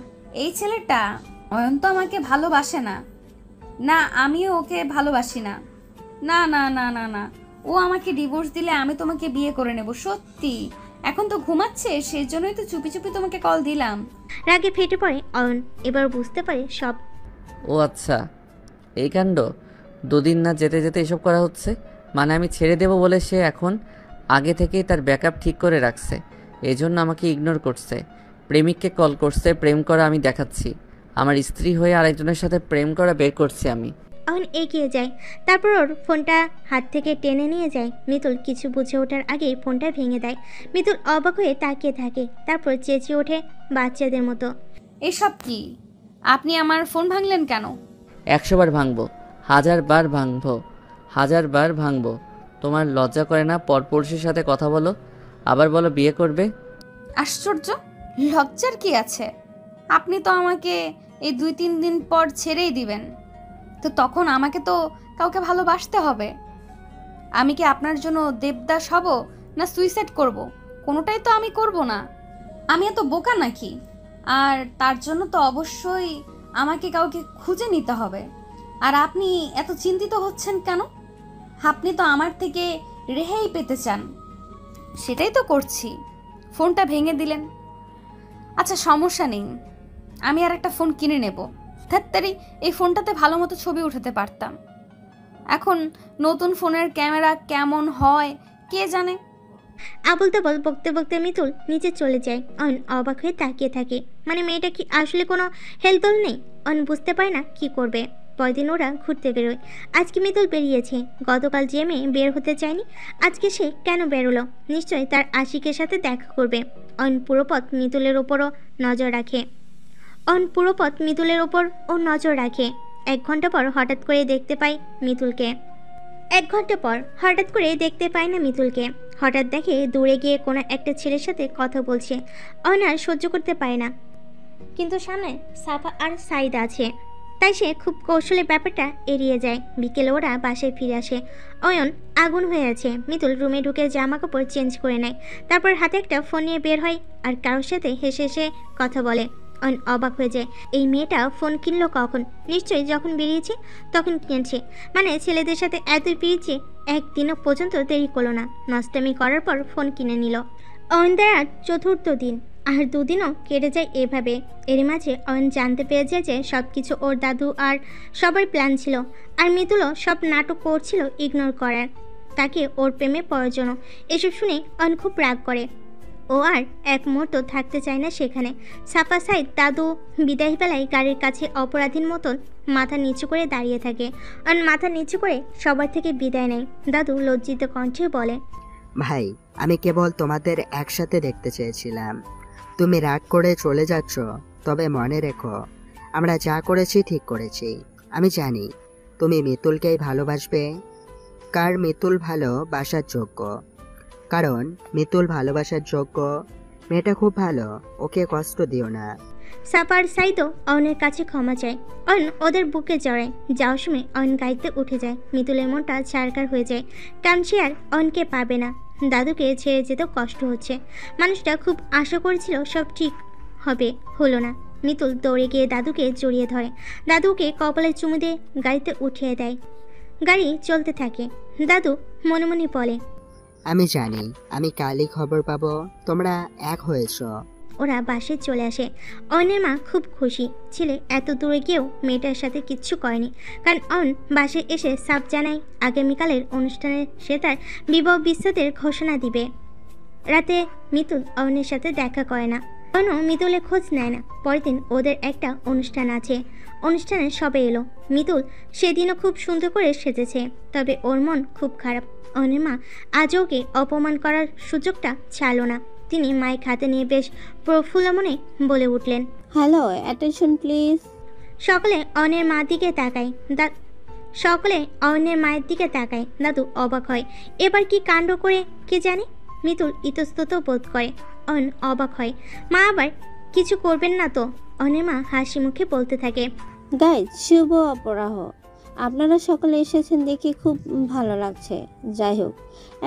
A: এই ছেলেটা অয়ন তো আমাকে ভালোবাসে না। না, আমিও ওকে ভালোবাসি না। না না না না না, ও আমাকে ডিভোর্স দিলে আমি তোমাকে বিয়ে করে নেব। সত্যি, এখন তো ঘুমাচ্ছে, সেই জন্যই তো চুপি চুপি তোমাকে কল দিলাম।
C: রাগে ফেটে পড়ে অয়ন। এবার বুঝতে পারে সব।
B: ও আচ্ছা, এই কাণ্ড। দুদিন না যেতে যেতে এসব করা হচ্ছে। মানে আমি ছেড়ে দেব বলে সে এখন আগে থেকেই তার ব্যাকআপ ঠিক করে রাখছে, এই জন্য আমাকে ইগনোর করছে। প্রেমিককে কল করছে, প্রেম করা আমি দেখাচ্ছি। আমার স্ত্রী হয়ে আরেকজনের সাথে প্রেম করা বের করছি আমি।
C: অয়ন এগিয়ে যায়, তারপর ওর ফোনটা হাত থেকে টেনে নিয়ে যায়। মিতুল কিছু বুঝে ওঠার আগেই ফোনটা ভেঙে দেয়। মিতুল অবাক হয়ে তাকিয়ে থাকে, তারপর চেঁচিয়ে ওঠে বাচ্চাদের মতো,
A: এসব কি? আপনি আমার ফোন ভাঙলেন কেন?
B: 100 বার ভাঙবো, 1000 বার ভাঙবো, 1000 বার ভাঙবো। তোমার লজ্জা করে না? পরপুরুষের সাথে কথা বলো, আবার বলো বিয়ে করবে।
A: আশ্চর্য, লজ্জার কি আছে? আপনি তো আমাকে এই 2-3 দিন পর ছেড়েই দিবেন, তো তখন আমাকে তো কাউকে ভালোবাসতে হবে। আমি কি আপনার জন্য দেবদাস হব না সুইসাইড করব? কোনোটাই তো আমি করব না। আমি এত বোকা নাকি? আর তার জন্য তো অবশ্যই আমাকে কাউকে খুঁজে নিতে হবে। আর আপনি এত চিন্তিত হচ্ছেন কেন? আপনি তো আমার থেকে রেহাই পেতে চান। সেটাই তো করছি। ফোনটা ভেঙে দিলেন। আচ্ছা সমস্যা নেই, আমি আর একটা ফোন কিনে নেব। ধ্যাত্তারি, এই ফোনটাতে ভালো মতো ছবি উঠাতে পারতাম। এখন নতুন ফোনের ক্যামেরা কেমন হয় কে জানে।
C: আবুল তাবল বকতে বকতে মিতুল নিচে চলে যায়। অয়ন অবাক হয়ে তাকিয়ে থাকে। মানে মেয়েটা কি আসলে কোনো হেলদোল নেই? অয়ন বুঝতে পারে না কি করবে। পরের দিন ওরা ঘুরতে বেরোয়। আজকে মিতুল বেরিয়েছে। গতকাল যে মেয়ে বের হতে চায়নি, আজকে সে কেন বেরোলো? নিশ্চয়ই তার আশিকের সাথে দেখা করবে। অয়ন পুরো পথ মিতুলের ওপরও নজর রাখে। এক ঘন্টা পর হঠাৎ করে দেখতে পায় না মিতুলকে। হঠাৎ দেখে দূরে গিয়ে কোনো একটা ছেলের সাথে কথা বলছে। অয়ন আর সহ্য করতে পারে না, কিন্তু সামনে সাফা আর সাইদ আছে, তাই সে খুব কৌশলে ব্যাপারটা এড়িয়ে যায়। বিকেলে ওরা বাসায় ফিরে আসে। অয়ন আগুন হয়ে আছে। মিতুল রুমে ঢুকে জামা কাপড় চেঞ্জ করে নেয়, তারপর হাতে একটা ফোন নিয়ে বের হয় আর কারোর সাথে হেসে হেসে কথা বলে। অয়ন অবাক হয়ে যায়, এই মেয়েটা ফোন কিনলো কখন? নিশ্চয়ই যখন বেরিয়েছে তখন কিনেছে। মানে ছেলেদের সাথে এতই পেরেছে, একদিনও পর্যন্ত দেরি করলো না। নষ্টামি করার পর ফোন কিনে নিল। অয়নদের আজ চতুর্থ দিন, আর দুদিনও কেটে যায় এভাবে। এর মাঝে অয়ন জানতে পেরেছে যে সব কিছু ওর দাদু আর সবার প্ল্যান ছিল, আর মিতুলও সব নাটক করছিল ইগনোর করার, তাকে ওর প্রেমে পড়ার জন্য। এসব শুনে অয়ন খুব রাগ করে। ও আর এক মুহূর্ত থাকতে চায় না সেখানে। সাফা সাইদ দাদু বিদায় বেলায় গাড়ির কাছে অপরাধীর মতন মাথা নিচু করে দাঁড়িয়ে থাকে। অয়ন মাথা নিচু করে সবার থেকে বিদায় নেয়। দাদু লজ্জিত কণ্ঠে বলে,
E: ভাই, আমি কেবল তোমাদের একসাথে দেখতে চেয়েছিলাম। তুমি রাগ করে চলে যাচ্ছ, তবে মনে রেখো আমরা যা করেছি ঠিক করেছি। আমি জানি তুমি মিতুলকেই ভালোবাসবে, কার মিতুল ভালোবাসার যোগ্য, কারণ মিতুল ভালোবাসার যোগ্য। মেয়েটা খুব ভালো, ওকে কষ্ট দিও না।
C: সাফার সাইদও অয়নের কাছে ক্ষমা চায়। অয়ন ওদের বুকে জড়ায়। যাওয়ার সময় অয়ন গাড়িতে উঠে যায়। মিতুলের মনটা ছারকার হয়ে যায়, কারণ সে আর অয়নকে পাবে না। দাদুকে ছেড়ে যেতেও কষ্ট হচ্ছে। মানুষটা খুব আশা করেছিল সব ঠিক হবে, হলো না। মিতুল দৌড়ে গিয়ে দাদুকে জড়িয়ে ধরে, দাদুকে কপালে চুমু দিয়ে গাড়িতে উঠিয়ে দেয়। গাড়ি চলতে থাকে। দাদু মনে মনে বলে,
E: আমি জানি আমি কালই খবর পাবো তোমরা এক হয়েছ।
C: ওরা বাসে চলে আসে। অয়নের মা খুব খুশি। ছেলে এত দূরে গিয়েও মেয়েটার সাথে কিচ্ছু করেনি, কারণ অয়ন বাসে এসে সাফ জানায় আগামীকালের অনুষ্ঠানে সে তার বিবাহ বিচ্ছেদের ঘোষণা দিবে। রাতে মিতুল অয়নের সাথে দেখা করে না। অয়নও মিতুলের খোঁজ নেয় না। পরের দিন ওদের একটা অনুষ্ঠান আছে। অনুষ্ঠানে সবে এলো। মিতুল সেদিনও খুব সুন্দর করে সেজেছে, তবে ওর মন খুব খারাপ। অয়নের মা আজও ওকে অপমান করার সুযোগটা ছাড়ল না। তিনি মাইক হাতে নিয়ে বেশ প্রফুল্ল মনে বলে উঠলেন,
D: হ্যালো, অ্যাটেনশন প্লিজ।
C: সকলে অয়নের মায়ের দিকে তাকায়। দাদু অবাক হয়। এবার কি কাণ্ড করে কে জানে। মিতুল ইতস্তত বোধ করে। অয়ন অবাক হয়। মা আবার কিছু করবেন না তো? অয়নের মা হাসি মুখে বলতে থাকে,
D: গাইজ, শুভ অপরাহ। আপনারা সকলে এসেছেন দেখে খুব ভালো লাগছে। যাই হোক,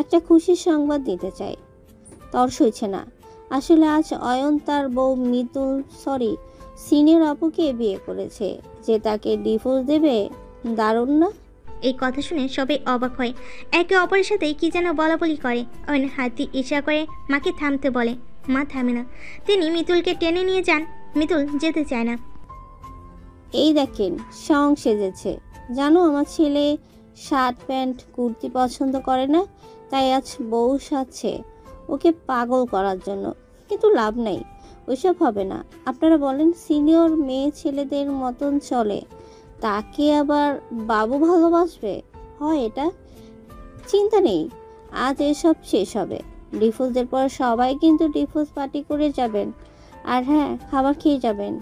D: একটা খুশির সংবাদ দিতে চাই। তর সইছে না। আসলে আজ অয়ন তার বউ মিতুল সিনিয়র আপুকে বিয়ে করেছে, যে তাকে ডিভোর্স দেবে। দারুণ না?
C: এই কথা শুনে সবাই অবাক হয়। একে অপরের সাথে কি যেন বলাবলি করে। অয়ন হাত দিয়ে ইশারা করে মাকে থামতে বলে। মা থামে না। তিনি মিতুলকে টেনে নিয়ে যান। মিতুল যেতে চায় না।
D: এই দেখেন, সং সেজেছে। জানো, আমার ছেলে শার্ট প্যান্ট কুর্তি পছন্দ করে না, তাই আজ বউ সাজছে ওকে পাগল করার জন্য। কিন্তু লাভ নাই, ওইসব হবে না। আপনারা বলেন, সিনিয়র মেয়ে ছেলেদের মতন চলে, তাকে আবার বাবু ভালোবাসবে? হয় এটা? চিন্তা নেই, আজ এসব শেষ হবে। ডিভোর্সের পর সবাই কিন্তু ডিভোর্স পার্টি করে যাবেন, আর হ্যাঁ, খাবার খেয়ে যাবেন।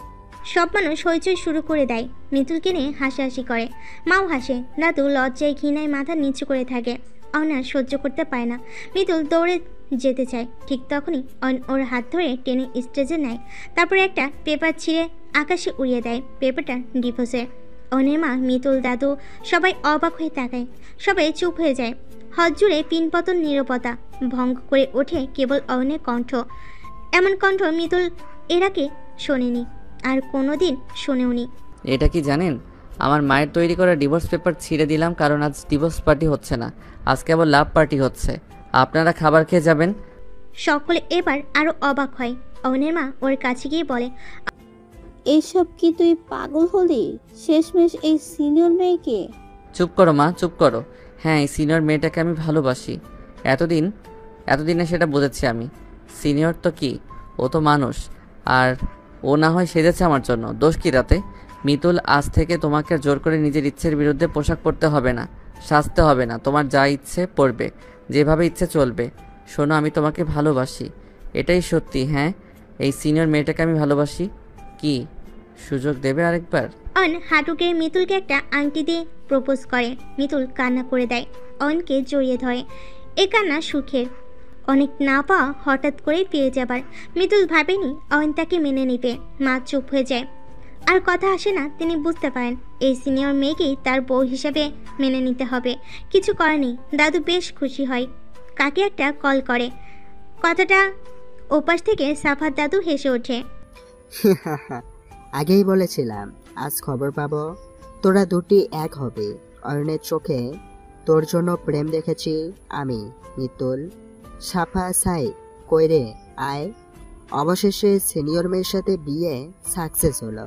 C: সব মানুষ হইচই শুরু করে দেয়। মিতুলকে নিয়ে হাসাহাসি করে। মাও হাসে। দাদু লজ্জায় ঘৃণায় মাথা নিচু করে থাকে। অয়ন আর সহ্য করতে পায় না। মিতুল দৌড়ে যেতে চায়। ঠিক তখনই অয়ন ওর হাত ধরে টেনে স্টেজে নেয়। তারপরে একটা পেপার ছিঁড়ে আকাশে উড়িয়ে দেয়। পেপারটা ডিভোর্সের। অয়নের মা, মিতুল, দাদু সবাই অবাক হয়ে তাকায়। সবাই চুপ হয়ে যায়। হদ জুড়ে পিনপতন নীরবতা। ভঙ্গ করে ওঠে কেবল অয়নের কণ্ঠ। এমন কণ্ঠ মিতুল এর আগে শোনেনি, আর কোনোদিন শোনেওনি।
B: এটা কি জানেন, আমার মায়ের তৈরি করা ডিভোর্স পেপার ছিঁড়ে দিলাম, কারণ আজ ডিভোর্স পার্টি হচ্ছে না, আজকে আবার লাভ পার্টি হচ্ছে। আপনারা খাবার খেয়ে যাবেন।
C: সকলে এবার আরও অবাক হয়। অয়নের মা ওর কাছে গিয়ে বলে,
D: এইসব কি তুই পাগল হলি? শেষমেশ এই সিনিয়র মেয়েকে।
B: চুপ করো মা, চুপ করো। হ্যাঁ, এই সিনিয়র মেয়েটাকে আমি ভালোবাসি। এতদিনে সেটা বুঝেছি আমি। সিনিয়র তো কি, ও তো মানুষ। আর ও না হয় সেজেছে আমার জন্য, দোষ কি রাতে? মিতুল, আজ থেকে তোমাকে জোর করে নিজের ইচ্ছের বিরুদ্ধে পোশাক পরতে হবে না, সাজতে হবে না। তোমার যা ইচ্ছে পরবে, যেভাবে ইচ্ছে চলবে। শোনো, আমি তোমাকে ভালোবাসি, এটাই সত্যি। হ্যাঁ, এই সিনিয়র মেয়েটাকে আমি ভালোবাসি। কি সুযোগ দেবে আরেকবার?
C: অয়ন হাঁটুকে মিতুলকে একটা আংটি দিয়ে প্রপোজ করে। মিতুল কান্না করে দেয়, অয়নকে জড়িয়ে ধরে। এ কান্না সুখের, অনেক না পাওয়া হঠাৎ করে পেয়ে যাবার। মিতুল ভাবেনি অয়ন তাকে মেনে নিবে। মা চুপ হয়ে যায়, আর কথা আসে না। তিনি বুঝতে পারেন এই সিনিয়র মেয়েকেই তার বউ হিসাবে মেনে নিতে হবে। কিছু করেনি। দাদু বেশ খুশি হয়, কাকে একটা কল করে। কথাটা ওপাশ থেকে সাফার দাদু হেসে ওঠে।
E: আগেই বলেছিলাম আজ খবর পাবো, তোরা দুটি এক হবে। অয়নের চোখে তোর জন্য প্রেম দেখেছি আমি। মিতুল, সাফা, সাই, কইরে আয়। অবশেষে সিনিয়র মেয়ের সাথে বিয়ে সাকসেস হলো।